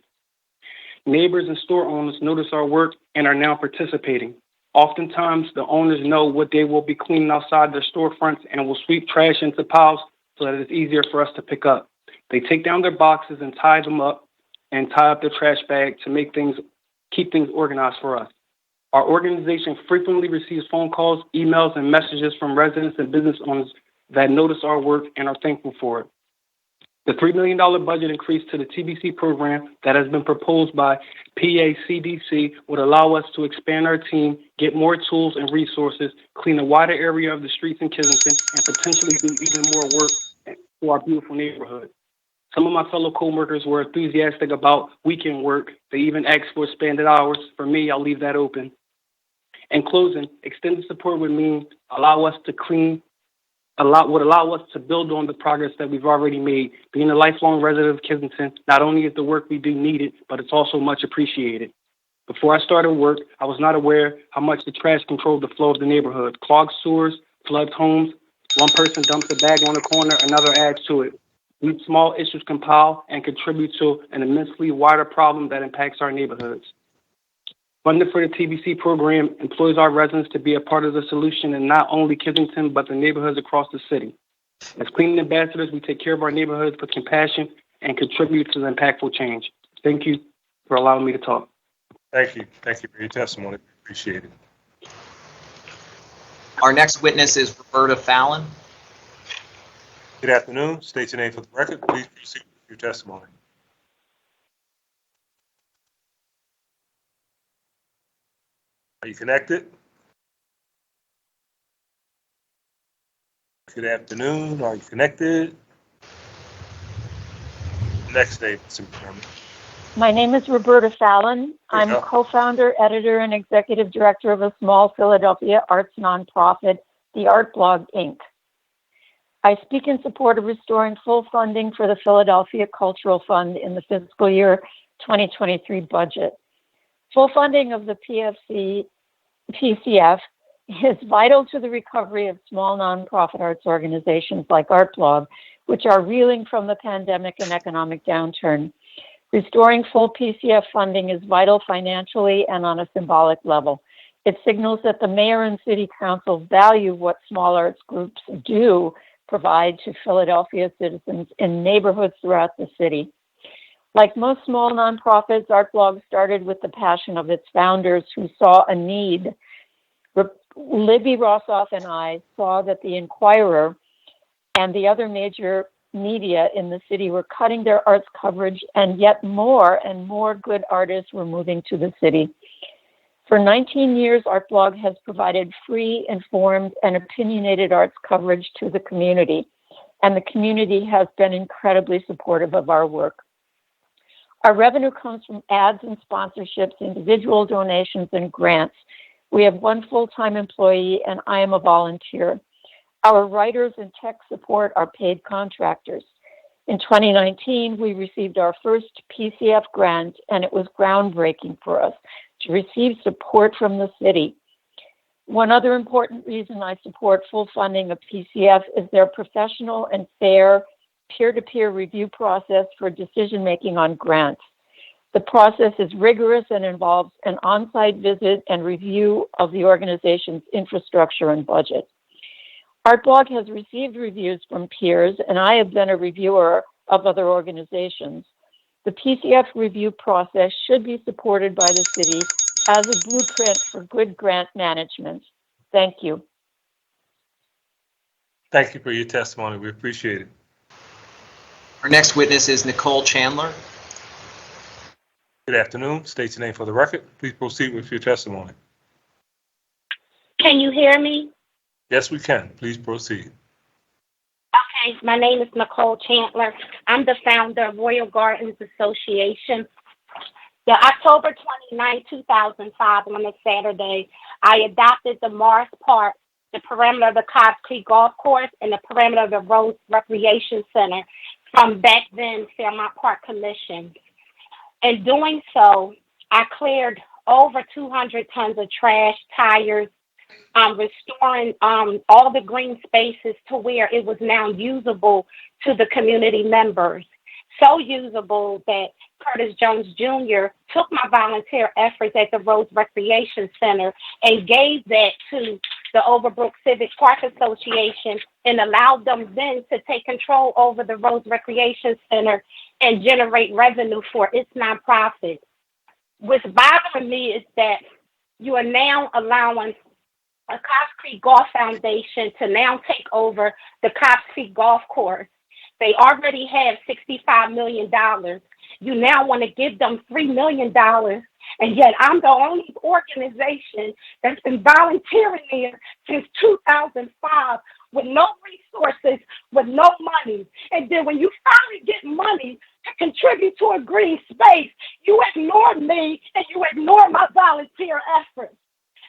Neighbors and store owners notice our work and are now participating. Oftentimes, the owners know what they will be cleaning outside their storefronts and will sweep trash into piles so that it's easier for us to pick up. They take down their boxes and tie them up and tie up their trash bag to keep things organized for us. Our organization frequently receives phone calls, emails, and messages from residents and business owners that notice our work and are thankful for it. The $3 million budget increase to the TBC program that has been proposed by PACDC would allow us to expand our team, get more tools and resources, clean a wider area of the streets in Kensington, and potentially do even more work for our beautiful neighborhood. Some of my fellow co-workers were enthusiastic about weekend work. They even asked for expanded hours. For me, I'll leave that open. In closing, extended support would mean allow us to build on the progress that we've already made. Being a lifelong resident of Kensington, not only is the work we do needed, but it's also much appreciated. Before I started work, I was not aware how much the trash controlled the flow of the neighborhood. Clogged sewers, floods homes, one person dumps a bag on the corner, another adds to it. These small issues compile and contribute to an immensely wider problem that impacts our neighborhoods. Funding for the TBC program employs our residents to be a part of the solution in not only Kensington, but the neighborhoods across the city. As cleaning ambassadors, we take care of our neighborhoods with compassion and contribute to the impactful change. Thank you for allowing me to talk.
Thank you. Thank you for your testimony. Appreciate it.
Our next witness is Roberta Fallon.
Good afternoon. State your name for the record. Please proceed with your testimony. Are you connected? Good afternoon. Are you connected? Next name, Super Chairman.
My name is Roberta Fallon. I'm co-founder, editor, and executive director of a small Philadelphia arts nonprofit, the Art Blog, Inc. I speak in support of restoring full funding for the Philadelphia Cultural Fund in the fiscal year 2023 budget. Full funding of the PCF is vital to the recovery of small nonprofit arts organizations like Art Blog, which are reeling from the pandemic and economic downturn. Restoring full PCF funding is vital financially and on a symbolic level. It signals that the mayor and city council value what small arts groups do provide to Philadelphia citizens in neighborhoods throughout the city. Like most small nonprofits, Art Blog started with the passion of its founders who saw a need. Libby Rossoff and I saw that the Inquirer and the other major media in the city were cutting their arts coverage, and yet more and more good artists were moving to the city. For 19 years, Art Blog has provided free, informed, and opinionated arts coverage to the community, and the community has been incredibly supportive of our work. Our revenue comes from ads and sponsorships, individual donations, and grants. We have one full-time employee, and I am a volunteer. Our writers and tech support are paid contractors. In 2019, we received our first PCF grant, and it was groundbreaking for us to receive support from the city. One other important reason I support full funding of PCF is their professional and fair peer-to-peer review process for decision-making on grants. The process is rigorous and involves an on-site visit and review of the organization's infrastructure and budget. Art Blog has received reviews from peers, and I have been a reviewer of other organizations. The PCF review process should be supported by the city as a blueprint for good grant management. Thank you.
Thank you for your testimony. We appreciate it.
Our next witness is Nicole Chandler.
Good afternoon. State your name for the record. Please proceed with your testimony.
Can you hear me?
Yes, we can. Please proceed.
Okay, my name is Nicole Chandler. I'm the founder of Royal Gardens Association. The October 29, 2005, on a Saturday, I adopted the Morris Park, the perimeter of the Cobbs Creek Golf Course, and the perimeter of the Rose Recreation Center from back then Fairmount Park Commission. In doing so, I cleared over 200 tons of trash, tires, restoring all the green spaces to where it was now usable to the community members. So usable that Curtis Jones Jr. took my volunteer efforts at the Rose Recreation Center and gave that to the Overbrook Civic Park Association and allowed them then to take control over the Rose Recreation Center and generate revenue for its nonprofit. What's bothering me is that you are now allowing a Cobbs Creek Golf Foundation to now take over the Cobbs Creek Golf Course. They already have $65 million. You now want to give them $3 million, and yet I'm the only organization that's been volunteering here since 2005 with no resources, with no money. And then when you finally get money to contribute to a green space, you ignore me and you ignore my volunteer efforts.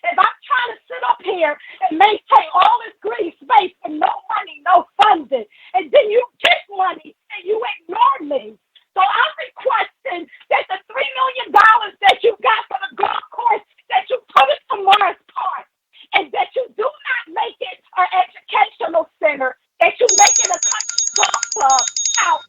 If I'm trying to sit up here and maintain all this green space with no money, no funding, and then you get money and you ignore me. So I'm requesting that the $3 million that you got for the golf course, that you put it to Morris Park, and that you do not make it an educational center, that you make it a country golf club out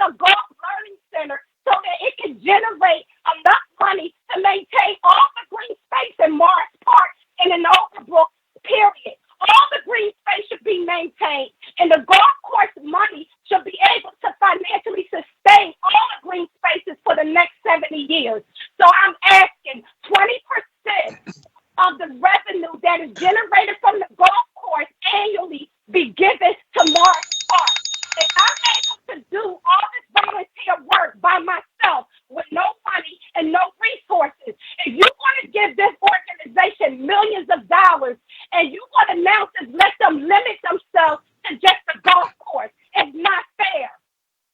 a golf learning center so that it can generate enough money to maintain all the green space in Morris Park and in Overbrook, period. All the green space should be maintained, and the golf course money should be able to financially sustain all the green spaces for the next 70 years. So I'm asking 20% of the revenue that is generated from the golf course annually be given to Morris Park. If I'm able to do all this volunteer work by myself with no money and no resources, if you want to give this organization millions of dollars and you want to now just let them limit themselves to just the golf course, it's not fair.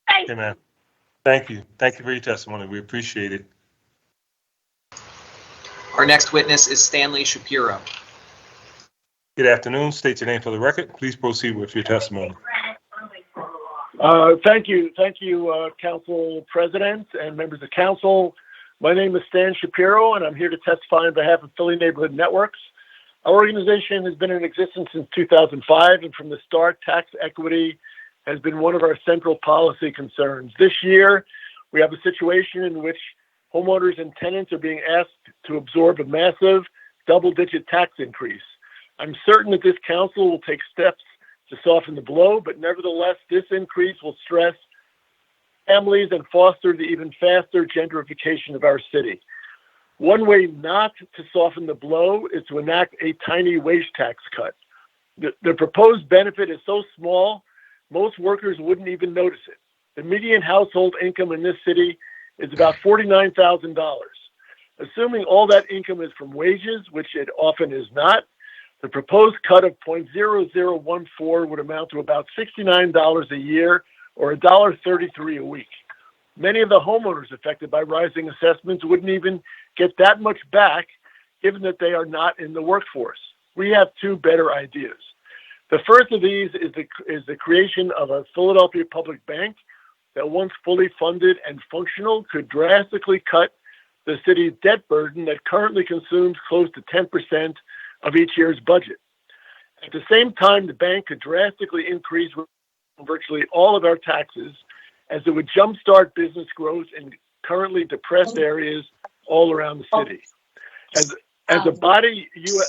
Thank you.
Amen. Thank you. Thank you for your testimony. We appreciate it.
Our next witness is Stanley Shapiro.
Good afternoon. State your name for the record. Please proceed with your testimony.
Thank you, Council President and members of Council. My name is Stan Shapiro, and I'm here to testify on behalf of Philly Neighborhood Networks. Our organization has been in existence since 2005, and from the start, tax equity has been one of our central policy concerns. This year, we have a situation in which homeowners and tenants are being asked to absorb a massive double-digit tax increase. I'm certain that this council will take steps to soften the blow, but nevertheless, this increase will stress families and foster the even faster gentrification of our city. One way not to soften the blow is to enact a tiny wage tax cut. The proposed benefit is so small, most workers wouldn't even notice it. The median household income in this city is about $49,000. Assuming all that income is from wages, which it often is not, the proposed cut of 0.0014 would amount to about $69 a year or $1.33 a week. Many of the homeowners affected by rising assessments wouldn't even get that much back, given that they are not in the workforce. We have two better ideas. The first of these is the creation of a Philadelphia public bank that, once fully funded and functional, could drastically cut the city's debt burden that currently consumes close to 10% of each year's budget. At the same time, the bank could drastically increase virtually all of our taxes, as it would jumpstart business growth in currently depressed areas all around the city. As a body, you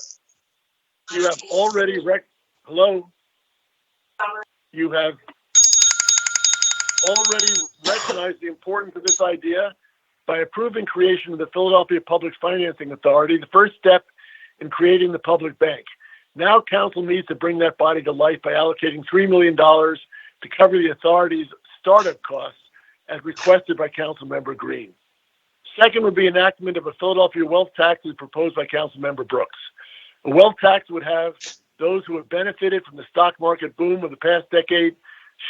have already You have already recognized the importance of this idea by approving creation of the Philadelphia Public Financing Authority, the first step in creating the public bank. Now council needs to bring that body to life by allocating $3 million to cover the authority's startup costs as requested by Councilmember Green. Second would be enactment of a Philadelphia wealth tax as proposed by Councilmember Brooks. A wealth tax would have those who have benefited from the stock market boom of the past decade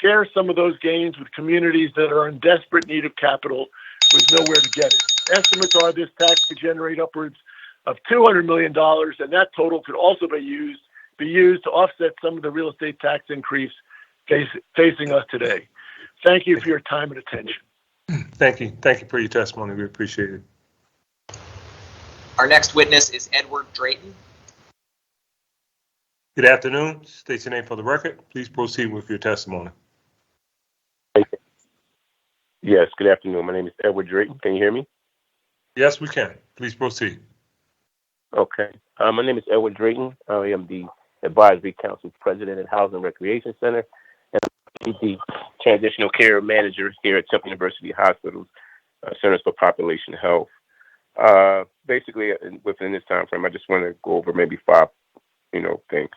share some of those gains with communities that are in desperate need of capital with nowhere to get it. Estimates are this tax could generate upwards of $200 million, and that total could also be used to offset some of the real estate tax increase facing us today. Thank you for your time and attention.
Thank you. Thank you for your testimony. We appreciate it.
Our next witness is Edward Drayton.
Good afternoon. State your name for the record. Please proceed with your testimony.
Yes, good afternoon. My name is Edward Drayton. Can you hear me?
Yes, we can. Please proceed.
Okay. My name is Edward Drayton. I am the Advisory Council President at Housing and Recreation Center, and I'm the Transitional Care Manager here at Temple University Hospital's Centers for Population Health. Basically, within this time frame, I just want to go over maybe five, things.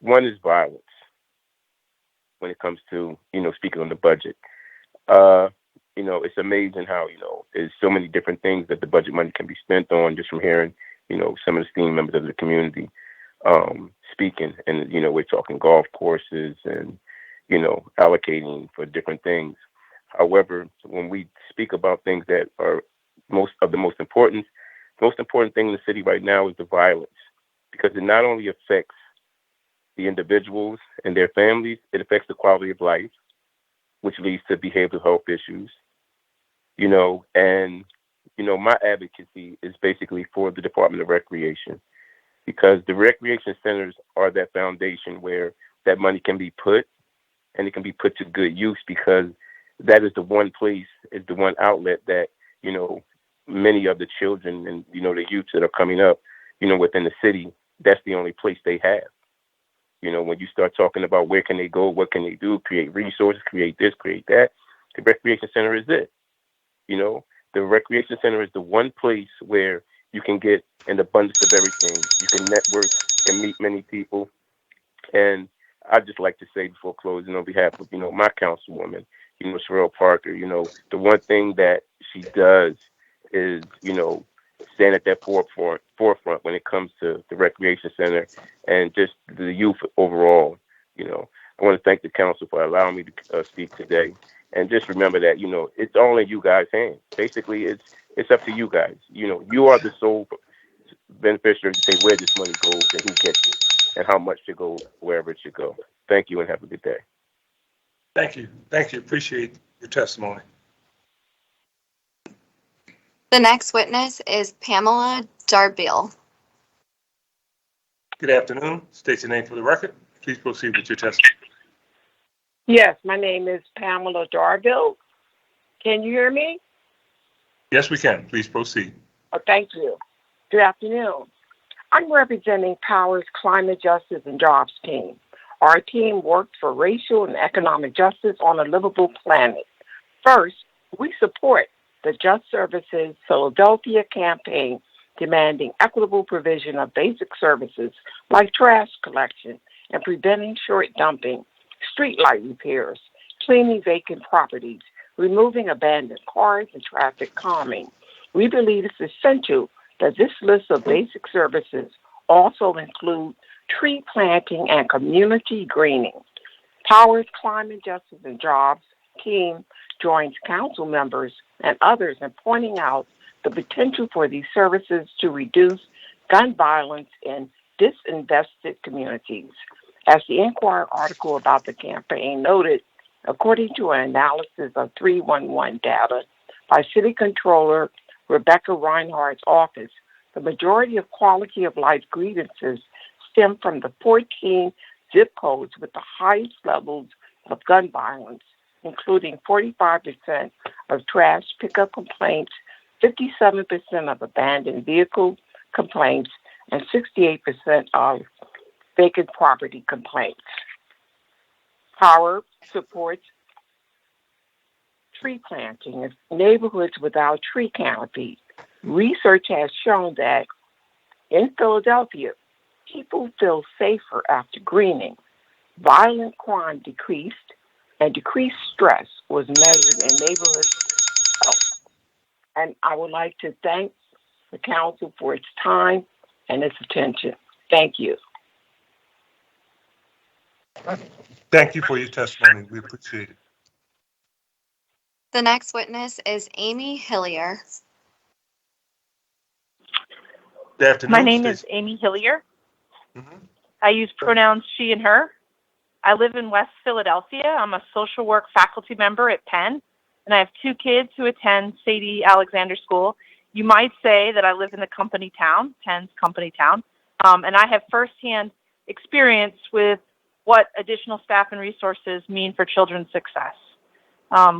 One is violence when it comes to, speaking on the budget. It's amazing how, there's so many different things that the budget money can be spent on, just from hearing, some of the esteemed members of the community speaking. And, we're talking golf courses and, allocating for different things. However, when we speak about things that are most important thing in the city right now is the violence, because it not only affects the individuals and their families, it affects the quality of life, which leads to behavioral health issues, my advocacy is basically for the Department of Recreation, because the recreation centers are that foundation where that money can be put, and it can be put to good use, because that is the one place, is the one outlet that, you know, many of the children and, you know, the youths that are coming up, you know, within the city, that's the only place they have. You know, when you start talking about where can they go, what can they do, create resources, create this, create that, the recreation center is it. You know, the recreation center is the one place where you can get an abundance of everything. You can network, you can meet many people. And I'd just like to say before closing, on behalf of, you know, my councilwoman, you know, Sherelle Parker, you know, the one thing that she does is, you know, stand at that forefront when it comes to the recreation center and just the youth overall. You know, I want to thank the council for allowing me to speak today. And just remember that, you know, it's all in you guys' hands. Basically, it's up to you guys. You know, you are the sole beneficiary to say where this money goes and who gets it and how much should go wherever it should go. Thank you and have a good day.
Thank you. Thank you. Appreciate your testimony.
The next witness is Pamela Darbiel.
Good afternoon. State your name for the record. Please proceed with your testimony.
Yes, my name is Pamela Darville. Can you hear me?
Yes, we can. Please proceed.
Oh, thank you. Good afternoon. I'm representing Power's Climate Justice and Jobs team. Our team works for racial and economic justice on a livable planet. First, we support the Just Services Philadelphia campaign demanding equitable provision of basic services like trash collection and preventing short dumping, streetlight repairs, cleaning vacant properties, removing abandoned cars, and traffic calming. We believe it's essential that this list of basic services also include tree planting and community greening. Power's Climate Justice and Jobs team joins council members and others in pointing out the potential for these services to reduce gun violence in disinvested communities. As the Inquirer article about the campaign noted, according to an analysis of 311 data by City Controller Rebecca Reinhardt's office, the majority of quality of life grievances stem from the 14 zip codes with the highest levels of gun violence, including 45% of trash pickup complaints, 57% of abandoned vehicle complaints, and 68% of vacant property complaints. Power supports tree planting in neighborhoods without tree canopy. Research has shown that in Philadelphia, people feel safer after greening. Violent crime decreased, and decreased stress was measured in neighborhood health. And I would like to thank the council for its time and its attention. Thank you.
Thank you for your testimony. We appreciate it.
The next witness is Amy Hillier.
Good afternoon.
My name is Amy Hillier. I use pronouns she and her. I live in West Philadelphia. I'm a social work faculty member at Penn, and I have two kids who attend Sadie Alexander School. You might say that I live in the company town, Penn's company town, and I have firsthand experience with what additional staff and resources mean for children's success.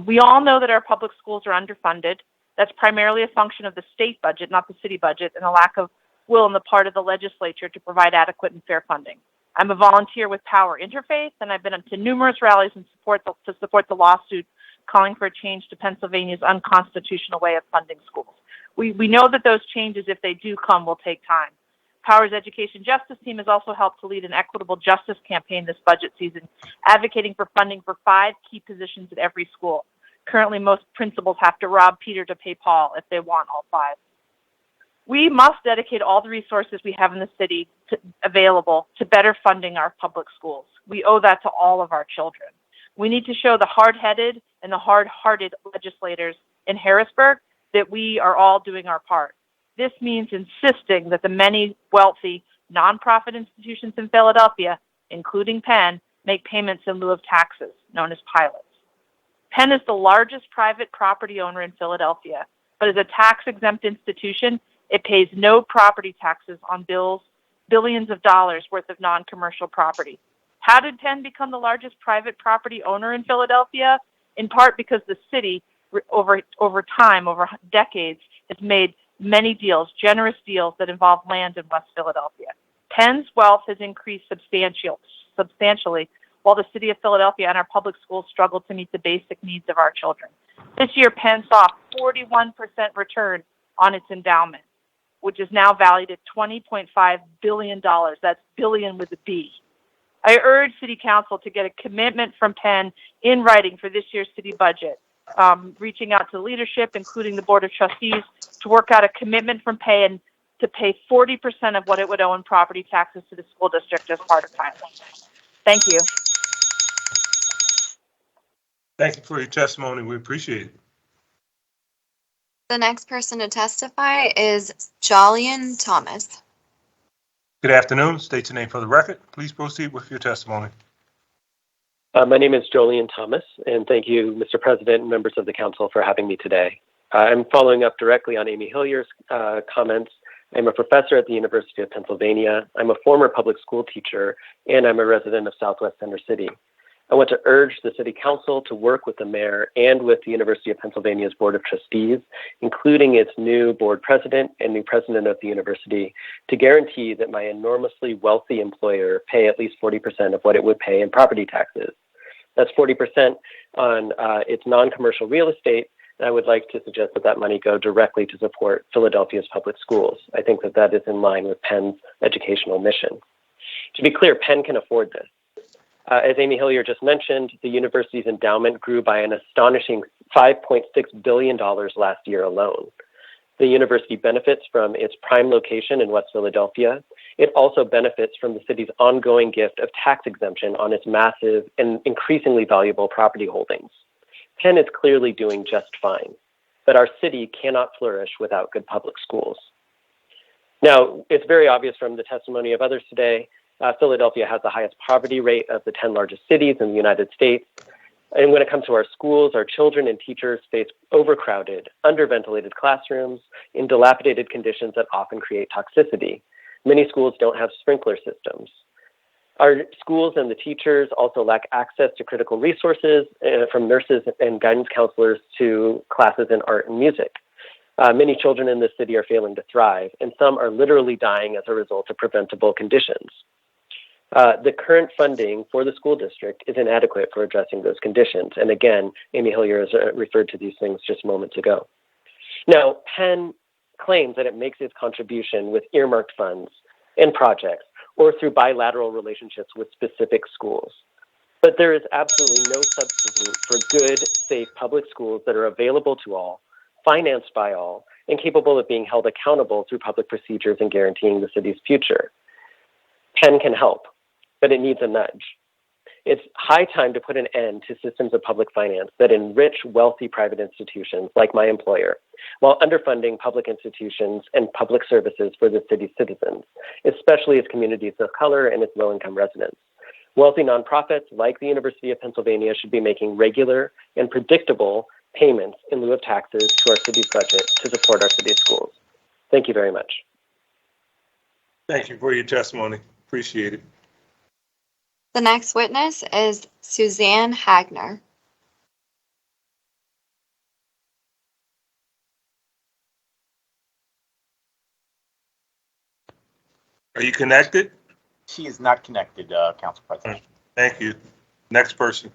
We all know that our public schools are underfunded. That's primarily a function of the state budget, not the city budget, and a lack of will on the part of the legislature to provide adequate and fair funding. I'm a volunteer with Power Interfaith, and I've been to numerous rallies to support the lawsuit calling for a change to Pennsylvania's unconstitutional way of funding schools. We know that those changes, if they do come, will take time. Power's Education Justice team has also helped to lead an equitable justice campaign this budget season, advocating for funding for 5 key positions at every school. Currently, most principals have to rob Peter to pay Paul if they want all 5. We must dedicate all the resources we have in the city available to better funding our public schools. We owe that to all of our children. We need to show the hard-headed and the hard-hearted legislators in Harrisburg that we are all doing our part. This means insisting that the many wealthy nonprofit institutions in Philadelphia, including Penn, make payments in lieu of taxes, known as pilots. Penn is the largest private property owner in Philadelphia, but as a tax-exempt institution, it pays no property taxes on billions of dollars worth of non-commercial property. How did Penn become the largest private property owner in Philadelphia? in part because the city, over time, over decades, has made many deals, generous deals that involve land in West Philadelphia. Penn's wealth has increased substantially, while the city of Philadelphia and our public schools struggle to meet the basic needs of our children. This year, Penn saw a 41% return on its endowment, which is now valued at $20.5 billion. That's billion with a B. I urge City Council to get a commitment from Penn in writing for this year's city budget, reaching out to leadership, including the Board of Trustees, to work out a commitment from Penn to pay 40% of what it would owe in property taxes to the school district as part of pilot. Thank you.
Thank you for your testimony. We appreciate it.
The next person to testify is Jolyon Thomas.
Good afternoon. State your name for the record. Please proceed with your testimony.
My name is Jolyon Thomas, and thank you, Mr. President and members of the council, for having me today. I'm following up directly on Amy Hillier's comments. I'm a professor at the University of Pennsylvania. I'm a former public school teacher, and I'm a resident of Southwest Center City. I want to urge the City Council to work with the mayor and with the University of Pennsylvania's Board of Trustees, including its new board president and new president of the university, to guarantee that my enormously wealthy employer pay at least 40% of what it would pay in property taxes. That's 40% on its non-commercial real estate, and I would like to suggest that that money go directly to support Philadelphia's public schools. I think that that is in line with Penn's educational mission. To be clear, Penn can afford this. As Amy Hillier just mentioned, the university's endowment grew by an astonishing $5.6 billion last year alone. The university benefits from its prime location in West Philadelphia. It also benefits from the city's ongoing gift of tax exemption on its massive and increasingly valuable property holdings. Penn is clearly doing just fine, but our city cannot flourish without good public schools. Now, it's very obvious from the testimony of others today, Philadelphia has the highest poverty rate of the 10 largest cities in the United States. And when it comes to our schools, our children and teachers face overcrowded, underventilated classrooms in dilapidated conditions that often create toxicity. Many schools don't have sprinkler systems. Our schools and the teachers also lack access to critical resources, from nurses and guidance counselors to classes in art and music. Many children in this city are failing to thrive, and some are literally dying as a result of preventable conditions. The current funding for the school district is inadequate for addressing those conditions. And again, Amy Hillier has referred to these things just moments ago. Now, Penn claims that it makes its contribution with earmarked funds and projects or through bilateral relationships with specific schools. But there is absolutely no substitute for good, safe public schools that are available to all, financed by all, and capable of being held accountable through public procedures and guaranteeing the city's future. Penn can help, but it needs a nudge. It's high time to put an end to systems of public finance that enrich wealthy private institutions like my employer, while underfunding public institutions and public services for the city's citizens, especially its communities of color and its low-income residents. Wealthy nonprofits like the University of Pennsylvania should be making regular and predictable payments in lieu of taxes to our city's budget to support our city's schools. Thank you very much.
Thank you for your testimony. Appreciate it.
The next witness is Suzanne Hagner.
Are you connected?
She is not connected, Council President.
Thank you. Next person.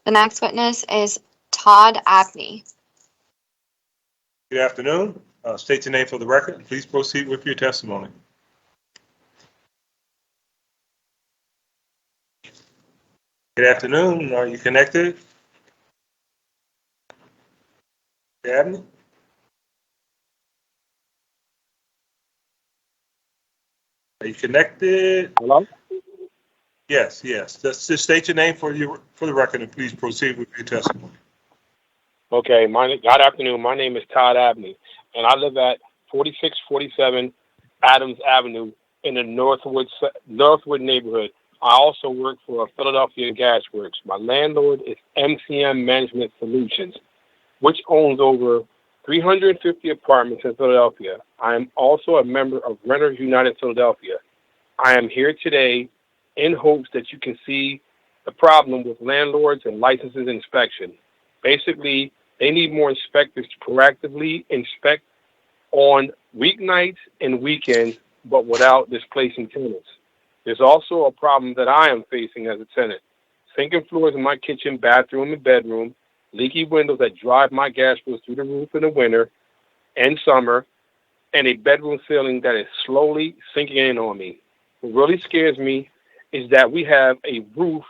The next witness is Todd Abney.
Good afternoon. State your name for the record. Please proceed with your testimony. Good afternoon. Are you connected? Abney? Are you connected?
Hello?
Yes. Just state your name for the record and please proceed with your testimony.
Okay, good afternoon. My name is Todd Abney, and I live at 4647 Adams Avenue in the Northwood neighborhood. I also work for Philadelphia Gas Works. My landlord is MCM Management Solutions, which owns over 350 apartments in Philadelphia. I am also a member of Renters United Philadelphia. I am here today in hopes that you can see the problem with landlords and licenses inspection. Basically, they need more inspectors to proactively inspect on weeknights and weekends, but without displacing tenants. There's also a problem that I am facing as a tenant. Sinking floors in my kitchen, bathroom, and bedroom, leaky windows that drive my gas bills through the roof in the winter and summer, and a bedroom ceiling that is slowly sinking in on me. What really scares me is that we have a roof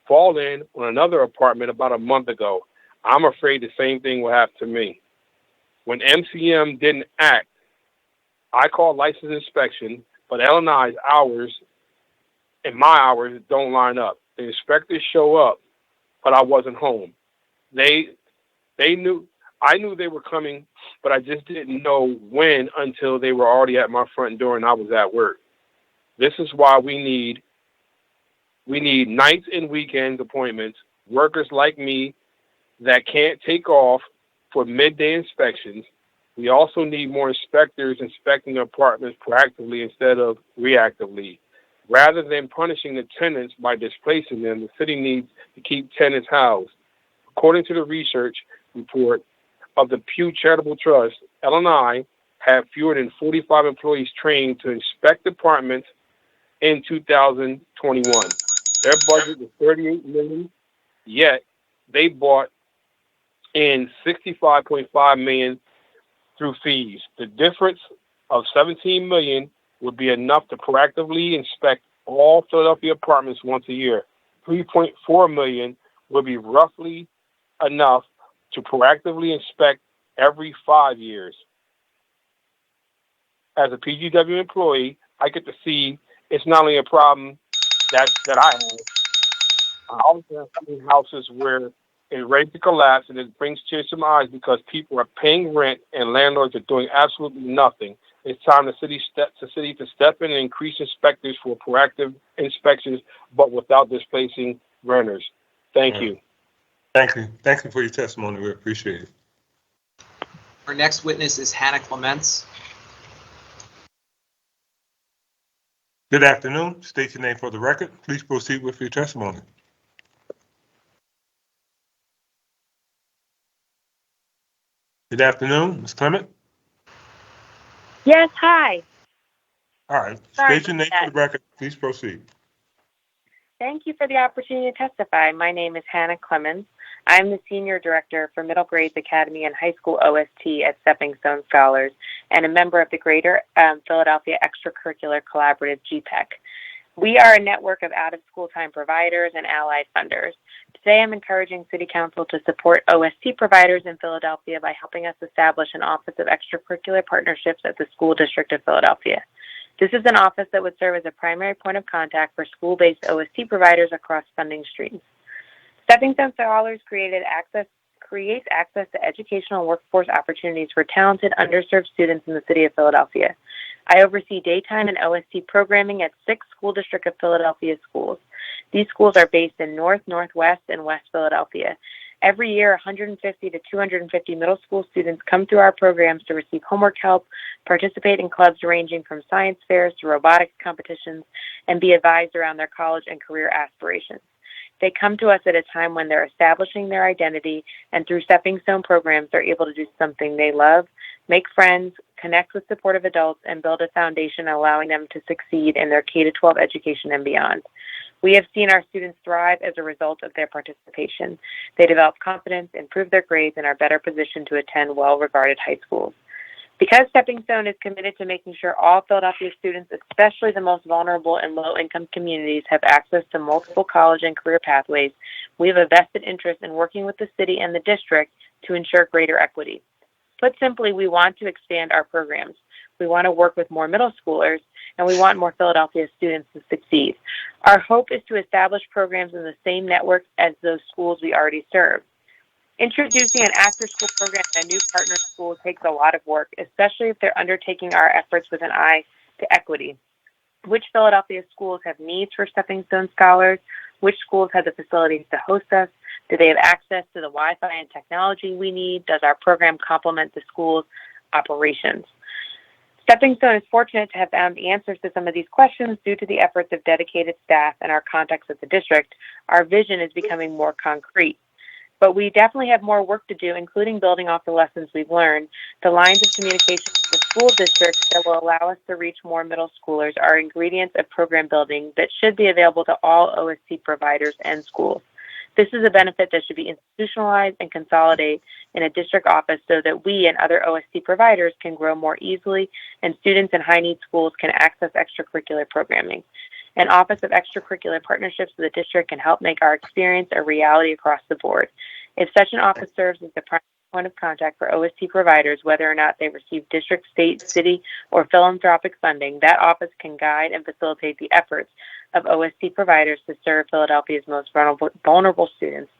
fall in on another apartment about a month ago. I'm afraid the same thing will happen to me. When MCM didn't act, I called license inspection, but L&I's hours and my hours don't line up. The inspectors show up, but I wasn't home. I knew they were coming, but I just didn't know when until they were already at my front door and I was at work. This is why we need nights and weekends appointments, workers like me that can't take off for midday inspections. We also need more inspectors inspecting apartments proactively instead of reactively. Rather than punishing the tenants by displacing them, the city needs to keep tenants housed. According to the research report of the Pew Charitable Trust, L&I have fewer than 45 employees trained to inspect apartments in 2021. Their budget was $38 million, yet they bought in $65.5 million through fees. The difference of $17 million would be enough to proactively inspect all Philadelphia apartments once a year. $3.4 million would be roughly enough to proactively inspect every 5 years. As a PGW employee, I get to see it's not only a problem that I have. I also have seen houses where it's ready to collapse, and it brings tears to my eyes because people are paying rent and landlords are doing absolutely nothing. It's time the city to step in and increase inspectors for proactive inspections, but without displacing renters. Thank you.
Thank you. Thank you for your testimony. We appreciate it.
Our next witness is Hannah Clements.
Good afternoon. State your name for the record. Please proceed with your testimony. Good afternoon, Ms. Clement.
Yes, hi.
All right.
Sorry
State your name
about
for the record. Please proceed.
Thank you for the opportunity to testify. My name is Hannah Clemens. I'm the Senior Director for Middle Grades Academy and High School OST at Stepping Stone Scholars and a member of the Greater Philadelphia Extracurricular Collaborative, GPEC. We are a network of out-of-school time providers and allied funders. Today, I'm encouraging City Council to support OST providers in Philadelphia by helping us establish an Office of Extracurricular Partnerships at the School District of Philadelphia. This is an office that would serve as a primary point of contact for school-based OST providers across funding streams. Stepping Stone Scholars creates access to educational and workforce opportunities for talented, underserved students in the city of Philadelphia. I oversee daytime and OST programming at 6 School District of Philadelphia schools. These schools are based in North, Northwest, and West Philadelphia. Every year, 150 to 250 middle school students come through our programs to receive homework help, participate in clubs ranging from science fairs to robotics competitions, and be advised around their college and career aspirations. They come to us at a time when they're establishing their identity, and through Stepping Stone programs, they're able to do something they love, make friends, connect with supportive adults, and build a foundation allowing them to succeed in their K-12 education and beyond. We have seen our students thrive as a result of their participation. They develop confidence, improve their grades, and are better positioned to attend well-regarded high schools. Because Stepping Stone is committed to making sure all Philadelphia students, especially the most vulnerable and low-income communities, have access to multiple college and career pathways, we have a vested interest in working with the city and the district to ensure greater equity. Put simply, we want to expand our programs. We want to work with more middle schoolers, and we want more Philadelphia students to succeed. Our hope is to establish programs in the same network as those schools we already serve. Introducing an after-school program at a new partner school takes a lot of work, especially if they're undertaking our efforts with an eye to equity. Which Philadelphia schools have needs for Stepping Stone Scholars? Which schools have the facilities to host us? Do they have access to the Wi-Fi and technology we need? Does our program complement the school's operations? Stepping Stone is fortunate to have found the answers to some of these questions due to the efforts of dedicated staff and our contacts at the district. Our vision is becoming more concrete. But we definitely have more work to do, including building off the lessons we've learned. The lines of communication with the school district that will allow us to reach more middle schoolers are ingredients of program building that should be available to all OST providers and schools. This is a benefit that should be institutionalized and consolidate in a district office so that we and other OST providers can grow more easily and students in high-need schools can access extracurricular programming. An Office of Extracurricular Partnerships with the district can help make our experience a reality across the board. If such an office serves as the primary point of contact for OST providers, whether or not they receive district, state, city, or philanthropic funding, that office can guide and facilitate the efforts of OST providers to serve Philadelphia's most vulnerable students.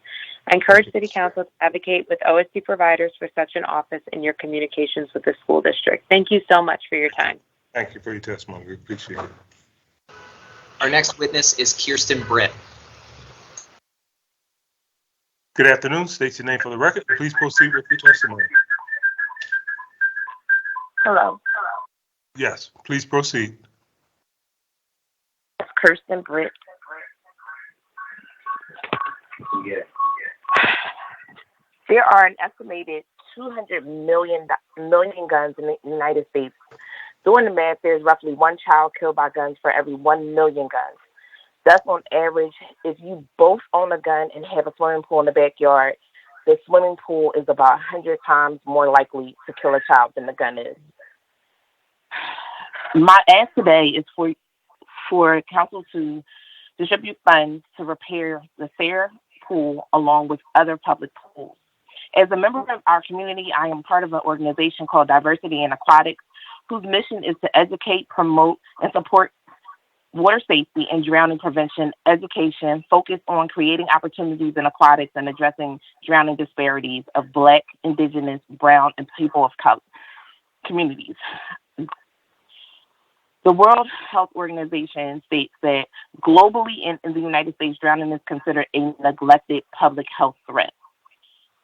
I encourage City Council to advocate with OST providers for such an office in your communications with the school district. Thank you so much for your time.
Thank you for your testimony. We appreciate it.
Our next witness is Kirsten Britt.
Good afternoon. State your name for the record. Please proceed with your testimony.
Hello.
Yes, please proceed.
It's Kirsten Britt. There are an estimated 200 million guns in the United States. Doing the math, there's roughly one child killed by guns for every 1 million guns. Thus, on average, if you both own a gun and have a swimming pool in the backyard, the swimming pool is about 100 times more likely to kill a child than the gun is. My ask today is for council to distribute funds to repair the Fair Pool along with other public pools. As a member of our community, I am part of an organization called Diversity in Aquatics, whose mission is to educate, promote, and support water safety and drowning prevention education focused on creating opportunities in aquatics and addressing drowning disparities of Black, Indigenous, Brown, and people of color communities. The World Health Organization states that globally in the United States, drowning is considered a neglected public health threat.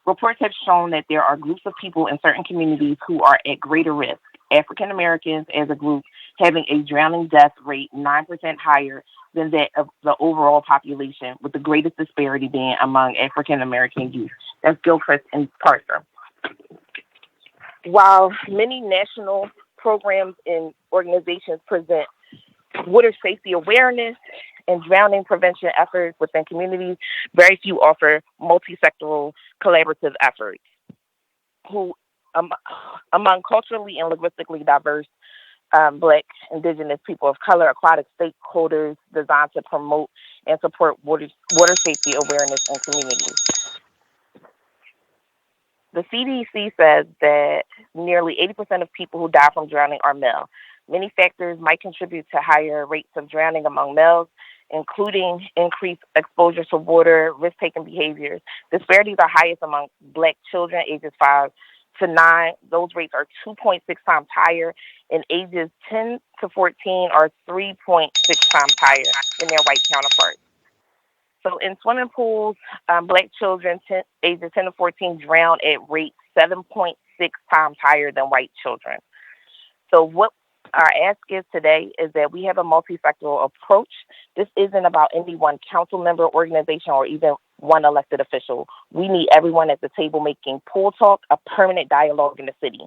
Reports have shown that there are groups of people in certain communities who are at greater risk. African Americans as a group having a drowning death rate 9% higher than that of the overall population, with the greatest disparity being among African American youth. That's Gilchrist and Parker. While many national programs and organizations present water safety awareness and drowning prevention efforts within communities, very few offer multi-sectoral collaborative efforts. Among culturally and linguistically diverse Black, Indigenous, people of color, aquatic stakeholders designed to promote and support water safety awareness in communities. The CDC says that nearly 80% of people who die from drowning are male. Many factors might contribute to higher rates of drowning among males, including increased exposure to water, risk-taking behaviors. Disparities are highest among Black children ages 5 to 9. Those rates are 2.6 times higher, and ages 10 to 14 are 3.6 times higher than their white counterparts. So in swimming pools, Black children ages 10 to 14 drown at rates 7.6 times higher than white children. So what our ask is today is that we have a multi-sectoral approach. This isn't about any one council member, organization, or even one elected official. We need everyone at the table making pool talk a permanent dialogue in the city.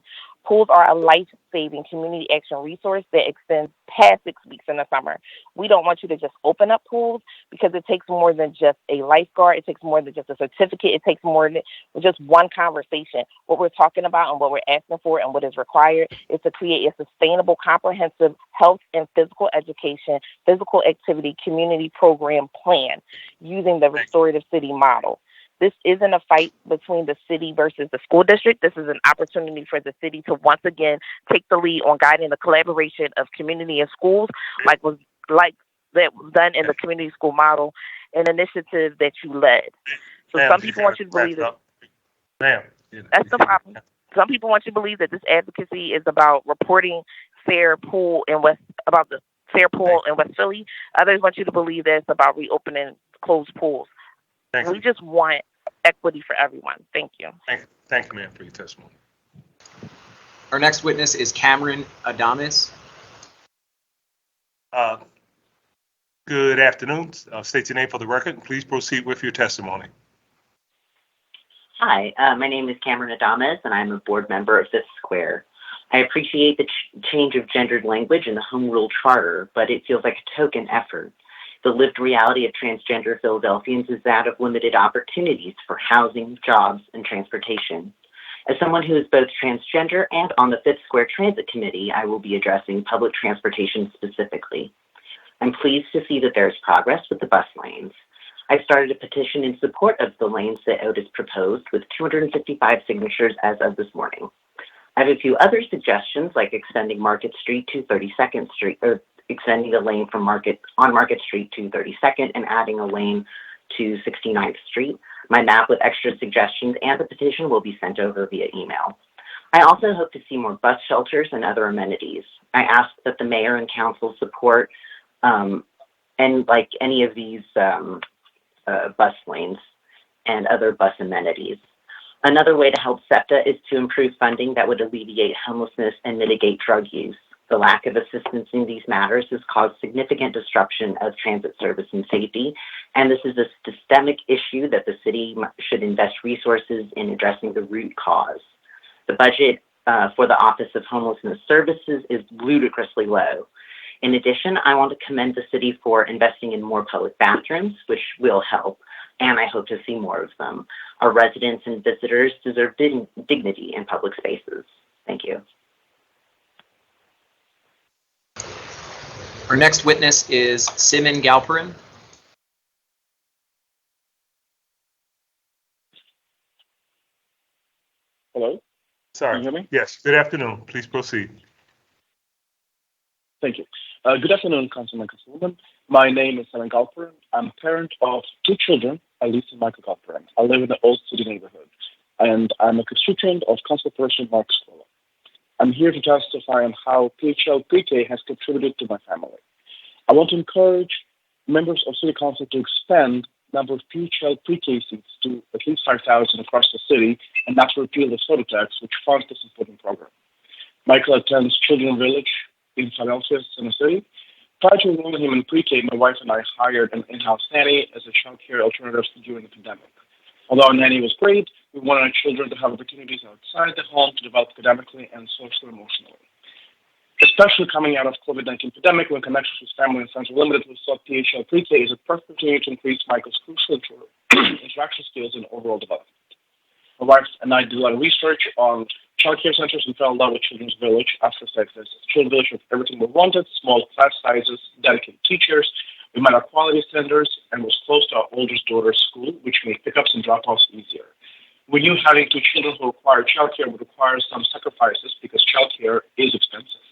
Pools are a life-saving community action resource that extends past 6 weeks in the summer. We don't want you to just open up pools because it takes more than just a lifeguard. It takes more than just a certificate. It takes more than just one conversation. What we're talking about and what we're asking for and what is required is to create a sustainable, comprehensive health and physical education, physical activity, community program plan using the restorative city model. This isn't a fight between the city versus the school district. This is an opportunity for the city to once again take the lead on guiding the collaboration of community and schools, like that was done in the community school model, an initiative that you led. So some people want you to believe that. That's the problem. Some people want you to believe that this advocacy is about reporting Fair Pool in West Philly. Others want you to believe that it's about reopening closed pools. We just want equity for everyone. Thank you.
Thank you, ma'am, for your testimony.
Our next witness is Cameron Adames.
Good afternoon. State your name for the record. Please proceed with your testimony.
Hi, my name is Cameron Adames, and I'm a board member of Fifth Square. I appreciate the change of gendered language in the Home Rule Charter, but it feels like a token effort. The lived reality of transgender Philadelphians is that of limited opportunities for housing, jobs, and transportation. As someone who is both transgender and on the Fifth Square Transit Committee, I will be addressing public transportation specifically. I'm pleased to see that there is progress with the bus lanes. I started a petition in support of the lanes that Otis proposed with 255 signatures as of this morning. I have a few other suggestions, like extending Market Street to 32nd Street, or extending the lane from Market Street to 32nd and adding a lane to 69th Street. My map with extra suggestions and the petition will be sent over via email. I also hope to see more bus shelters and other amenities. I ask that the mayor and council support and like any of these bus lanes and other bus amenities. Another way to help SEPTA is to improve funding that would alleviate homelessness and mitigate drug use. The lack of assistance in these matters has caused significant disruption of transit service and safety, and this is a systemic issue that the city should invest resources in addressing the root cause. The budget for the Office of Homelessness Services is ludicrously low. In addition, I want to commend the city for investing in more public bathrooms, which will help, and I hope to see more of them. Our residents and visitors deserve dignity in public spaces. Thank you.
Our next witness is Simon Galperin.
Hello?
Sorry.
Can you hear me?
Yes. Good afternoon. Please proceed.
Thank you. Good afternoon, Councilman and Councilwoman. My name is Simon Galperin. I'm a parent of two children, Elise and Michael Galperin. I live in the Old City neighborhood, and I'm a constituent of Councilperson Mark Scola. I'm here to testify on how PHL Pre-K has contributed to my family. I want to encourage members of City Council to expand the number of PHL Pre-K seats to at least 5,000 across the city and not to repeal the soda tax, which funds this important program. Michael attends Children's Village in Philadelphia, Tennessee. Prior to enrolling him in pre-K, my wife and I hired an in-house nanny as a child care alternative during the pandemic. Although our nanny was great, we wanted our children to have opportunities outside the home to develop academically and socially and emotionally. Especially coming out of COVID-19 pandemic, when connections with family and friends were limited, we saw PHL Pre-K is a perfect opportunity to increase Michael's crucial interaction skills and overall development. My wife and I did a lot of research on child care centers and fell in love with Children's Village after this. Children's Village with everything we wanted, small class sizes, dedicated teachers. We met our quality standards and was close to our oldest daughter's school, which made pickups and drop-offs easier. We knew having two children who require childcare would require some sacrifices because childcare is expensive.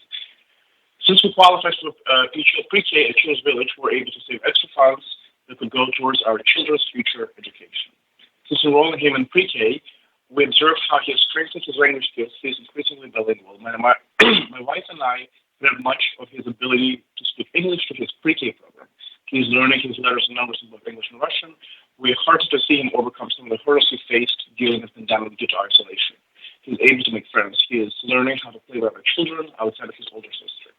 Since we qualified for PHL Pre-K at Children's Village, we were able to save extra funds that could go towards our children's future education. Since enrolling him in Pre-K, we observed how he has strengthened his language skills. He is increasingly bilingual. My wife and I learned much of his ability to speak English to his pre-K program. He is learning his letters and numbers in both English and Russian. We are heartened to see him overcome some of the hurdles he faced dealing with the pandemic due to isolation. He is able to make friends. He is learning how to play with other children outside of his older sister.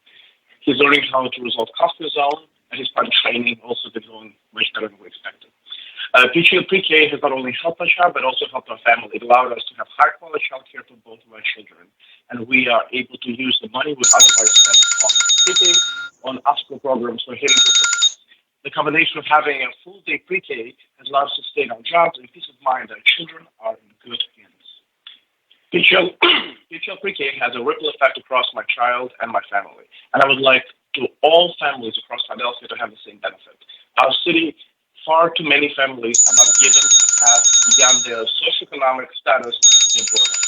He is learning how to resolve conflict zone, and his part of training also been going much better than we expected. PHL Pre-K has not only helped my child, but also helped our family. It allowed us to have high-quality child care for both of our children, and we are able to use the money we otherwise spend on Pre-K on after-school programs for hitting the purpose. The combination of having a full-day Pre-K has allowed us to stay in our jobs and peace of mind that our children are in good hands. PHL Pre-K has a ripple effect across my child and my family, and I would like to all families across Philadelphia to have the same benefit. Our city, far too many families are not given a path beyond their socioeconomic status in employment.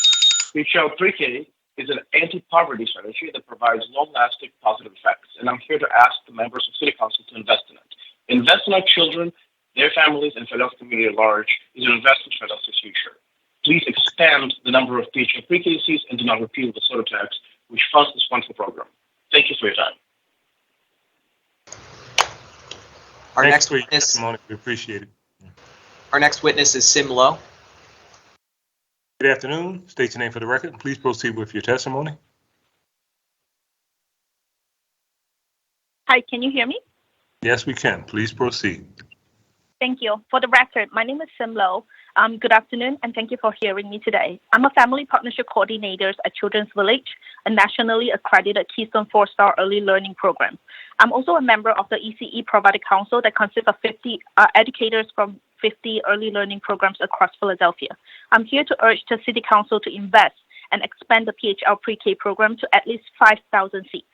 PHL Pre-K is an anti-poverty strategy that provides long-lasting positive effects, and I'm here to ask the members of City Council to invest in it. Invest in our children, their families, and Philadelphia community at large is an investment in Philadelphia's future. Please expand the number of PHL Pre-K seats and do not repeal the soda tax, which funds this wonderful program. Thank you for your time.
Our next witness.
We appreciate it.
Our next witness is Sim Lowe.
Good afternoon. State your name for the record and please proceed with your testimony.
Hi, can you hear me?
Yes, we can. Please proceed.
Thank you. For the record, my name is Sim Lo. Good afternoon, and thank you for hearing me today. I'm a Family Partnership Coordinator at Children's Village, a nationally accredited Keystone 4-star early learning program. I'm also a member of the ECE Provider Council that consists of 50 educators from 50 early learning programs across Philadelphia. I'm here to urge the City Council to invest and expand the PHL pre-K program to at least 5,000 seats.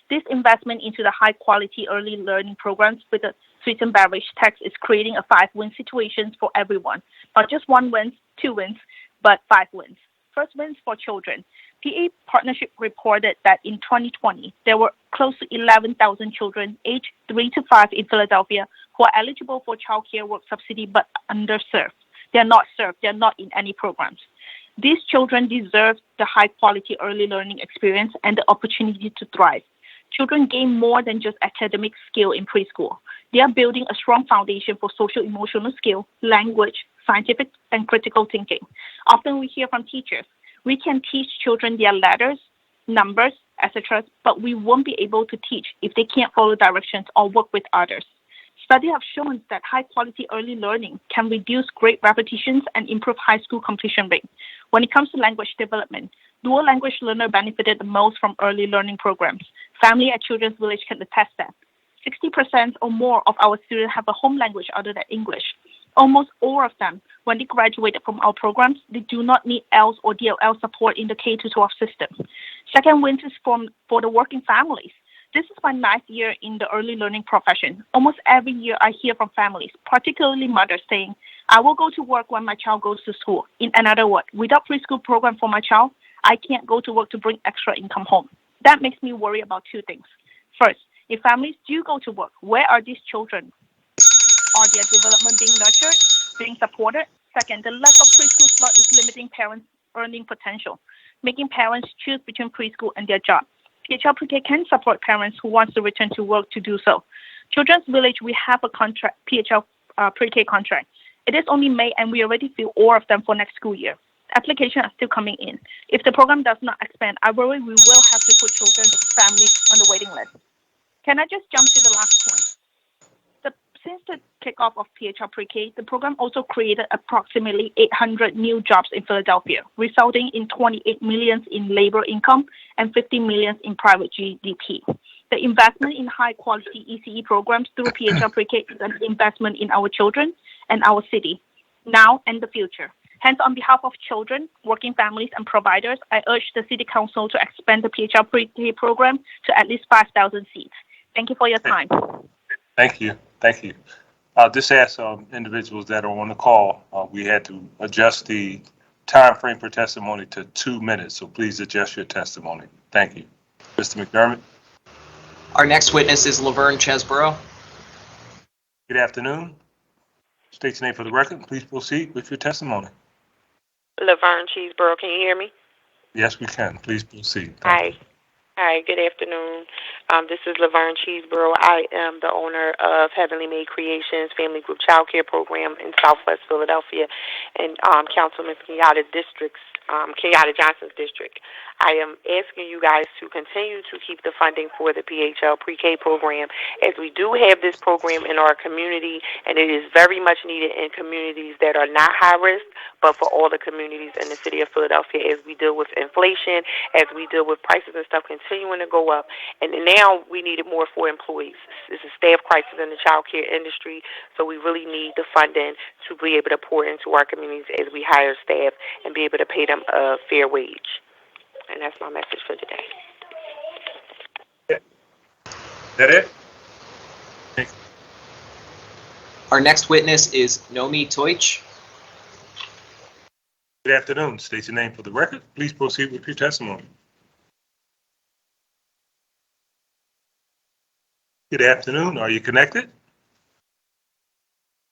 This investment into the high-quality early learning programs with a sweetened beverage tax is creating a 5-win situation for everyone. Not just 1 win, 2 wins, but 5 wins. First wins for children. PA Partnership reported that in 2020, there were close to 11,000 children aged 3 to 5 in Philadelphia who are eligible for child care work subsidy but underserved. They're not served. They're not in any programs. These children deserve the high-quality early learning experience and the opportunity to thrive. Children gain more than just academic skill in preschool. They are building a strong foundation for social-emotional skill, language, scientific, and critical thinking. Often we hear from teachers, we can teach children their letters, numbers, etc., but we won't be able to teach if they can't follow directions or work with others. Studies have shown that high-quality early learning can reduce grade repetitions and improve high school completion rate. When it comes to language development, dual language learners benefited the most from early learning programs. Family at Children's Village can attest that 60% or more of our students have a home language other than English. Almost all of them, when they graduated from our programs, they do not need ELS or DLL support in the K-12 system. Second win is for the working families. This is my 9th year in the early learning profession. Almost every year I hear from families, particularly mothers, saying, I will go to work when my child goes to school. In another word, without preschool program for my child, I can't go to work to bring extra income home. That makes me worry about 2 things. First, if families do go to work, where are these children? Are their development being nurtured, being supported? Second, the lack of preschool slot is limiting parents' earning potential, making parents choose between preschool and their job. PHL Pre-K can support parents who want to return to work to do so. Children's Village, we have a contract, PHL Pre-K contract. It is only May, and we already fill all of them for next school year. Applications are still coming in. If the program does not expand, I worry we will have to put children's families on the waiting list. Can I just jump to the last point? Since the kickoff of PHL Pre-K, the program also created approximately 800 new jobs in Philadelphia, resulting in 28 million in labor income and 50 million in private GDP. The investment in high-quality ECE programs through PHL Pre-K is an investment in our children and our city, now and the future. Hence, on behalf of children, working families, and providers, I urge the City Council to expand the PHL Pre-K program to at least 5,000 seats. Thank you for your time.
Thank you. Thank you. Just ask individuals that are on the call, we had to adjust the time frame for testimony to 2 minutes, so please adjust your testimony. Thank you. Mr. McDermott.
Our next witness is Laverne Chesborough.
Good afternoon. State your name for the record. Please proceed with your testimony.
Laverne Chesborough, can you hear me?
Yes, we can. Please proceed.
Hi. Hi, good afternoon. This is Laverne Chesborough. I am the owner of Heavenly Made Creations Family Group Child Care Program in Southwest Philadelphia and Councilman Kenyatta Johnson's district. I am asking you guys to continue to keep the funding for the PHL Pre-K program, as we do have this program in our community, and it is very much needed in communities that are not high risk, but for all the communities in the city of Philadelphia, as we deal with inflation, as we deal with prices and stuff continuing to go up. And now we need it more for employees. It's a staff crisis in the child care industry, so we really need the funding to be able to pour into our communities as we hire staff and be able to pay them a fair wage. And that's my message for today.
Is that it?
Our next witness is Nomi Toich.
Good afternoon. State your name for the record. Please proceed with your testimony. Good afternoon. Are you connected?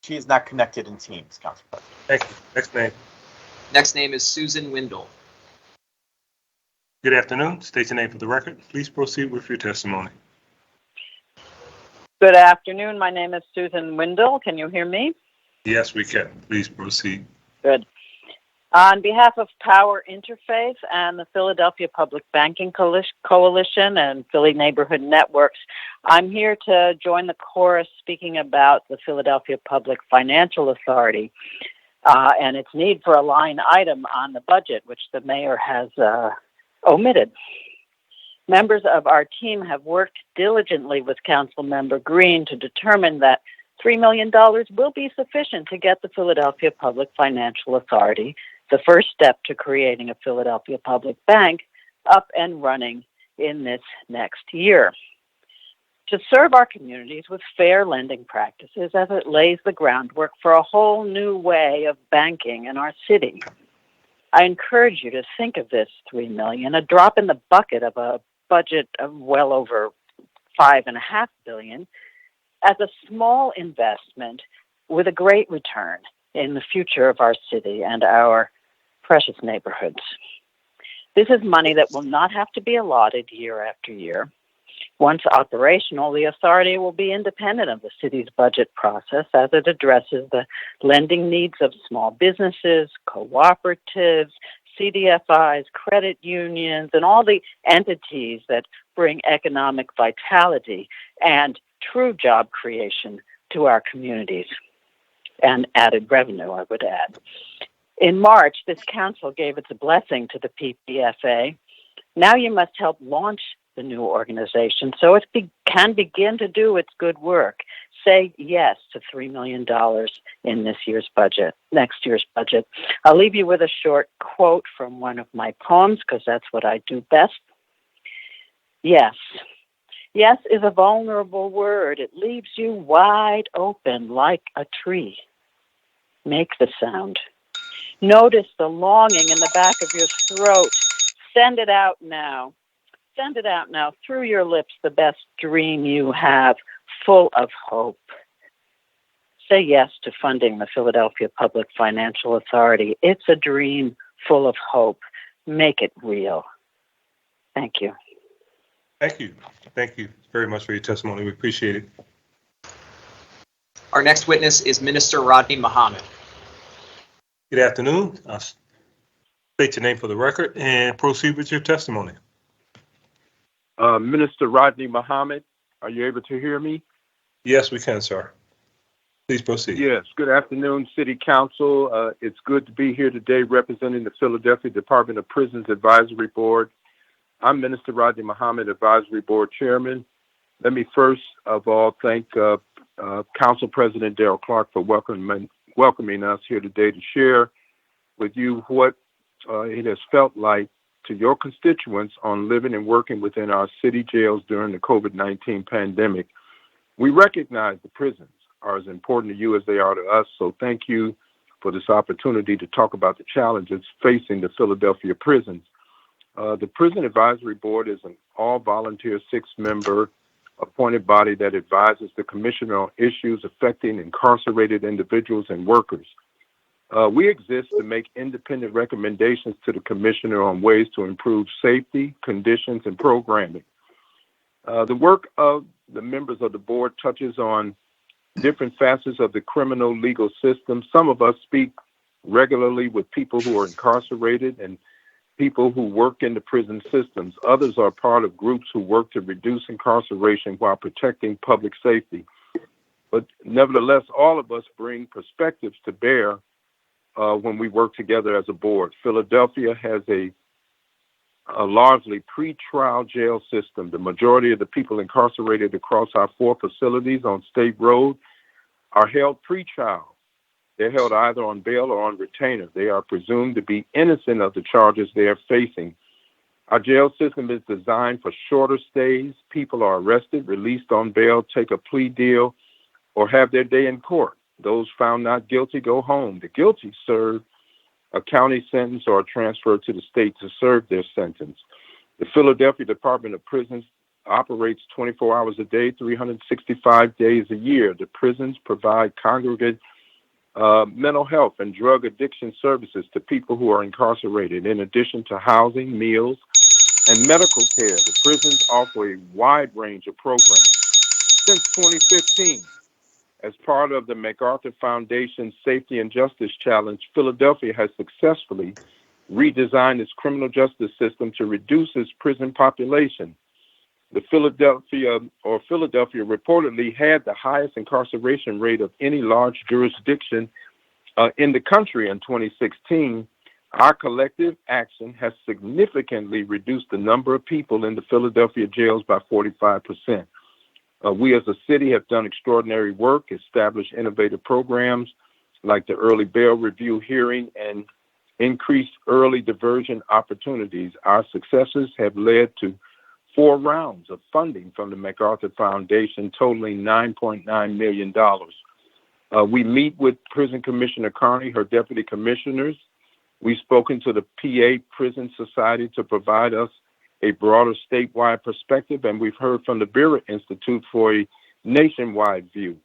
She is not connected in Teams, Council President.
Thank you. Next name.
Next name is Susan Windle.
Good afternoon. State your name for the record. Please proceed with your testimony.
Good afternoon. My name is Susan Windle. Can you hear me?
Yes, we can. Please proceed.
Good.
On behalf of Power Interfaith and the Philadelphia Public Banking Coalition and Philly Neighborhood Networks, I'm here to join the chorus speaking about the Philadelphia Public Financial Authority and its need for a line item on the budget, which the mayor has omitted. Members of our team have worked diligently with Councilmember Green to determine that $3 million will be sufficient to get the Philadelphia Public Financial Authority, the first step to creating a Philadelphia Public Bank, up and running in this next year. To serve our communities with fair lending practices as it lays the groundwork for a whole new way of banking in our city. I encourage you to think of this $3 million, a drop in the bucket of a budget of well over $5.5 billion, as a small investment with a great return in the future of our city and our precious neighborhoods. This is money that will not have to be allotted year after year. Once operational, the authority will be independent of the city's budget process as it addresses the lending needs of small businesses, cooperatives, CDFIs, credit unions, and all the entities that bring economic vitality and true job creation to our communities, and added revenue, I would add. In March, this council gave its blessing to the PPFA. Now you must help launch the new organization so it can begin to do its good work. Say yes to $3 million in next year's budget. I'll leave you with a short quote from one of my poems, because that's what I do best. Yes. Yes is a vulnerable word. It leaves you wide open like a tree. Make the sound. Notice the longing in the back of your throat. Send it out now. Send it out now through your lips, the best dream you have, full of hope. Say yes to funding the Philadelphia Public Financial Authority. It's a dream full of hope. Make it real. Thank you.
Thank you. Thank you very much for your testimony. We appreciate it.
Our next witness is Minister Rodney Muhammad.
Good afternoon. I'll state your name for the record and proceed with your testimony.
Minister Rodney Muhammad, are you able to hear me?
Yes, we can, sir. Please proceed.
Yes. Good afternoon, City Council. It's good to be here today representing the Philadelphia Department of Prisons Advisory Board. I'm Minister Rodney Muhammad, Advisory Board Chairman. Let me first of all thank Council President Darrell Clark for welcoming us here today to share with you what it has felt like to your constituents on living and working within our city jails during the COVID-19 pandemic. We recognize the prisons are as important to you as they are to us, so thank you for this opportunity to talk about the challenges facing the Philadelphia prisons. The Prison Advisory Board is an all-volunteer 6-member appointed body that advises the Commissioner on issues affecting incarcerated individuals and workers. We exist to make independent recommendations to the Commissioner on ways to improve safety, conditions, and programming. The work of the members of the board touches on different facets of the criminal legal system. Some of us speak regularly with people who are incarcerated and people who work in the prison systems. Others are part of groups who work to reduce incarceration while protecting public safety. But nevertheless, all of us bring perspectives to bear when we work together as a board. Philadelphia has a largely pre-trial jail system. The majority of the people incarcerated across our 4 facilities on State Road are held pre-trial. They're held either on bail or on retainer. They are presumed to be innocent of the charges they are facing. Our jail system is designed for shorter stays. People are arrested, released on bail, take a plea deal, or have their day in court. Those found not guilty go home. The guilty serve a county sentence or are transferred to the state to serve their sentence. The Philadelphia Department of Prisons operates 24 hours a day, 365 days a year. The prisons provide congregate mental health and drug addiction services to people who are incarcerated. In addition to housing, meals, and medical care, the prisons offer a wide range of programs. Since 2015, As part of the MacArthur Foundation Safety and Justice Challenge, Philadelphia has successfully redesigned its criminal justice system to reduce its prison population. Philadelphia reportedly had the highest incarceration rate of any large jurisdiction in the country in 2016. Our collective action has significantly reduced the number of people in the Philadelphia jails by 45%. We as a city have done extraordinary work, established innovative programs like the early bail review hearing and increased early diversion opportunities. Our successes have led to 4 rounds of funding from the MacArthur Foundation totaling $9.9 million. We meet with Prison Commissioner Carney, her deputy commissioners. We've spoken to the PA Prison Society to provide us a broader statewide perspective, and we've heard from the Vera Institute for a nationwide view.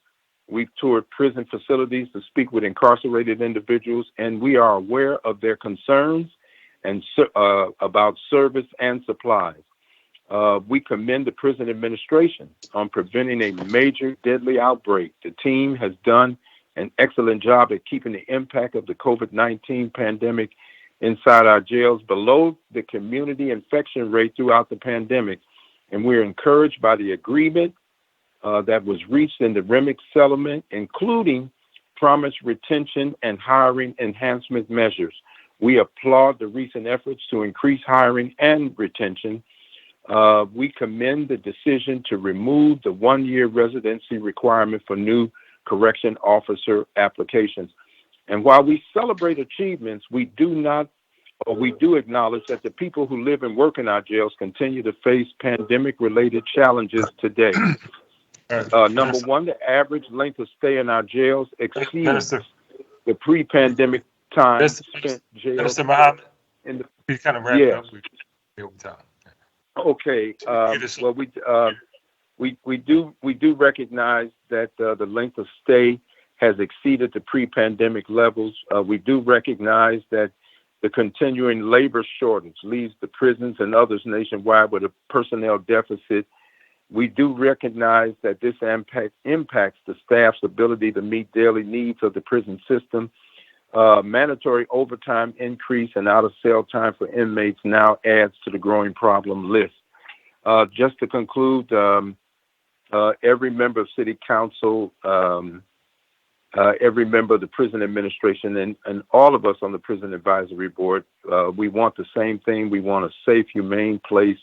We've toured prison facilities to speak with incarcerated individuals, and we are aware of their concerns and about service and supplies. We commend the prison administration on preventing a major deadly outbreak. The team has done an excellent job at keeping the impact of the COVID-19 pandemic inside our jails below the community infection rate throughout the pandemic. And we're encouraged by the agreement that was reached in the REMIC settlement, including promised retention and hiring enhancement measures. We applaud the recent efforts to increase hiring and retention. We commend the decision to remove the 1-year residency requirement for new correction officer applications. And while we celebrate achievements, we do acknowledge that the people who live and work in our jails continue to face pandemic-related challenges today. Number one, the average length of stay in our jails exceeds the pre-pandemic time spent jailed.
Minister Muhammad, we kind of wrapped up with time.
Okay. Well, we do recognize that the length of stay has exceeded the pre-pandemic levels. We do recognize that the continuing labor shortage leaves the prisons and others nationwide with a personnel deficit. We do recognize that this impacts the staff's ability to meet daily needs of the prison system. Mandatory overtime increase and out-of-cell time for inmates now adds to the growing problem list. Just to conclude, every member of City Council, every member of the prison administration, and all of us on the Prison Advisory Board, we want the same thing. We want a safe, humane place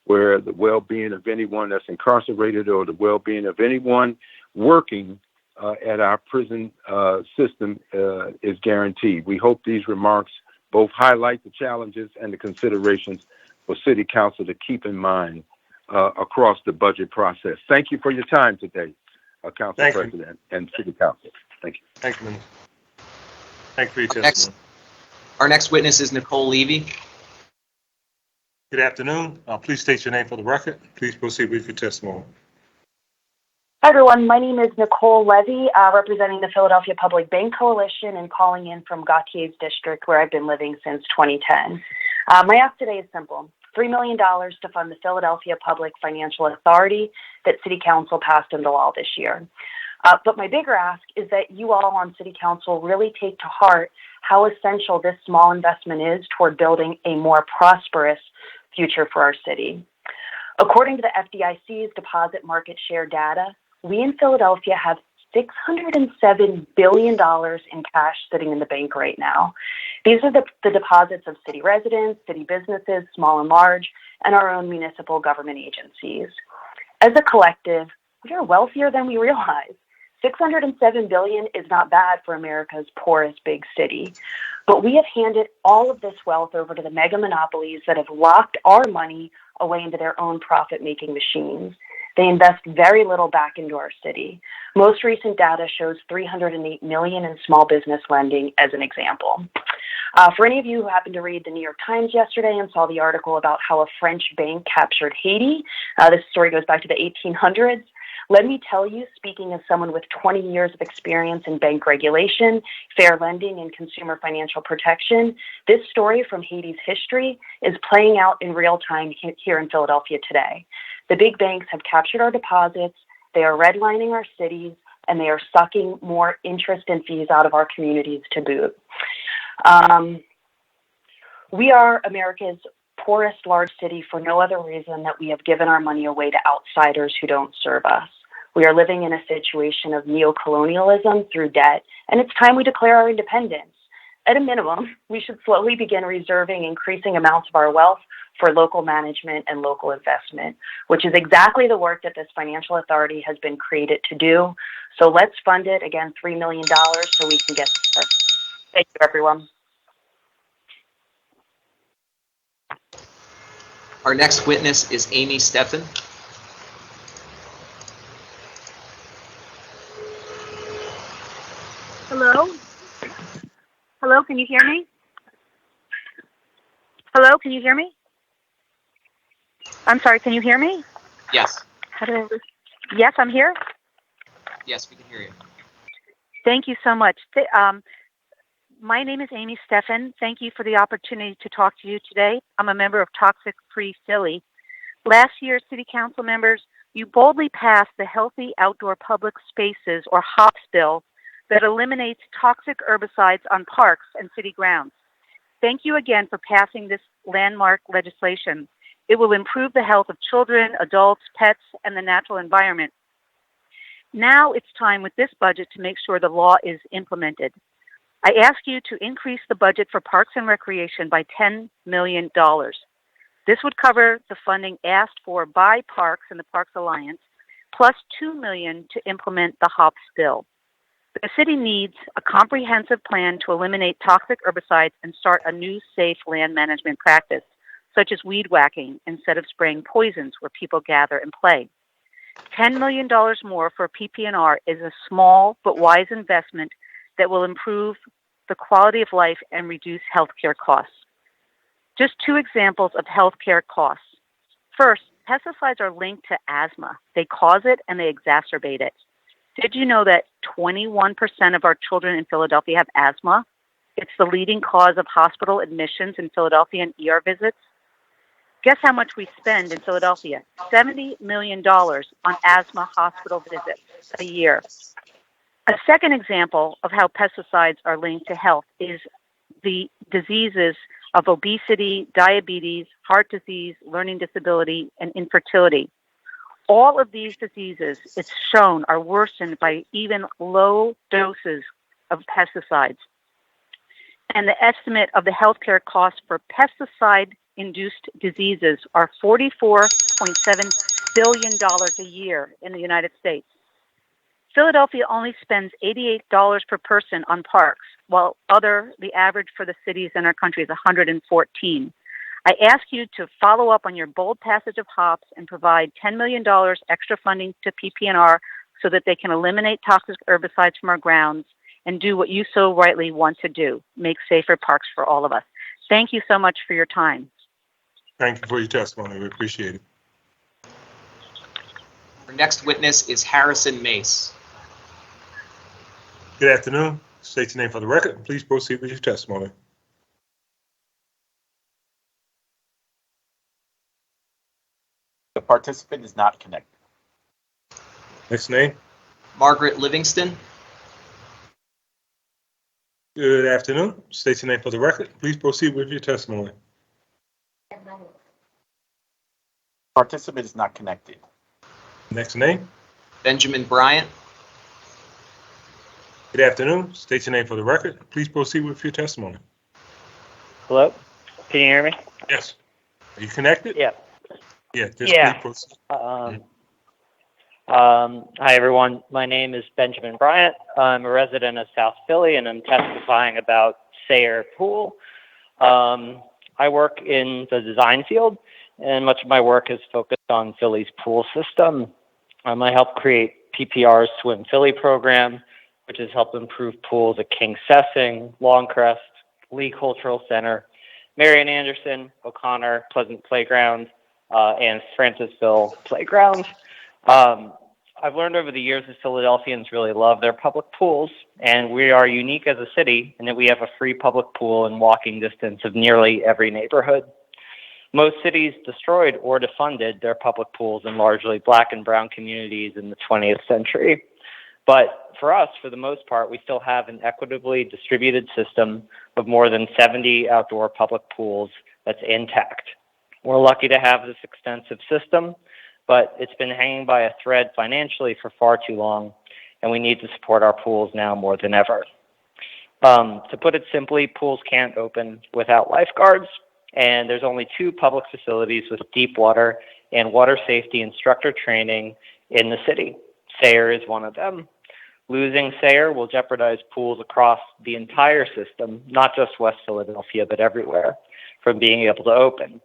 where the well-being of anyone that's incarcerated or the well-being of anyone working at our prison system is guaranteed. We hope these remarks both highlight the challenges and the considerations for City Council to keep in mind across the budget process. Thank you for your time today, Council President and City Council. Thank you.
Thank you, Minister. Thank you for your testimony.
Our next witness is Nicole Levy.
Good afternoon. Please state your name for the record. Please proceed with your testimony.
Hi, everyone. My name is Nicole Levy, representing the Philadelphia Public Bank Coalition and calling in from Gautier's district, where I've been living since 2010. My ask today is simple. $3 million to fund the Philadelphia Public Financial Authority that City Council passed into law this year. But my bigger ask is that you all on City Council really take to heart how essential this small investment is toward building a more prosperous future for our city. According to the FDIC's deposit market share data, we in Philadelphia have $607 billion in cash sitting in the bank right now. These are the deposits of city residents, city businesses, small and large, and our own municipal government agencies. As a collective, we are wealthier than we realize. $607 billion is not bad for America's poorest big city, but we have handed all of this wealth over to the mega monopolies that have locked our money away into their own profit-making machines. They invest very little back into our city. Most recent data shows $308 million in small business lending as an example. For any of you who happened to read the New York Times yesterday and saw the article about how a French bank captured Haiti, this story goes back to the 1800s. Let me tell you, speaking as someone with 20 years of experience in bank regulation, fair lending, and consumer financial protection, this story from Haiti's history is playing out in real time here in Philadelphia today. The big banks have captured our deposits, they are redlining our cities, and they are sucking more interest and fees out of our communities to boot. We are America's poorest large city for no other reason that we have given our money away to outsiders who don't serve us. We are living in a situation of neocolonialism through debt, and it's time we declare our independence. At a minimum, we should slowly begin reserving increasing amounts of our wealth for local management and local investment, which is exactly the work that this financial authority has been created to do. So let's fund it, again, $3 million so we can get there. Thank you, everyone.
Our next witness is Amy Steffen.
Hello? Hello, can you hear me? Hello, can you hear me? I'm sorry, can you hear me?
Yes.
Yes, I'm here.
Yes, we can hear you.
Thank you so much. My name is Amy Steffen. Thank you for the opportunity to talk to you today. I'm a member of Toxic Free Philly. Last year, City Council members, you boldly passed the Healthy Outdoor Public Spaces, or HOPS bill, that eliminates toxic herbicides on parks and city grounds. Thank you again for passing this landmark legislation. It will improve the health of children, adults, pets, and the natural environment. Now it's time with this budget to make sure the law is implemented. I ask you to increase the budget for Parks and Recreation by $10 million. This would cover the funding asked for by Parks and the Parks Alliance, plus $2 million to implement the HOPS bill. The city needs a comprehensive plan to eliminate toxic herbicides and start a new safe land management practice, such as weed whacking instead of spraying poisons where people gather and play. $10 million more for PP&R is a small but wise investment that will improve the quality of life and reduce healthcare costs. Just two examples of healthcare costs. First, pesticides are linked to asthma. They cause it and they exacerbate it. Did you know that 21% of our children in Philadelphia have asthma? It's the leading cause of hospital admissions in Philadelphia and ER visits. Guess how much we spend in Philadelphia? $70 million on asthma hospital visits a year. A second example of how pesticides are linked to health is the diseases of obesity, diabetes, heart disease, learning disability, and infertility. All of these diseases, it's shown, are worsened by even low doses of pesticides. And the estimate of the healthcare costs for pesticide-induced diseases are $44.7 billion a year in the United States. Philadelphia only spends $88 per person on parks, while the average for the cities in our country is $114. I ask you to follow up on your bold passage of HOPS and provide $10 million extra funding to PP&R so that they can eliminate toxic herbicides from our grounds and do what you so rightly want to do, make safer parks for all of us. Thank you so much for your time.
Thank you for your testimony. We appreciate it.
Our next witness is Harrison Mace.
Good afternoon. State your name for the record. Please proceed with your testimony.
The participant is not connected.
Next name.
Margaret Livingston.
Good afternoon. State your name for the record. Please proceed with your testimony.
Participant is not connected.
Next name.
Benjamin Bryant.
Good afternoon. State your name for the record. Please proceed with your testimony.
Hello? Can you hear me?
Yes. Are you connected?
Yeah.
Yeah.
Please proceed. Hi, everyone. My name is Benjamin Bryant. I'm a resident of South Philly, and I'm testifying about Sayre Pool. I work in the design field, and much of my work is focused on Philly's pool system. I help create PPR's Swim Philly program, which has helped improve pools at King Sessing, Longcrest, Lee Cultural Center, Marian Anderson, O'Connor, Pleasant Playground, and Francisville Playground. I've learned over the years that Philadelphians really love their public pools, and we are unique as a city in that we have a free public pool in walking distance of nearly every neighborhood. Most cities destroyed or defunded their public pools in largely Black and brown communities in the 20th century. But for us, for the most part, we still have an equitably distributed system of more than 70 outdoor public pools that's intact. We're lucky to have this extensive system, but it's been hanging by a thread financially for far too long, and we need to support our pools now more than ever. To put it simply, pools can't open without lifeguards, and there's only 2 public facilities with deep water and water safety instructor training in the city. Sayre is one of them. Losing Sayre will jeopardize pools across the entire system, not just West Philadelphia, but everywhere, from being able to open.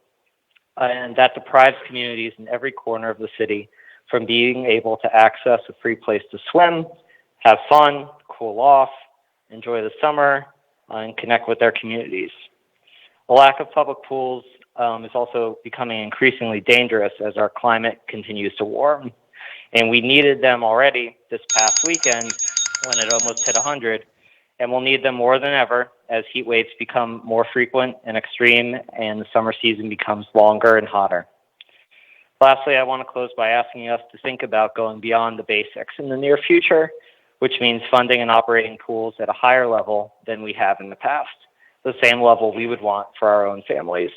And that deprives communities in every corner of the city from being able to access a free place to swim, have fun, cool off, enjoy the summer, and connect with their communities. The lack of public pools is also becoming increasingly dangerous as our climate continues to warm. And we needed them already this past weekend when it almost hit 100, and we'll need them more than ever as heat waves become more frequent and extreme and the summer season becomes longer and hotter. Lastly, I want to close by asking us to think about going beyond the basics in the near future, which means funding and operating pools at a higher level than we have in the past, the same level we would want for our own families.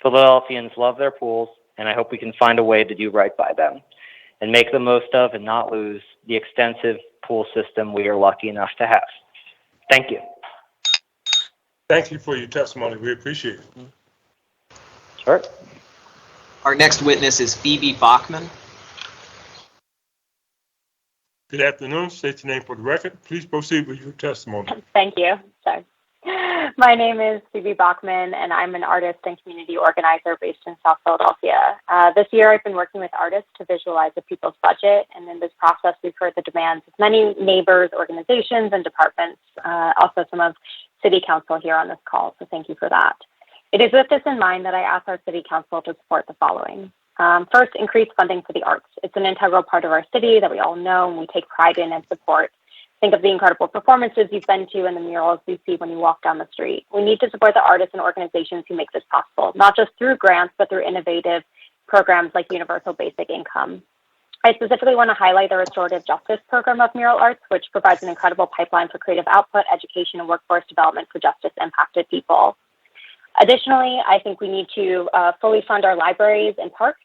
Philadelphians love their pools, and I hope we can find a way to do right by them and make the most of and not lose the extensive pool system we are lucky enough to have. Thank you.
Thank you for your testimony. We appreciate it.
Sure.
Our next witness is Phoebe Bachman.
Good afternoon. State your name for the record. Please proceed with your testimony.
Thank you. Sorry. My name is Phoebe Bachman, and I'm an artist and community organizer based in South Philadelphia. This year, I've been working with artists to visualize the people's budget, and in this process, we've heard the demands of many neighbors, organizations, and departments, also some of City Council here on this call, so thank you for that. It is with this in mind that I asked our City Council to support the following. First, increase funding for the arts. It's an integral part of our city that we all know and we take pride in and support. Think of the incredible performances you've been to and the murals you see when you walk down the street. We need to support the artists and organizations who make this possible, not just through grants, but through innovative programs like Universal Basic Income. I specifically want to highlight the Restorative Justice Program of Mural Arts, which provides an incredible pipeline for creative output, education, and workforce development for justice-impacted people. Additionally, I think we need to fully fund our libraries and parks,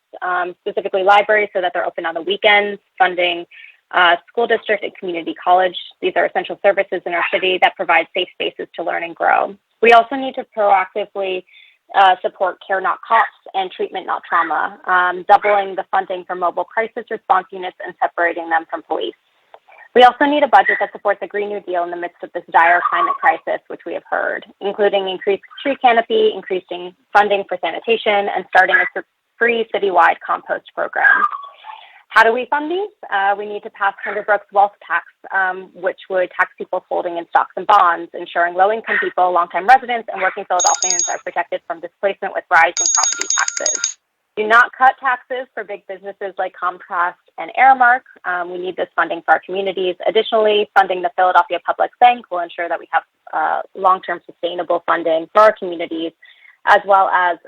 specifically libraries so that they're open on the weekends, funding school district and community college. These are essential services in our city that provide safe spaces to learn and grow. We also need to proactively support care not costs and treatment not trauma, doubling the funding for mobile crisis response units and separating them from police. We also need a budget that supports a Green New Deal in the midst of this dire climate crisis, which we have heard, including increased tree canopy, increasing funding for sanitation, and starting a free citywide compost program. How do we fund these? We need to pass Senator Brooks' wealth tax, which would tax people's holding in stocks and bonds, ensuring low-income people, longtime residents, and working Philadelphians are protected from displacement with rising property taxes. Do not cut taxes for big businesses like Comcast and Aramark. We need this funding for our communities. Additionally, funding the Philadelphia Public Bank will ensure that we have long-term sustainable funding for our communities, as well as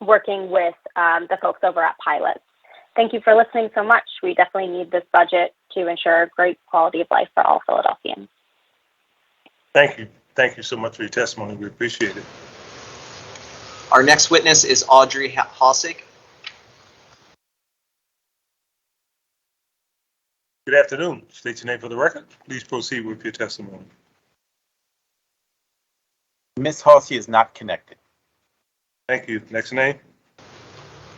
working with the folks over at Pilots. Thank you for listening so much. We definitely need this budget to ensure great quality of life for all Philadelphians.
Thank you. Thank you so much for your testimony. We appreciate it.
Our next witness is Audrey Hossig.
Good afternoon. State your name for the record. Please proceed with your testimony.
Ms. Halsey is not connected.
Thank you. Next name.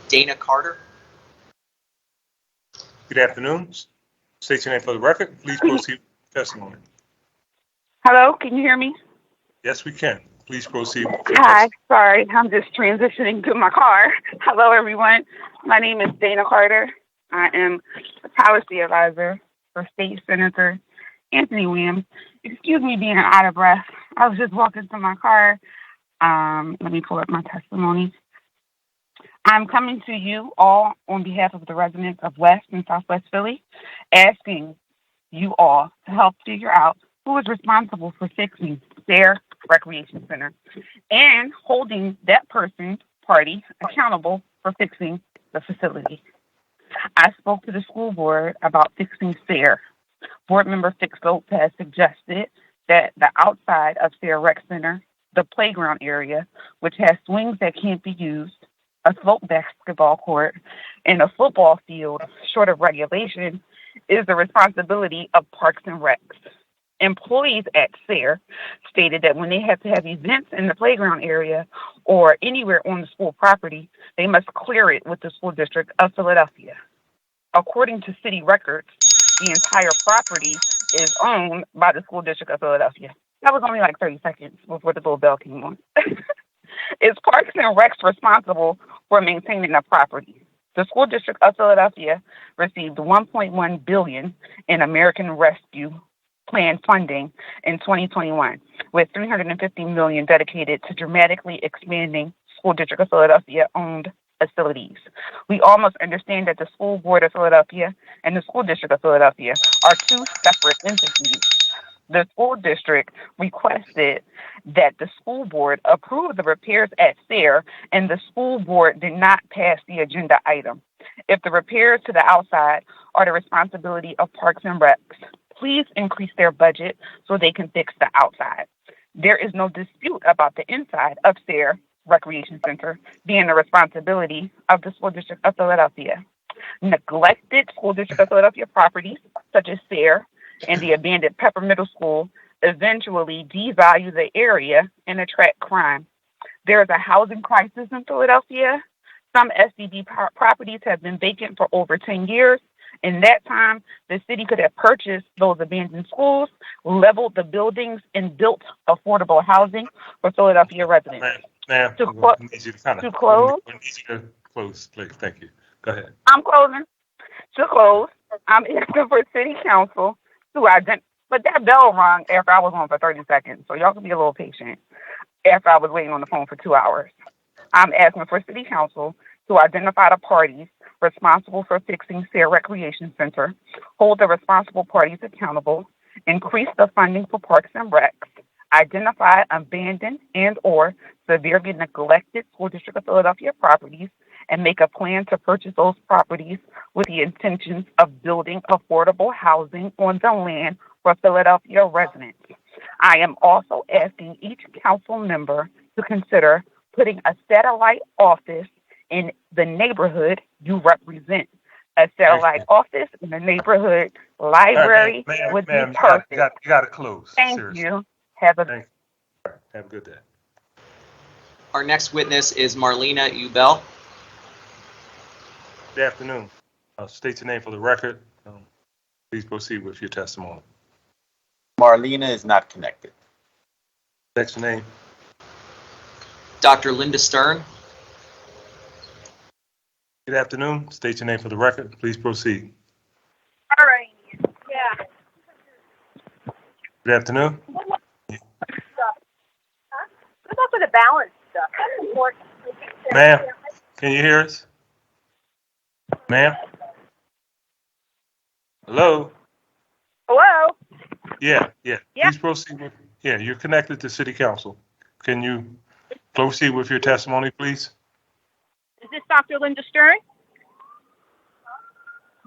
Dana Carter.
Good afternoon. State your name for the record. Please proceed with your testimony.
Hello, can you hear me?
Yes, we can. Please proceed.
Hi, sorry, I'm just transitioning to my car. Hello, everyone. My name is Dana Carter. I am a policy advisor for State Senator Anthony Williams. Excuse me being out of breath. I was just walking to my car. Let me pull up my testimony. I'm coming to you all on behalf of the residents of West and Southwest Philly, asking you all to help figure out who is responsible for fixing their recreation center and holding that person's party accountable for fixing the facility. I spoke to the school board about fixing Sayre Board Member Fixel has suggested that the outside of Sayre Rec Center, the playground area, which has swings that can't be used, a slope basketball court, and a football field short of regulation, is the responsibility of Parks and Recs. Employees at Sayre stated that when they have to have events in the playground area or anywhere on the school property, they must clear it with the School District of Philadelphia. According to city records, the entire property is owned by the School District of Philadelphia. That was only like 30 seconds before the little bell came on. Is Parks and Recs responsible for maintaining the property? The School District of Philadelphia received $1.1 billion in American Rescue Plan funding in 2021, with $350 million dedicated to dramatically expanding School District of Philadelphia owned facilities. We almost understand that the School Board of Philadelphia and the School District of Philadelphia are two separate entities. The school district requested that the school board approve the repairs at Sayre, and the school board did not pass the agenda item. If the repairs to the outside are the responsibility of Parks and Recs, please increase their budget so they can fix the outside. There is no dispute about the inside of Sayre Recreation Center being the responsibility of the School District of Philadelphia. Neglected School District of Philadelphia properties, such as Sayre and the abandoned Pepper Middle School, eventually devalue the area and attract crime. There is a housing crisis in Philadelphia. Some SDB properties have been vacant for over 10 years. In that time, the city could have purchased those abandoned schools, leveled the buildings, and built affordable housing for Philadelphia residents.
Ma'am,
To
we need you to
close?
We need you to close, please. Thank you. Go ahead.
I'm closing. To close, I'm asking for City Council to identify, but that bell rung after I was on for 30 seconds, so y'all can be a little patient after I was waiting on the phone for 2 hours. I'm asking for City Council to identify the parties responsible for fixing Sayre Recreation Center, hold the responsible parties accountable, increase the funding for Parks and Recs, identify abandoned and or severely neglected School District of Philadelphia properties, and make a plan to purchase those properties with the intentions of building affordable housing on the land for Philadelphia residents. I am also asking each council member to consider putting a satellite office in the neighborhood you represent. A satellite office in the neighborhood library would be perfect.
You got to close.
Thank
Seriously.
you. Have a
Thank you. Have a good day.
Our next witness is Marlena Ubel.
Good afternoon. State your name for the record. Please proceed with your testimony.
Marlena is not connected.
Next name.
Dr. Linda Stern.
Good afternoon. State your name for the record. Please proceed.
All right. Yeah.
Good afternoon.
What about for the balance stuff? That's important.
Ma'am, can you hear us? Ma'am? Hello?
Hello?
Yeah. Please proceed with, you're connected to City Council. Can you proceed with your testimony, please?
Is this Dr. Linda Stern?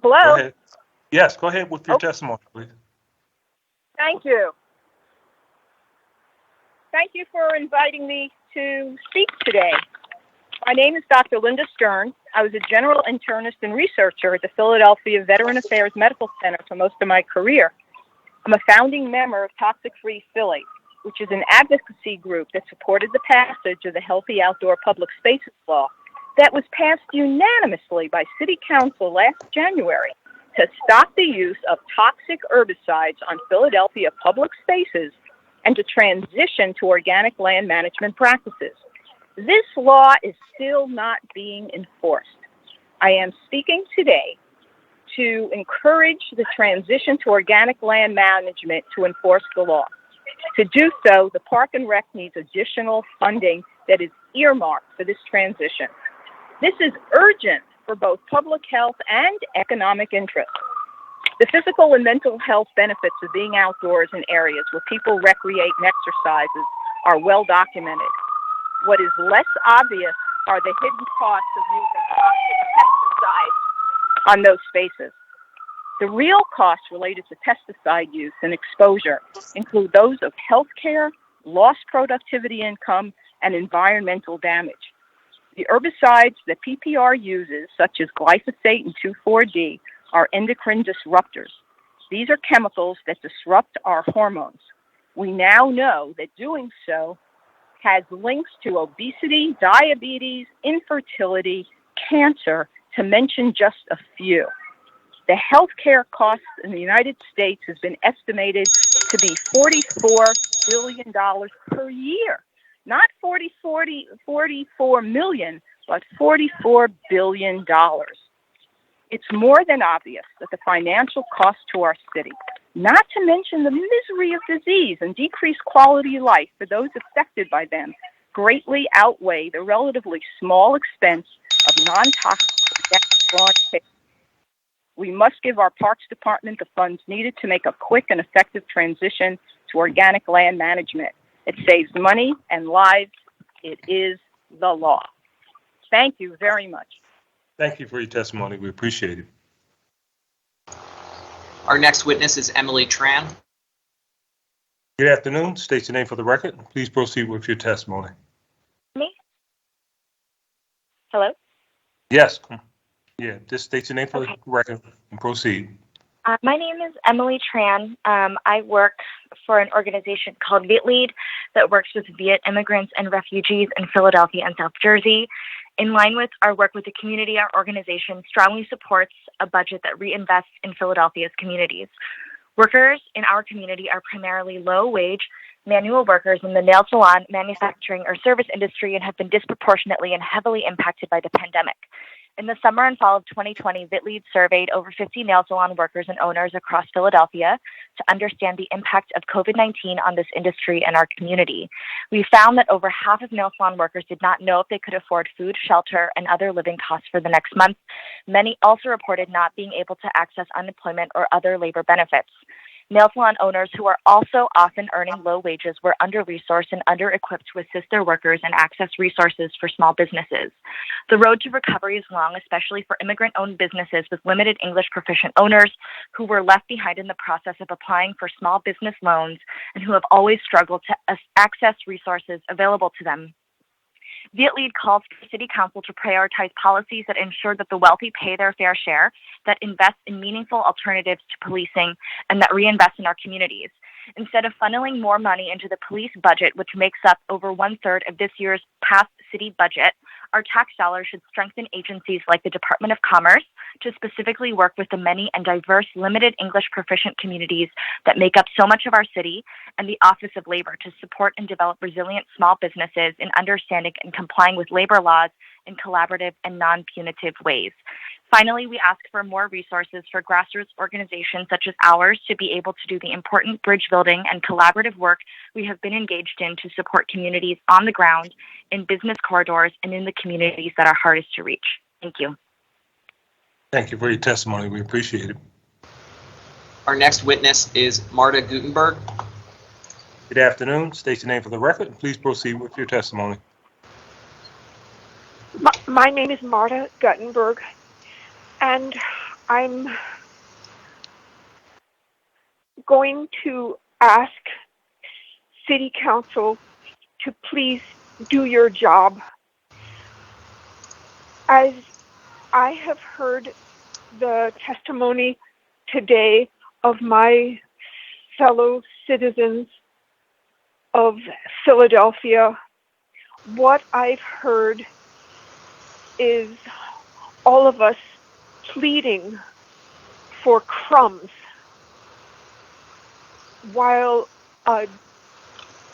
Hello?
Go ahead. Yes, go ahead with your testimony, please.
Thank you. Thank you for inviting me to speak today. My name is Dr. Linda Stern. I was a general internist and researcher at the Philadelphia Veteran Affairs Medical Center for most of my career. I'm a founding member of Toxic Free Philly, which is an advocacy group that supported the passage of the Healthy Outdoor Public Spaces Law that was passed unanimously by City Council last January to stop the use of toxic herbicides on Philadelphia public spaces and to transition to organic land management practices. This law is still not being enforced. I am speaking today to encourage the transition to organic land management to enforce the law. To do so, the Park and Rec needs additional funding that is earmarked for this transition. This is urgent for both public health and economic interest. The physical and mental health benefits of being outdoors in areas where people recreate and exercises are well documented. What is less obvious are the hidden costs of using toxic pesticides on those spaces.
The real costs related to pesticide use and exposure include those of healthcare, lost productivity income, and environmental damage. The herbicides that PPR uses, such as glyphosate and 2,4-D, are endocrine disruptors. These are chemicals that disrupt our hormones. We now know that doing so has links to obesity, diabetes, infertility, cancer, to mention just a few. The healthcare costs in the United States has been estimated to be $44 billion per year. Not 44 million, but $44 billion. It's more than obvious that the financial cost to our city, not to mention the misery of disease and decreased quality of life for those affected by them, greatly outweigh the relatively small expense of non-toxic lawn care. We must give our Parks Department the funds needed to make a quick and effective transition to organic land management. It saves money and lives. It is the law. Thank you very much.
Thank you for your testimony. We appreciate it.
Our next witness is Emily Tran.
Good afternoon. State your name for the record. Please proceed with your testimony.
Me? Hello?
Yes. Yeah, just state your name for the record and proceed.
My name is Emily Tran. I work for an organization called VietLead that works with Viet immigrants and refugees in Philadelphia and South Jersey. In line with our work with the community, our organization strongly supports a budget that reinvests in Philadelphia's communities. Workers in our community are primarily low-wage manual workers in the nail salon, manufacturing, or service industry and have been disproportionately and heavily impacted by the pandemic. In the summer and fall of 2020, VietLead surveyed over 50 nail salon workers and owners across Philadelphia to understand the impact of COVID-19 on this industry and our community. We found that over half of nail salon workers did not know if they could afford food, shelter, and other living costs for the next month. Many also reported not being able to access unemployment or other labor benefits. Nail salon owners, who are also often earning low wages, were under-resourced and under-equipped to assist their workers and access resources for small businesses. The road to recovery is long, especially for immigrant-owned businesses with limited English proficient owners who were left behind in the process of applying for small business loans and who have always struggled to access resources available to them. VietLead calls for City Council to prioritize policies that ensure that the wealthy pay their fair share, that invest in meaningful alternatives to policing, and that reinvest in our communities. Instead of funneling more money into the police budget, which makes up over 1/3 of this year's past city budget, our tax dollars should strengthen agencies like the Department of Commerce to specifically work with the many and diverse limited English proficient communities that make up so much of our city, and the Office of Labor to support and develop resilient small businesses in understanding and complying with labor laws in collaborative and non-punitive ways. Finally, we ask for more resources for grassroots organizations such as ours to be able to do the important bridge building and collaborative work we have been engaged in to support communities on the ground, in business corridors, and in the communities that are hardest to reach. Thank you.
Thank you for your testimony. We appreciate it.
Our next witness is Marta Gutenberg.
Good afternoon. State your name for the record and please proceed with your testimony.
My name is Marta Gutenberg, and I'm going to ask City Council to please do your job. As I have heard the testimony today of my fellow citizens of Philadelphia, what I've heard is all of us pleading for crumbs while a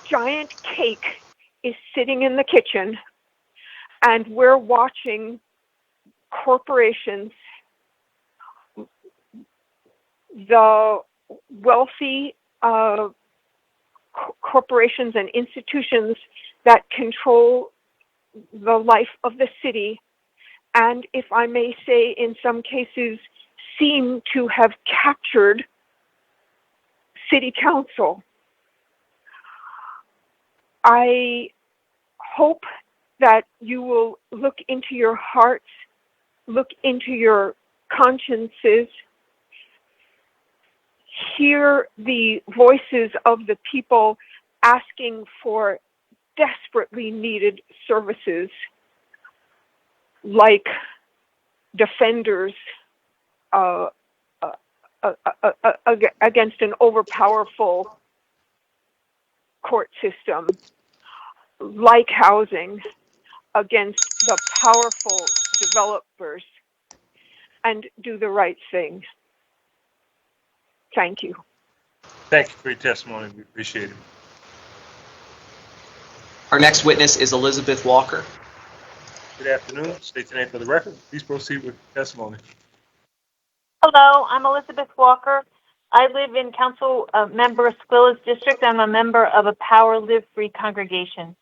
giant cake is sitting in the kitchen and we're watching corporations, the wealthy corporations and institutions that control the life of the city, and if I may say, in some cases, seem to have captured City Council. I hope that you will look into your hearts, look into your consciences, hear the voices of the people asking for desperately needed services like defenders against an overpowerful court system, like housing against the powerful developers, and do the right thing. Thank you.
Thank you for your testimony. We appreciate it.
Our next witness is Elizabeth Walker.
Good afternoon. State your name for the record. Please proceed with testimony.
Hello, I'm Elizabeth Walker. I live in Council Member Squilla's district. I'm a member of a Power Live Free congregation.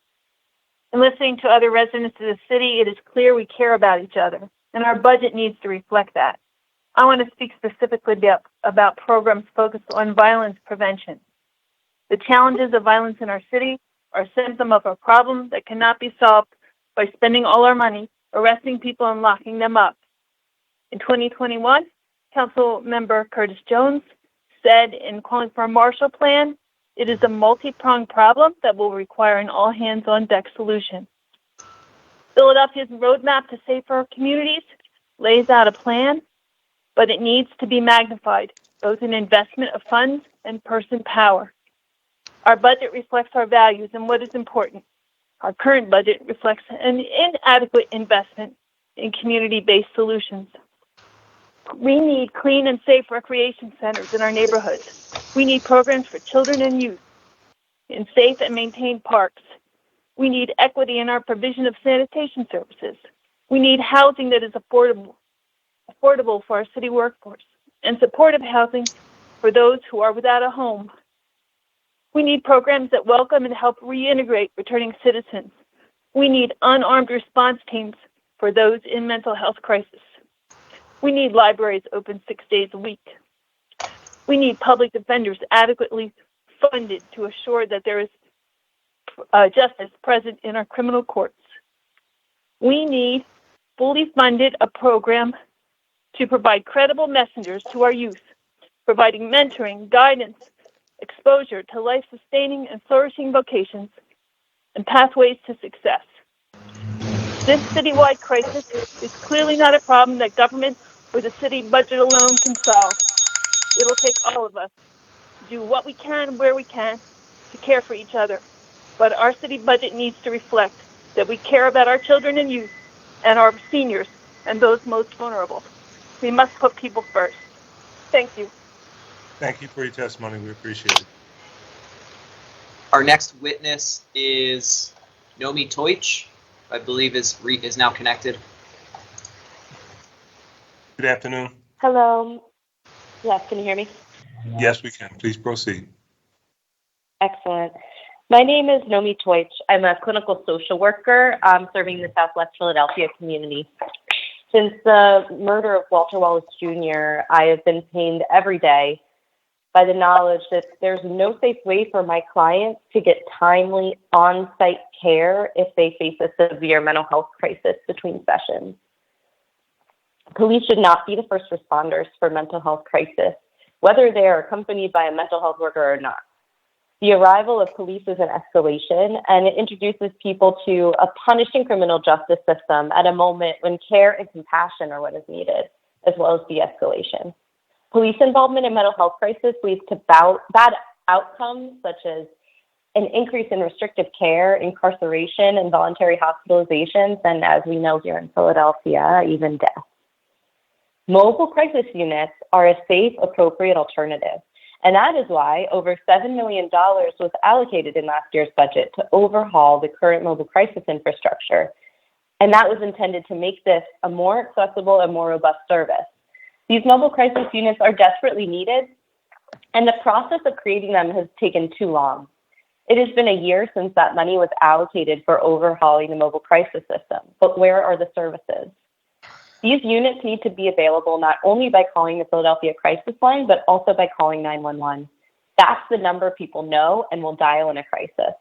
In listening to other residents of the city, it is clear we care about each other, and our budget needs to reflect that. I want to speak specifically about programs focused on violence prevention. The challenges of violence in our city are a symptom of a problem that cannot be solved by spending all our money, arresting people, and locking them up. In 2021, Council Member Curtis Jones said in calling for a Marshall Plan, it is a multi-pronged problem that will require an all-hands-on-deck solution. Philadelphia's roadmap to safer communities lays out a plan, but it needs to be magnified, both in investment of funds and person power. Our budget reflects our values and what is important. Our current budget reflects an inadequate investment in community-based solutions. We need clean and safe recreation centers in our neighborhoods. We need programs for children and youth in safe and maintained parks. We need equity in our provision of sanitation services. We need housing that is affordable for our city workforce, and supportive housing for those who are without a home. We need programs that welcome and help reintegrate returning citizens. We need unarmed response teams for those in mental health crisis. We need libraries open 6 days a week. We need public defenders adequately funded to assure that there is justice present in our criminal courts. We need fully funded a program to provide credible messengers to our youth, providing mentoring, guidance, exposure to life-sustaining and flourishing vocations, and pathways to success. This citywide crisis is clearly not a problem that government or the city budget alone can solve. It'll take all of us to do what we can where we can to care for each other. But our city budget needs to reflect that we care about our children and youth and our seniors and those most vulnerable. We must put people first. Thank you.
Thank you for your testimony. We appreciate it.
Our next witness is Nomi Toich, I believe is now connected.
Good afternoon.
Hello. Yes, can you hear me?
Yes, we can. Please proceed.
Excellent. My name is Nomi Toich. I'm a clinical social worker serving the Southwest Philadelphia community. Since the murder of Walter Wallace Jr., I have been pained every day by the knowledge that there's no safe way for my clients to get timely on-site care if they face a severe mental health crisis between sessions. Police should not be the first responders for mental health crisis, whether they are accompanied by a mental health worker or not. The arrival of police is an escalation, and it introduces people to a punishing criminal justice system at a moment when care and compassion are what is needed, as well as de-escalation. Police involvement in mental health crisis leads to bad outcomes, such as an increase in restrictive care, incarceration, involuntary hospitalizations, and as we know here in Philadelphia, even death. Mobile crisis units are a safe, appropriate alternative. And that is why over $7 million was allocated in last year's budget to overhaul the current mobile crisis infrastructure. And that was intended to make this a more accessible and more robust service. These mobile crisis units are desperately needed, and the process of creating them has taken too long. It has been a year since that money was allocated for overhauling the mobile crisis system, but where are the services? These units need to be available not only by calling the Philadelphia Crisis Line, but also by calling 911. That's the number people know and will dial in a crisis.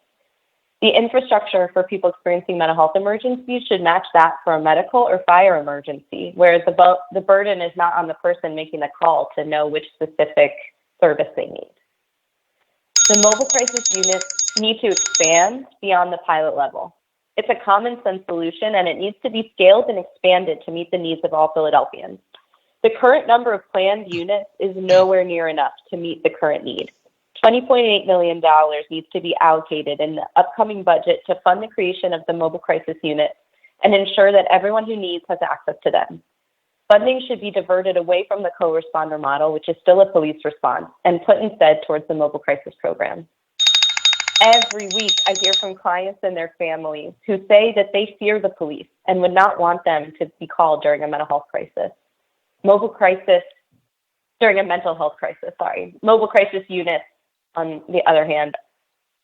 The infrastructure for people experiencing mental health emergencies should match that for a medical or fire emergency, where the burden is not on the person making the call to know which specific service they need. The mobile crisis units need to expand beyond the pilot level. It's a common sense solution, and it needs to be scaled and expanded to meet the needs of all Philadelphians. The current number of planned units is nowhere near enough to meet the current need. $20.8 million needs to be allocated in the upcoming budget to fund the creation of the mobile crisis unit and ensure that everyone who needs has access to them. Funding should be diverted away from the co-responder model, which is still a police response, and put instead towards the mobile crisis program. Every week, I hear from clients and their families who say that they fear the police and would not want them to be called during a mental health crisis. Mobile crisis units, on the other hand,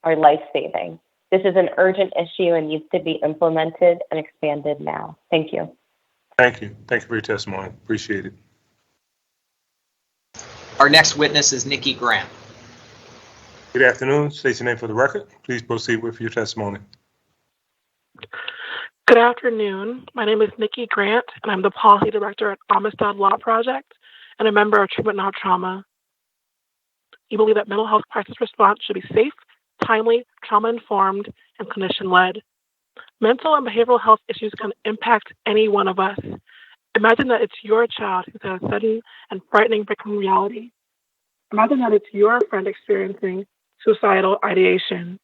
are life-saving. This is an urgent issue and needs to be implemented and expanded now. Thank you.
Thank you. Thank you for your testimony. Appreciate it.
Our next witness is Nikki Grant.
Good afternoon. State your name for the record. Please proceed with your testimony.
Good afternoon. My name is Nikki Grant, and I'm the Policy Director at Amistad Law Project and a member of Treatment Now Trauma. We believe that mental health crisis response should be safe, timely, trauma-informed, and clinician-led. Mental and behavioral health issues can impact any one of us. Imagine that it's your child who's had a sudden and frightening break from reality. Imagine that it's your friend experiencing suicidal ideation.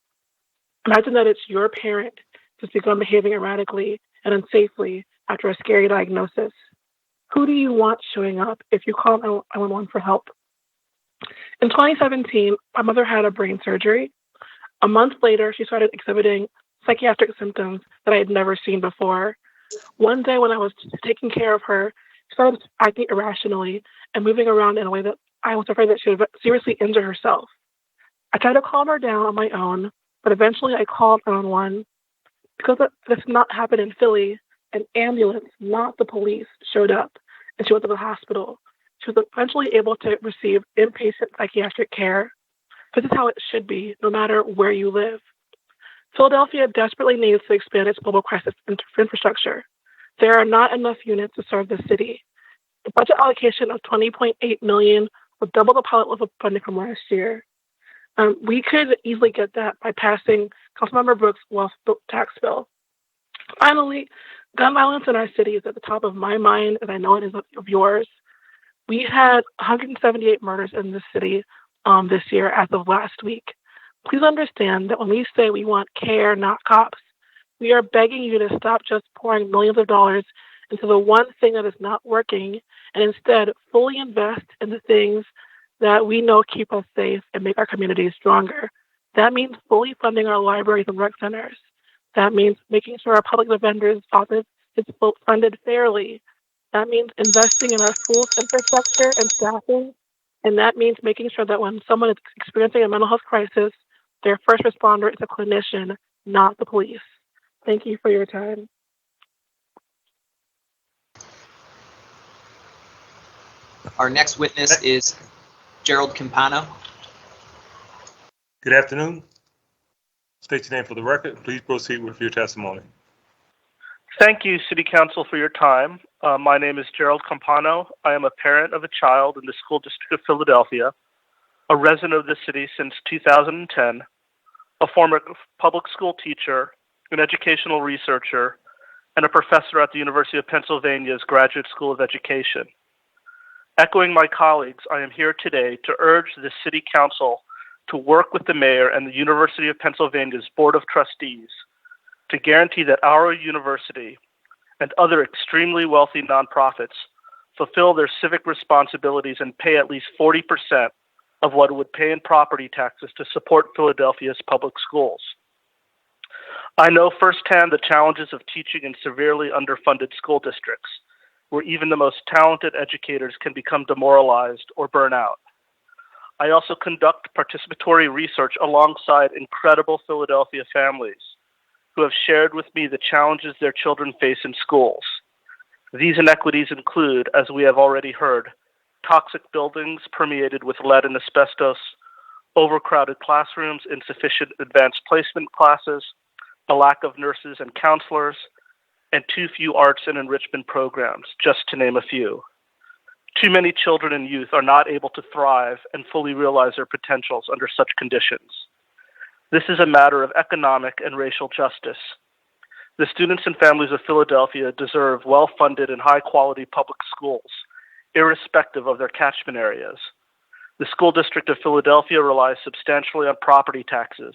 Imagine that it's your parent who's begun behaving erratically and unsafely after a scary diagnosis. Who do you want showing up if you call 911 for help? In 2017, my mother had a brain surgery. A month later, she started exhibiting psychiatric symptoms that I had never seen before. One day when I was taking care of her, she started acting irrationally and moving around in a way that I was afraid that she would seriously injure herself. I tried to calm her down on my own, but eventually I called 911. Because this did not happen in Philly, an ambulance, not the police, showed up, and she went to the hospital. She was eventually able to receive inpatient psychiatric care. This is how it should be, no matter where you live. Philadelphia desperately needs to expand its mobile crisis infrastructure. There are not enough units to serve the city. The budget allocation of $20.8 million will double the pilot level funding from last year. We could easily get that by passing Councilmember Brooks' wealth tax bill. Finally, gun violence in our city is at the top of my mind, and I know it is of yours. We had 178 murders in this city this year as of last week. Please understand that when we say we want care, not cops, we are begging you to stop just pouring millions of dollars into the one thing that is not working and instead fully invest in the things that we know keep us safe and make our communities stronger. That means fully funding our libraries and rec centers. That means making sure our public defender's office is funded fairly. That means investing in our schools infrastructure and staffing. And that means making sure that when someone is experiencing a mental health crisis, their first responder is a clinician, not the police. Thank you for your time.
Our next witness is Gerald Campano.
Good afternoon. State your name for the record. Please proceed with your testimony.
Thank you, City Council, for your time. My name is Gerald Campano. I am a parent of a child in the School District of Philadelphia, a resident of the city since 2010, a former public school teacher, an educational researcher, and a professor at the University of Pennsylvania's Graduate School of Education. Echoing my colleagues, I am here today to urge the City Council to work with the Mayor and the University of Pennsylvania's Board of Trustees to guarantee that our university and other extremely wealthy nonprofits fulfill their civic responsibilities and pay at least 40% of what it would pay in property taxes to support Philadelphia's public schools. I know firsthand the challenges of teaching in severely underfunded school districts, where even the most talented educators can become demoralized or burn out. I also conduct participatory research alongside incredible Philadelphia families who have shared with me the challenges their children face in schools. These inequities include, as we have already heard, toxic buildings permeated with lead and asbestos, overcrowded classrooms, insufficient advanced placement classes, a lack of nurses and counselors, and too few arts and enrichment programs, just to name a few. Too many children and youth are not able to thrive and fully realize their potentials under such conditions. This is a matter of economic and racial justice. The students and families of Philadelphia deserve well-funded and high-quality public schools, irrespective of their catchment areas. The School District of Philadelphia relies substantially on property taxes,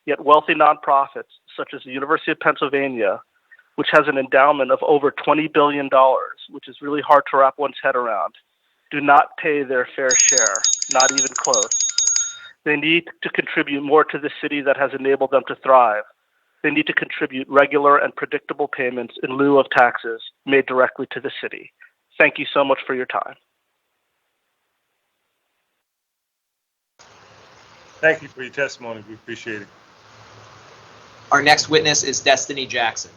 yet wealthy nonprofits, such as the University of Pennsylvania, which has an endowment of over $20 billion, which is really hard to wrap one's head around, do not pay their fair share, not even close. They need to contribute more to the city that has enabled them to thrive. They need to contribute regular and predictable payments in lieu of taxes made directly to the city. Thank you so much for your time.
Thank you for your testimony. We appreciate it.
Our next witness is Destiny Jackson.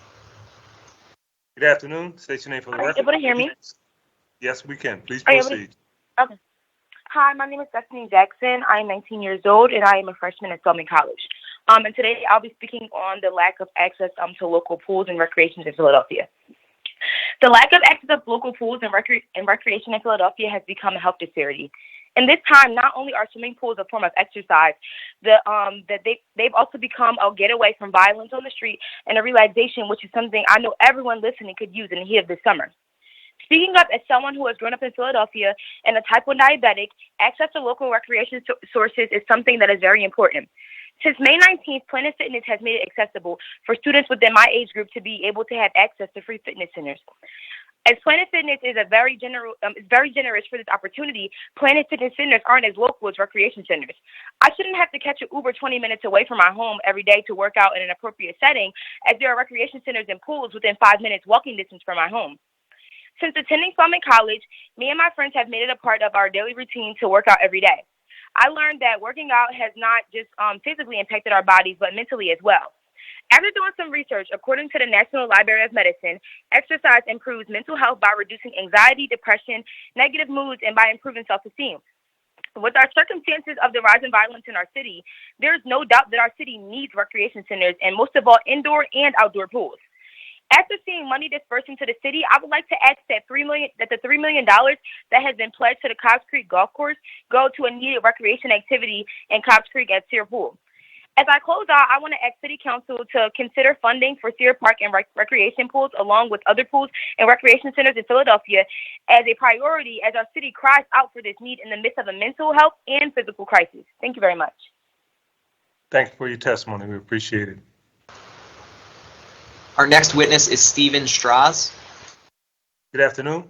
Good afternoon. State your name for the record.
Are you able to hear me?
Yes, we can. Please
Are you able
proceed.
Okay. Hi, my name is Destiny Jackson. I am 19 years old, and I am a freshman at Spelman College. And today I'll be speaking on the lack of access to local pools and recreations in Philadelphia. The lack of access of local pools and recreation in Philadelphia has become a health disparity. In this time, not only are swimming pools a form of exercise, they've also become a getaway from violence on the street and a relaxation, which is something I know everyone listening could use in the heat of this summer. Speaking up as someone who has grown up in Philadelphia and a type 1 diabetic, access to local recreation sources is something that is very important. Since May 19th, Planet Fitness has made it accessible for students within my age group to be able to have access to free fitness centers. As Planet Fitness is very generous for this opportunity, Planet Fitness centers aren't as local as recreation centers. I shouldn't have to catch an Uber 20 minutes away from my home every day to work out in an appropriate setting, as there are recreation centers and pools within 5 minutes walking distance from my home. Since attending Spelman College, me and my friends have made it a part of our daily routine to work out every day. I learned that working out has not just physically impacted our bodies, but mentally as well. After doing some research, according to the National Library of Medicine, exercise improves mental health by reducing anxiety, depression, negative moods, and by improving self-esteem. With our circumstances of the rise in violence in our city, there is no doubt that our city needs recreation centers and most of all, indoor and outdoor pools. After seeing money dispersed into the city, I would like to ask that the $3 million that has been pledged to the Cobbs Creek Golf Course go to a needed recreation activity in Cobbs Creek at Sear Pool. As I close out, I want to ask City Council to consider funding for Sear Park and recreation pools, along with other pools and recreation centers in Philadelphia, as a priority as our city cries out for this need in the midst of a mental health and physical crisis. Thank you very much.
Thank you for your testimony. We appreciate it.
Our next witness is Stephen Strauss.
Good afternoon.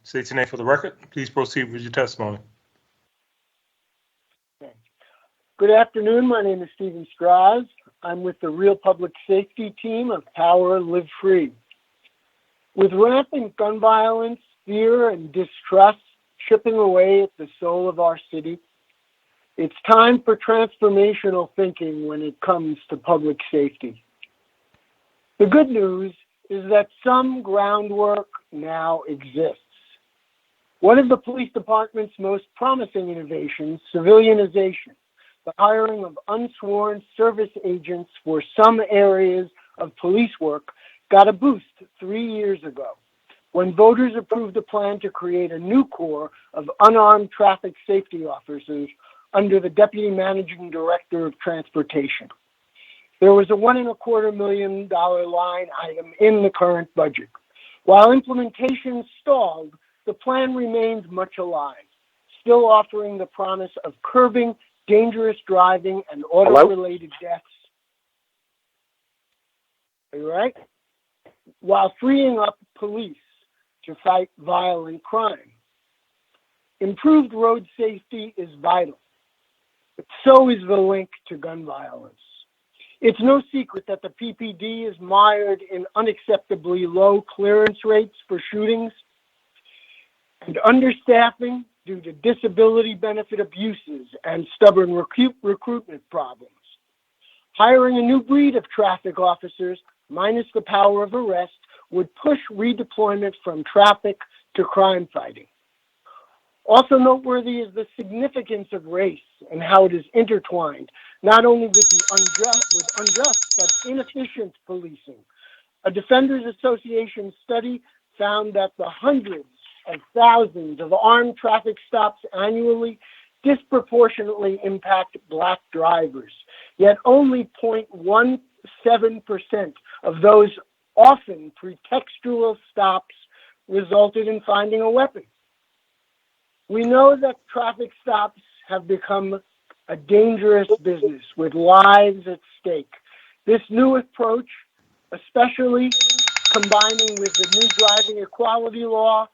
State your name for the record. Please proceed with your testimony.
Good afternoon. My name is Stephen Strauss. I'm with the Real Public Safety team of Power Live Free. With rampant gun violence, fear, and distrust chipping away at the soul of our city, it's time for transformational thinking when it comes to public safety. The good news is that some groundwork now exists. One of the police department's most promising innovations, civilianization, the hiring of unsworn service agents for some areas of police work, got a boost 3 years ago when voters approved a plan to create a new corps of unarmed traffic safety officers under the Deputy Managing Director of Transportation. There was a $1.25 million line item in the current budget. While implementation stalled, the plan remains much alive, still offering the promise of curbing dangerous driving and auto-related deaths. Are you right? While freeing up police to fight violent crime. Improved road safety is vital, but so is the link to gun violence. It's no secret that the PPD is mired in unacceptably low clearance rates for shootings and understaffing due to disability benefit abuses and stubborn recruitment problems. Hiring a new breed of traffic officers, minus the power of arrest, would push redeployment from traffic to crime fighting. Also noteworthy is the significance of race and how it is intertwined, not only with the unjust but inefficient policing. A Defenders Association study found that the hundreds of thousands of armed traffic stops annually disproportionately impact Black drivers, yet only 0.17% of those often pretextual stops resulted in finding a weapon. We know that traffic stops have become a dangerous business with lives at stake. This new approach, especially combining with the new driving equality law,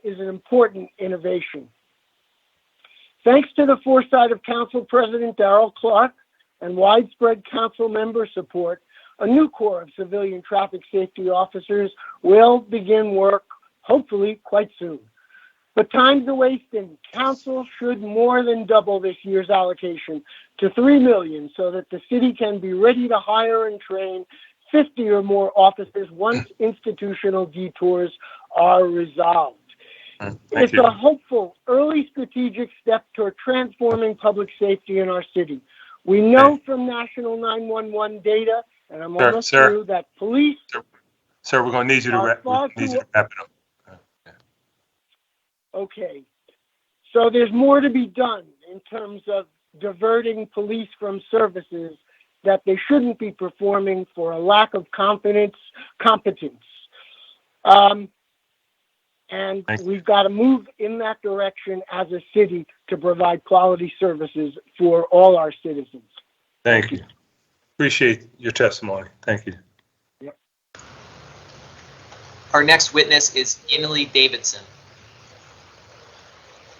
is an important innovation. Thanks to the foresight of Council President Darrell Clark and widespread Council member support, a new Corps of Civilian Traffic Safety Officers will begin work, hopefully quite soon. But time's a-wasting. Council should more than double this year's allocation to $3 million so that the city can be ready to hire and train 50 or more officers once institutional detours are resolved. It's a hopeful, early strategic step toward transforming public safety in our city. We know from national 911 data, and I'm almost through, that police...
Sir, we're going to need you to wrap it up.
Okay. So there's more to be done in terms of diverting police from services that they shouldn't be performing for a lack of competence. And we've got to move in that direction as a city to provide quality services for all our citizens.
Thank you. Appreciate your testimony. Thank you.
Yep.
Our next witness is Emily Davidson.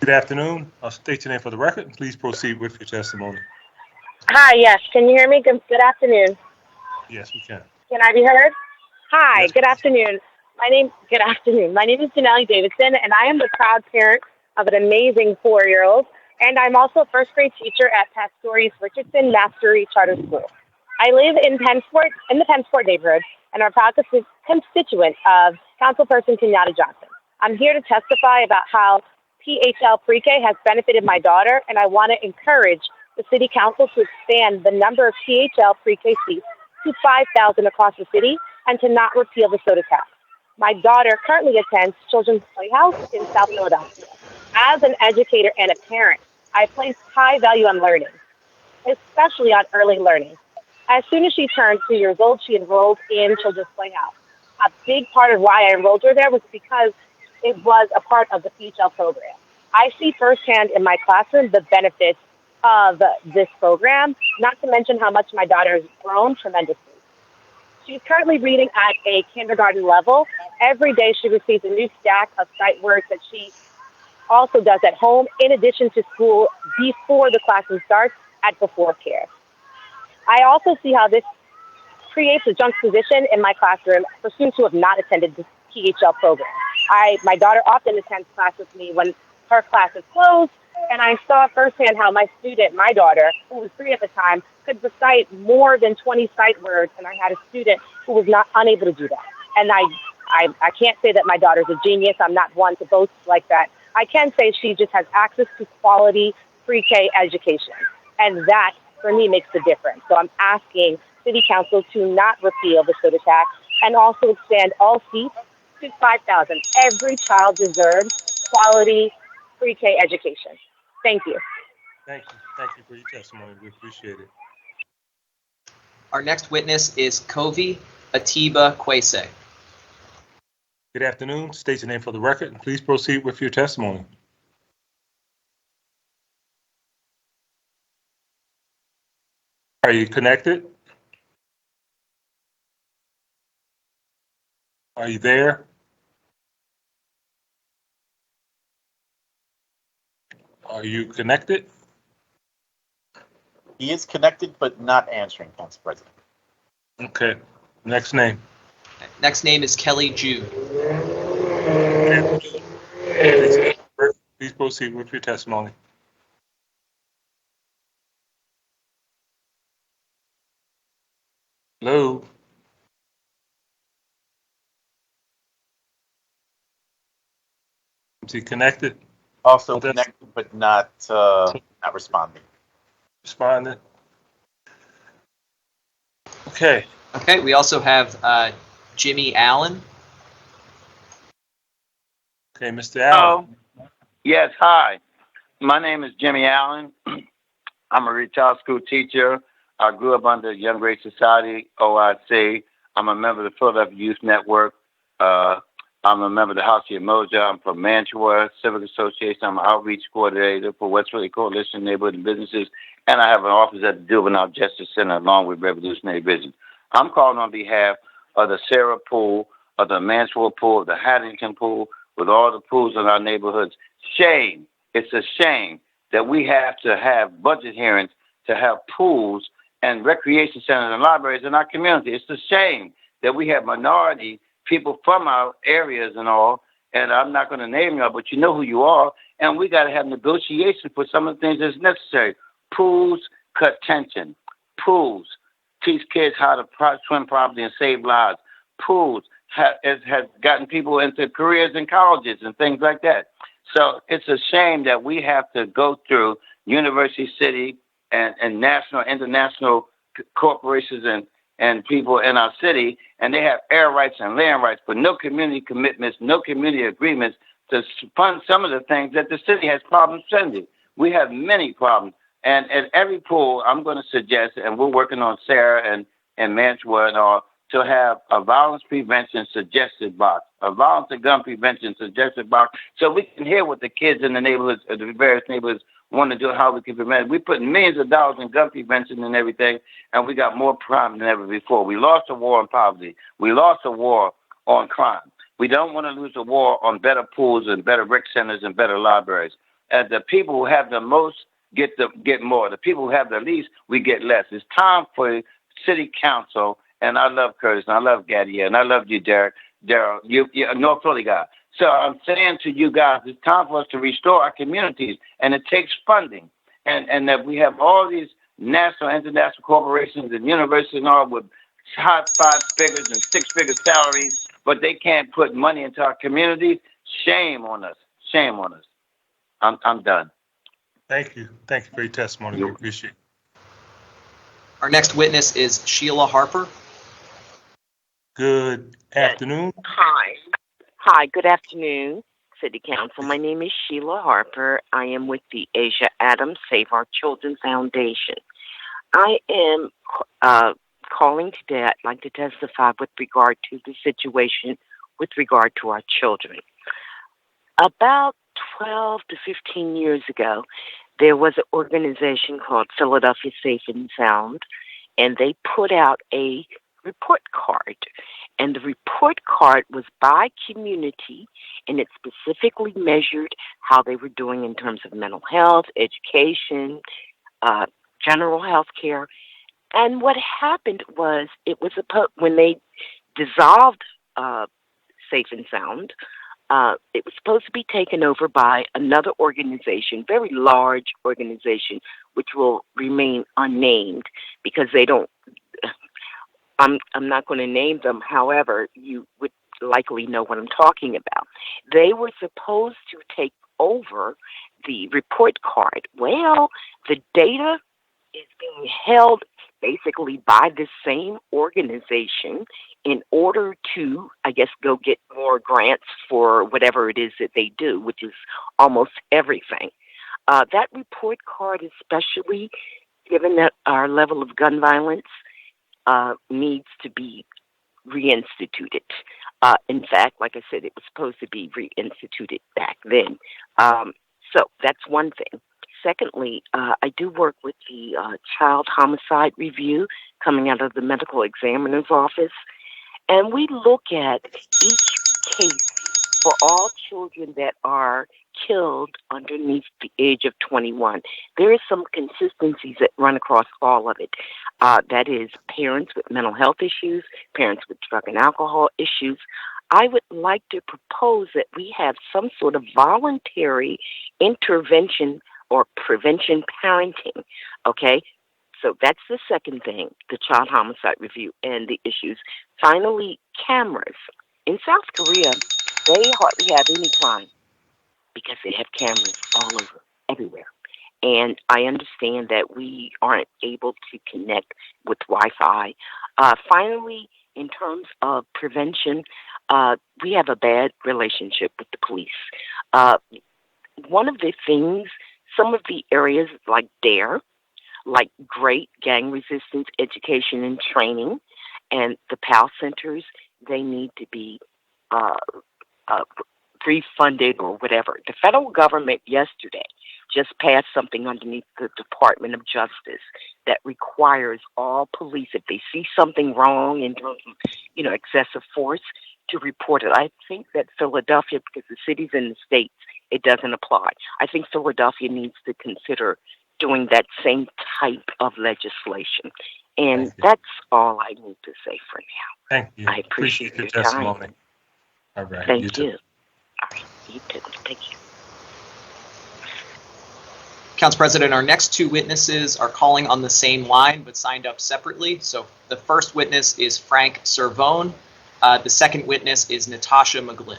Good afternoon. I'll state your name for the record, and please proceed with your testimony.
Hi, yes. Can you hear me? Good afternoon.
Yes, we can.
Can I be heard? Hi,
yes.
Good afternoon. Good afternoon. My name is Janelle Davidson, and I am the proud parent of an amazing 4-year-old, and I'm also a first grade teacher at Pastorius Richardson Mastery Charter School. I live in the Pensport neighborhood, and I'm a proud constituent of Councilperson Kenyatta Johnson. I'm here to testify about how PHL Pre-K has benefited my daughter, and I want to encourage the City Council to expand the number of PHL Pre-K seats to 5,000 across the city and to not repeal the soda tax. My daughter currently attends Children's Playhouse in South Philadelphia. As an educator and a parent, I place high value on learning, especially on early learning. As soon as she turned 2 years old, she enrolled in Children's Playhouse. A big part of why I enrolled her there was because it was a part of the PHL program. I see firsthand in my classroom the benefits of this program, not to mention how much my daughter has grown tremendously. She's currently reading at a kindergarten level. Every day she receives a new stack of sight words that she also does at home, in addition to school before the classroom starts at before care. I also see how this creates a juxtaposition in my classroom for students who have not attended the PHL program. My daughter often attends class with me when her class is closed, and I saw firsthand how my daughter, who was 3 at the time, could recite more than 20 sight words, and I had a student who was unable to do that. And I can't say that my daughter's a genius. I'm not one to boast like that. I can say she just has access to quality pre-K education, and that, for me, makes the difference. So I'm asking City Council to not repeal the soda tax and also expand all seats to 5,000. Every child deserves quality pre-K education. Thank you.
Thank you. Thank you for your testimony. We appreciate it.
Our next witness is Kovi Atiba Kwese.
Good afternoon. State your name for the record, and please proceed with your testimony. Are you connected? Are you there? Are you connected?
He is connected, but not answering, Council President.
Okay. Next name.
Next name is Kelly Jude.
Please proceed with your testimony. Hello. Is he connected?
Also connected, but not responding.
Responding. Okay.
Okay, we also have Jimmy Allen.
Okay, Mr. Allen.
Yes, hi. My name is Jimmy Allen. I'm a retired school teacher. I grew up under Young Great Society, OIC. I'm a member of the Philadelphia Youth Network. I'm a member of the House of Emoja. I'm from Mantua Civic Association. I'm an outreach coordinator for West Philly Coalition Neighborhood and Businesses. And I have an office at the Juvenile Justice Center along with Revolutionary Vision. I'm calling on behalf of the Sarah Pool, of the Mantua Pool, the Haddington Pool, with all the pools in our neighborhoods. Shame. It's a shame that we have to have budget hearings to have pools and recreation centers and libraries in our community. It's a shame that we have minority people from our areas and all, and I'm not going to name you, but you know who you are, and we got to have negotiations for some of the things that's necessary. Pools cut tension. Pools teach kids how to swim properly and save lives. Pools has gotten people into careers in colleges and things like that. So it's a shame that we have to go through University City and national, international corporations and people in our city, and they have air rights and land rights, but no community commitments, no community agreements to fund some of the things that the city has problems funding. We have many problems. And at every pool, I'm going to suggest, and we're working on Sarah and Mantua and all, to have a violence prevention suggested box, a violence and gun prevention suggested box, so we can hear what the kids in the neighborhoods, the various neighborhoods, want to do, how we can prevent it. We put millions of dollars in gun prevention and everything, and we got more crime than ever before. We lost a war on poverty. We lost a war on crime. We don't want to lose a war on better pools and better rec centers and better libraries. And the people who have the most get more. The people who have the least, we get less. It's time for city council. And I love Curtis, and I love Gaddy, and I love you, Daryl, you're a North Philly guy. So I'm saying to you guys, it's time for us to restore our communities, and it takes funding. And that we have all these national, international corporations and universities and all with high 5 figures and 6 figure salaries, but they can't put money into our communities. Shame on us. Shame on us. I'm done.
Thank you. Thank you for your testimony. We appreciate it.
Our next witness is Sheila Harper.
Good afternoon.
Hi, good afternoon, City Council. My name is Sheila Harper. I am with the Asia Adams Save Our Children Foundation. I am calling today. I'd like to testify with regard to the situation with regard to our children. About 12 to 15 years ago, there was an organization called Philadelphia Safe and Sound, and they put out a report card. And the report card was by community, and it specifically measured how they were doing in terms of mental health, education, general health care. And what happened was, it was when they dissolved Safe and Sound, it was supposed to be taken over by another organization, very large organization, which will remain unnamed because they don't. I'm not going to name them. However, you would likely know what I'm talking about. They were supposed to take over the report card. Well, the data is being held basically by the same organization in order to, I guess, go get more grants for whatever it is that they do, which is almost everything. That report card, especially given that our level of gun violence, needs to be reinstituted. In fact, like I said, it was supposed to be reinstituted back then. So that's one thing. Secondly, I do work with the Child Homicide Review coming out of the Medical Examiner's Office, and we look at each case for all children that are killed underneath the age of 21. There is some consistencies that run across all of it. That is parents with mental health issues, parents with drug and alcohol issues. I would like to propose that we have some sort of voluntary intervention or prevention parenting, okay? So that's the second thing, the Child Homicide Review and the issues. Finally, cameras. In South Korea, they hardly have any crime because they have cameras all over, everywhere. And I understand that we aren't able to connect with Wi-Fi. Finally, in terms of prevention, we have a bad relationship with the police. One of the things, some of the areas like DARE, like great gang resistance education and training, and the PAL centers, they need to be refunded or whatever. The federal government yesterday just passed something underneath the Department of Justice that requires all police, if they see something wrong in terms of, excessive force, to report it. I think that Philadelphia, because the cities and the states, it doesn't apply. I think Philadelphia needs to consider doing that same type of legislation. And that's all I need to say for now.
Thank you.
I appreciate
your
your
testimony.
time.
All right.
Thank
you.
you.
Too.
All right. You too. Thank you.
Council President, our next two witnesses are calling on the same line but signed up separately. So the first witness is Frank Servone. The second witness is Natasha McGlynn.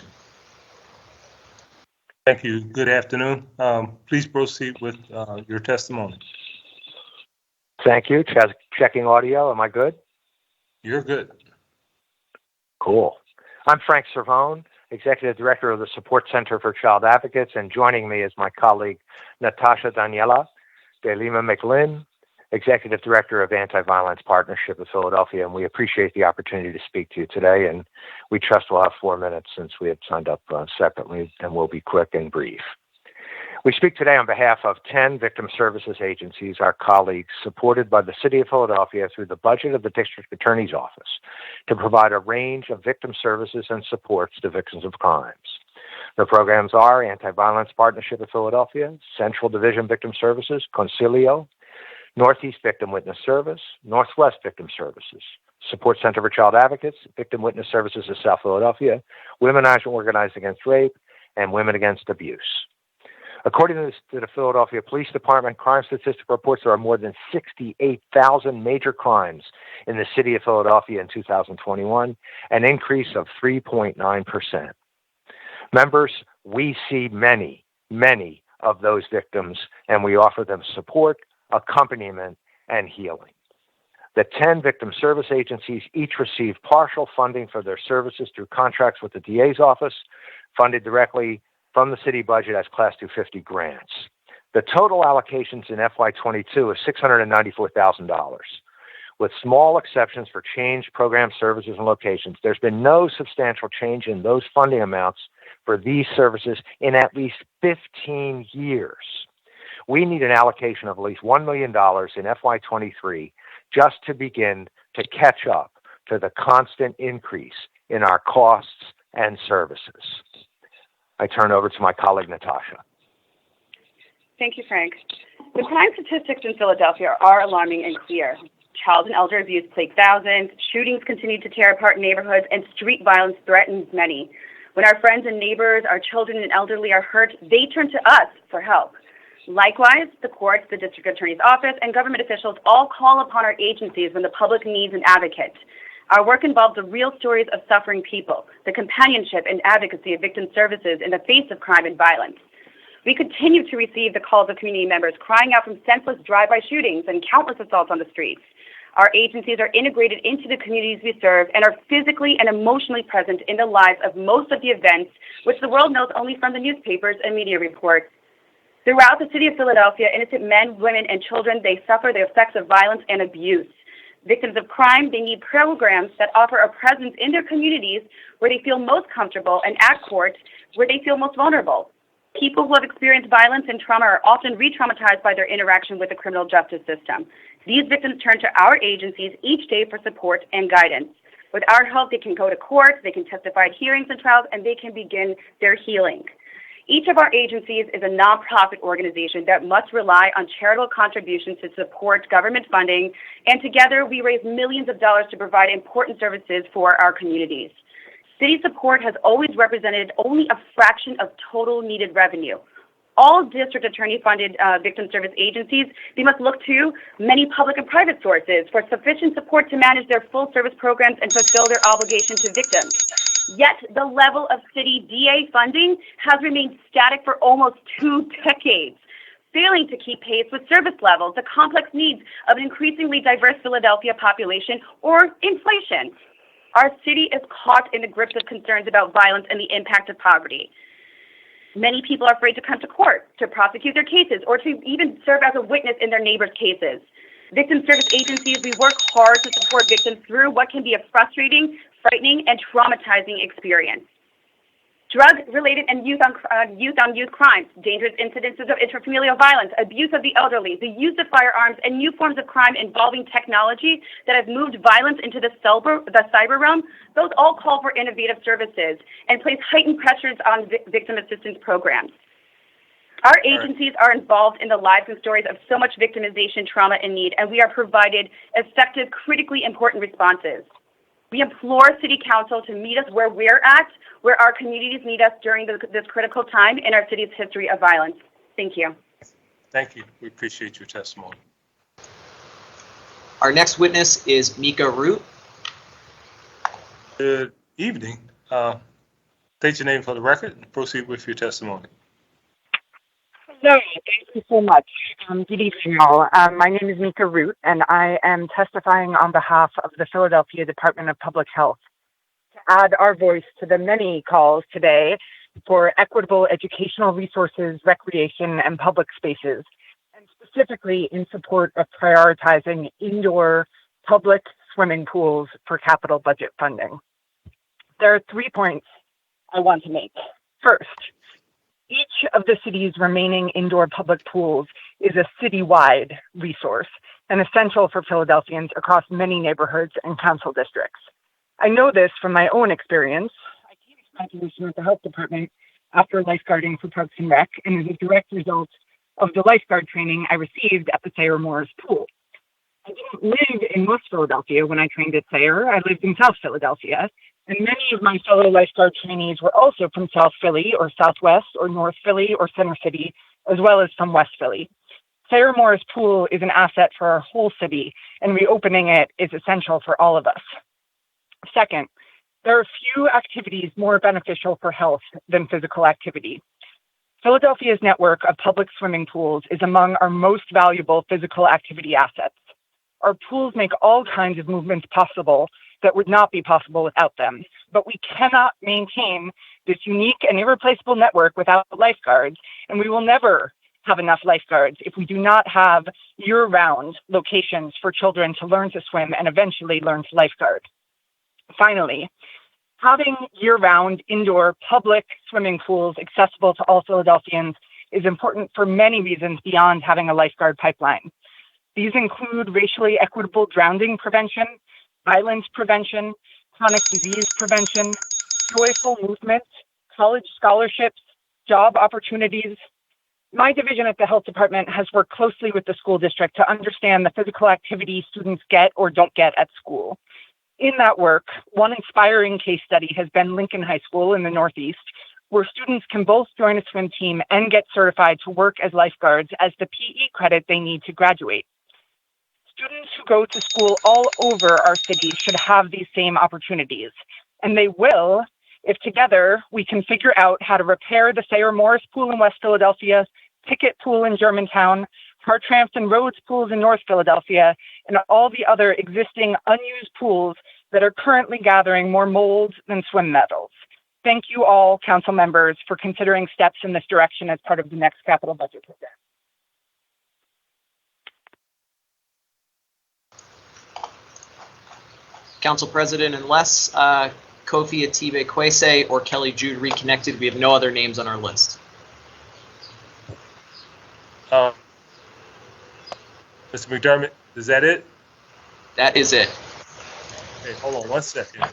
Thank you. Good afternoon. Please proceed with your testimony.
Thank you. Checking audio. Am I good?
You're good.
Cool. I'm Frank Servone, Executive Director of the Support Center for Child Advocates, and joining me is my colleague Natasha Daniela de Lima McGlynn, Executive Director of Anti-Violence Partnership of Philadelphia, and we appreciate the opportunity to speak to you today, and we trust we'll have 4 minutes since we had signed up separately, and we'll be quick and brief. We speak today on behalf of 10 victim services agencies, our colleagues, supported by the City of Philadelphia through the budget of the District Attorney's Office, to provide a range of victim services and supports to victims of crimes. The programs are Anti-Violence Partnership of Philadelphia, Central Division Victim Services, Concilio, Northeast Victim Witness Service, Northwest Victim Services, Support Center for Child Advocates, Victim Witness Services of South Philadelphia, Women Organized Against Rape, and Women Against Abuse. According to the Philadelphia Police Department crime statistic reports, there are more than 68,000 major crimes in the city of Philadelphia in 2021, an increase of 3.9%. Members, we see many, many of those victims, and we offer them support, accompaniment, and healing. The 10 victim service agencies each receive partial funding for their services through contracts with the DA's office, funded directly from the city budget as Class 250 grants. The total allocations in FY22 is $694,000. With small exceptions for changed program services and locations, there's been no substantial change in those funding amounts for these services in at least 15 years. We need an allocation of at least $1 million in FY23 just to begin to catch up to the constant increase in our costs and services. I turn over to my colleague, Natasha.
Thank you, Frank. The crime statistics in Philadelphia are alarming and clear. Child and elder abuse plague thousands, shootings continue to tear apart neighborhoods, and street violence threatens many. When our friends and neighbors, our children and elderly are hurt, they turn to us for help. Likewise, the courts, the district attorney's office, and government officials all call upon our agencies when the public needs an advocate. Our work involves the real stories of suffering people, the companionship and advocacy of victim services in the face of crime and violence. We continue to receive the calls of community members crying out from senseless drive-by shootings and countless assaults on the streets. Our agencies are integrated into the communities we serve and are physically and emotionally present in the lives of most of the events, which the world knows only from the newspapers and media reports. Throughout the city of Philadelphia, innocent men, women, and children, they suffer the effects of violence and abuse. Victims of crime, they need programs that offer a presence in their communities where they feel most comfortable, and at court where they feel most vulnerable. People who have experienced violence and trauma are often re-traumatized by their interaction with the criminal justice system. These victims turn to our agencies each day for support and guidance. With our help, they can go to court, they can testify at hearings and trials, and they can begin their healing. Each of our agencies is a nonprofit organization that must rely on charitable contributions to support government funding, and together we raise millions of dollars to provide important services for our communities. City support has always represented only a fraction of total needed revenue. All district attorney-funded victim service agencies, they must look to many public and private sources for sufficient support to manage their full-service programs and fulfill their obligation to victims. Yet the level of city DA funding has remained static for almost 2 decades, failing to keep pace with service levels, the complex needs of an increasingly diverse Philadelphia population, or inflation. Our city is caught in the grips of concerns about violence and the impact of poverty. Many people are afraid to come to court, to prosecute their cases, or to even serve as a witness in their neighbors' cases. Victim service agencies, we work hard to support victims through what can be a frustrating, frightening, and traumatizing experience. Drug-related and youth-on-youth crimes, dangerous incidences of intrafamilial violence, abuse of the elderly, the use of firearms, and new forms of crime involving technology that has moved violence into the cyber realm, those all call for innovative services and place heightened pressures on victim assistance programs. Our agencies are involved in the lives and stories of so much victimization, trauma, and need, and we are provided effective, critically important responses. We implore City Council to meet us where we're at, where our communities need us during this critical time in our city's history of violence. Thank you.
Thank you. We appreciate your testimony.
Our next witness is Mika Root.
Good evening. State your name for the record and proceed with your testimony.
Hello, thank you so much. Good evening, all. My name is Mika Root, and I am testifying on behalf of the Philadelphia Department of Public Health to add our voice to the many calls today for equitable educational resources, recreation, and public spaces, and specifically in support of prioritizing indoor public swimming pools for capital budget funding. There are 3 points I want to make. First, each of the city's remaining indoor public pools is a citywide resource and essential for Philadelphians across many neighborhoods and council districts. I know this from my own experience. I came to graduation with the health department after lifeguarding for Parks and Rec, and is a direct result of the lifeguard training I received at the Sayre Moore's pool. I didn't live in West Philadelphia when I trained at Sayre. I lived in South Philadelphia, and many of my fellow lifeguard trainees were also from South Philly or Southwest or North Philly or Center City, as well as from West Philly. Sayre Moore's pool is an asset for our whole city, and reopening it is essential for all of us. Second, there are few activities more beneficial for health than physical activity. Philadelphia's network of public swimming pools is among our most valuable physical activity assets. Our pools make all kinds of movements possible that would not be possible without them, but we cannot maintain this unique and irreplaceable network without lifeguards, and we will never have enough lifeguards if we do not have year-round locations for children to learn to swim and eventually learn to lifeguard. Finally, having year-round indoor public swimming pools accessible to all Philadelphians is important for many reasons beyond having a lifeguard pipeline. These include racially equitable drowning prevention, violence prevention, chronic disease prevention, joyful movement, college scholarships, job opportunities. My division at the health department has worked closely with the school district to understand the physical activity students get or don't get at school. In that work, one inspiring case study has been Lincoln High School in the Northeast, where students can both join a swim team and get certified to work as lifeguards as the PE credit they need to graduate. Students who go to school all over our city should have these same opportunities, and they will if together we can figure out how to repair the Sayre Moore's pool in West Philadelphia, Pickett Pool in Germantown, Hartranft and Rhodes pools in North Philadelphia, and all the other existing unused pools that are currently gathering more mold than swim medals. Thank you all, council members, for considering steps in this direction as part of the next capital budget program.
Council President, unless Kofi Atibe Kwese or Kelly Jude reconnected, we have no other names on our list.
Mr. McDermott, is that it?
That is it.
Okay, hold on 1 second.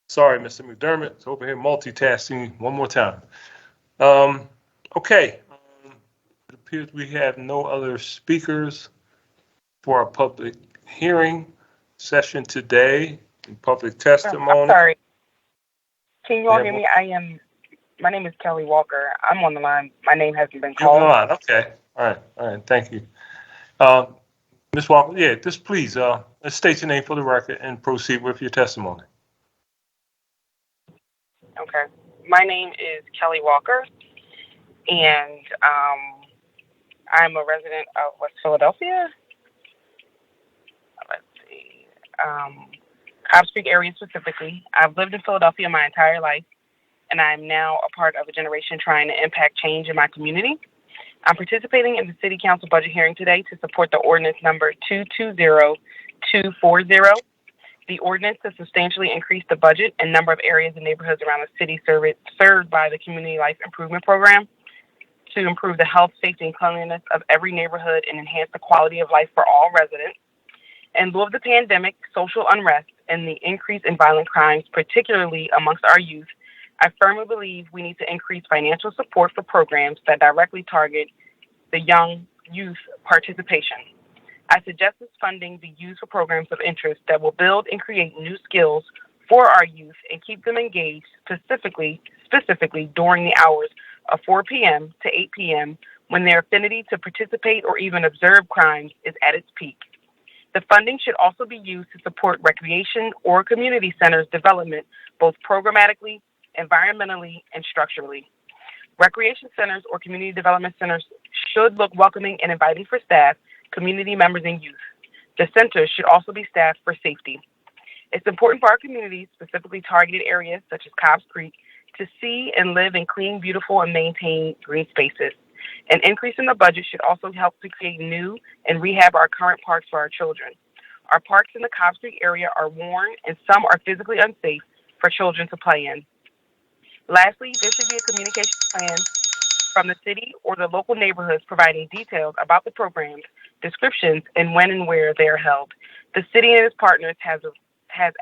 Sorry, Mr. McDermott. It's over here multitasking one more time. Okay. It appears we have no other speakers for our public hearing session today and public testimony.
I'm sorry. Can you all hear me? My name is Kelly Walker. I'm on the line. My name hasn't been called.
You're on the line. Okay. All right. Thank you. Ms. Walker, yeah, just please state your name for the record and proceed with your testimony.
Okay. My name is Kelly Walker, and I'm a resident of West Philadelphia. Let's see. Cobbs Creek area specifically. I've lived in Philadelphia my entire life, and I'm now a part of a generation trying to impact change in my community. I'm participating in the City Council budget hearing today to support the ordinance number 220240. The ordinance to substantially increase the budget and number of areas and neighborhoods around the city served by the Community Life Improvement Program to improve the health, safety, and cleanliness of every neighborhood and enhance the quality of life for all residents. In lieu of the pandemic, social unrest, and the increase in violent crimes, particularly amongst our youth, I firmly believe we need to increase financial support for programs that directly target the young youth participation. I suggest this funding be used for programs of interest that will build and create new skills for our youth and keep them engaged specifically during the hours of 4 p.m. to 8 p.m. when their affinity to participate or even observe crimes is at its peak. The funding should also be used to support recreation or community centers development, both programmatically, environmentally, and structurally. Recreation centers or community development centers should look welcoming and inviting for staff, community members, and youth. The centers should also be staffed for safety. It's important for our communities, specifically targeted areas such as Cobbs Creek, to see and live in clean, beautiful, and maintained green spaces. An increase in the budget should also help to create new and rehab our current parks for our children. Our parks in the Cobbs Creek area are worn and some are physically unsafe for children to play in. Lastly, there should be a communication plan from the city or the local neighborhoods providing details about the programs, descriptions, and when and where they are held. The city and its partners has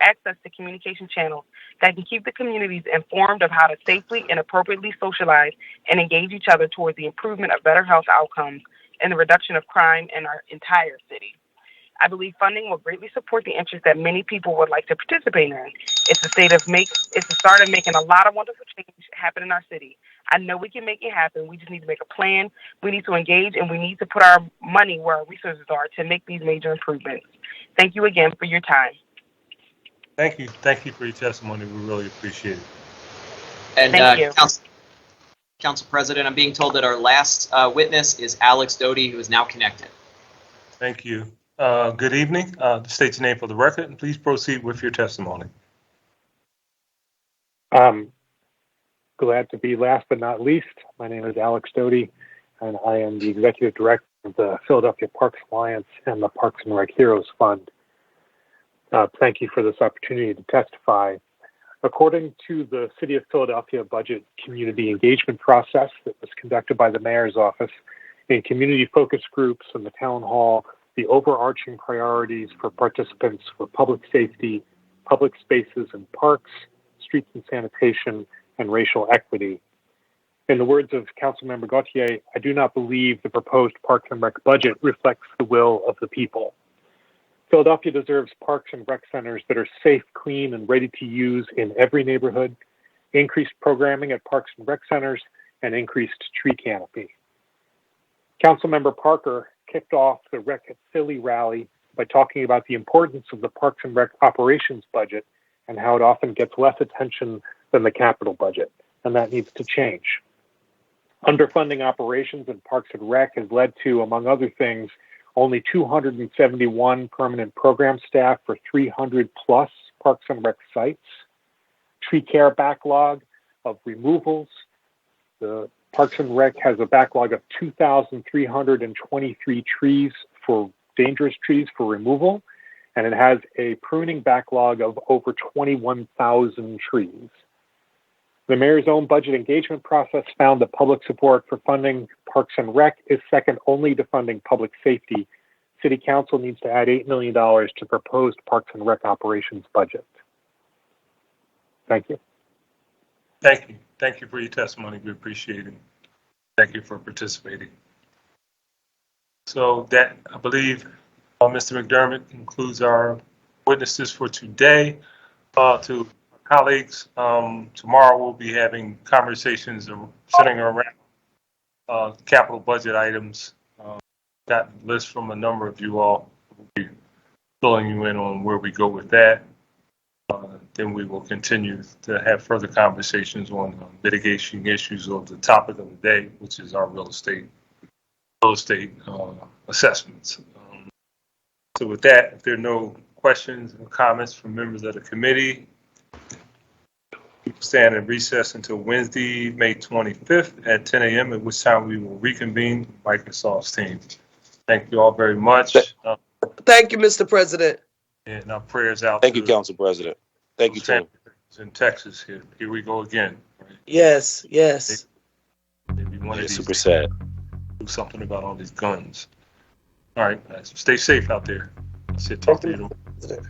access to communication channels that can keep the communities informed of how to safely and appropriately socialize and engage each other towards the improvement of better health outcomes and the reduction of crime in our entire city. I believe funding will greatly support the interest that many people would like to participate in. It's the start of making a lot of wonderful change happen in our city. I know we can make it happen. We just need to make a plan. We need to engage, and we need to put our money where our resources are to make these major improvements. Thank you again for your time.
Thank you. Thank you for your testimony. We really appreciate it.
And
Thank you.
Council President, I'm being told that our last witness is Alex Doty, who is now connected.
Thank you. Good evening. State your name for the record, and please proceed with your testimony.
Glad to be last but not least. My name is Alex Doty, and I am the Executive Director of the Philadelphia Parks Alliance and the Parks and Rec Heroes Fund. Thank you for this opportunity to testify. According to the City of Philadelphia budget community engagement process that was conducted by the Mayor's Office in community focus groups and the Town Hall, the overarching priorities for participants were public safety, public spaces and parks, streets and sanitation, and racial equity. In the words of Councilmember Gauthier, I do not believe the proposed Parks and Rec budget reflects the will of the people. Philadelphia deserves parks and rec centers that are safe, clean, and ready to use in every neighborhood, increased programming at parks and rec centers, and increased tree canopy. Councilmember Parker kicked off the Rec at Philly rally by talking about the importance of the Parks and Rec operations budget and how it often gets less attention than the capital budget, and that needs to change. Underfunding operations in Parks and Rec has led to, among other things, only 271 permanent program staff for 300 plus Parks and Rec sites, tree care backlog of removals. The Parks and Rec has a backlog of 2,323 trees for dangerous trees for removal, and it has a pruning backlog of over 21,000 trees. The Mayor's own budget engagement process found that public support for funding Parks and Rec is second only to funding public safety. City Council needs to add $8 million to proposed Parks and Rec operations budget. Thank you.
Thank you. Thank you for your testimony. We appreciate it. Thank you for participating. So that, I believe, Mr. McDermott concludes our witnesses for today. To colleagues, tomorrow we'll be having conversations centering around capital budget items. Got lists from a number of you all. be filling you in on where we go with that. Then we will continue to have further conversations on mitigation issues of the topic of the day, which is our real estate assessments. So with that, if there are no questions or comments from members of the committee, we will stand in recess until Wednesday, May 25th at 10 a.m., at which time we will reconvene Microsoft's team. Thank you all very much.
Thank you, Mr. President.
And our prayers out.
Thank you, Council President. Thank you, team.
In Texas here. Here we go again. Right?
Yes.
Maybe one of these
super sad.
Do something about all these guns. All right, guys. Stay safe out there. Talk to you tomorrow.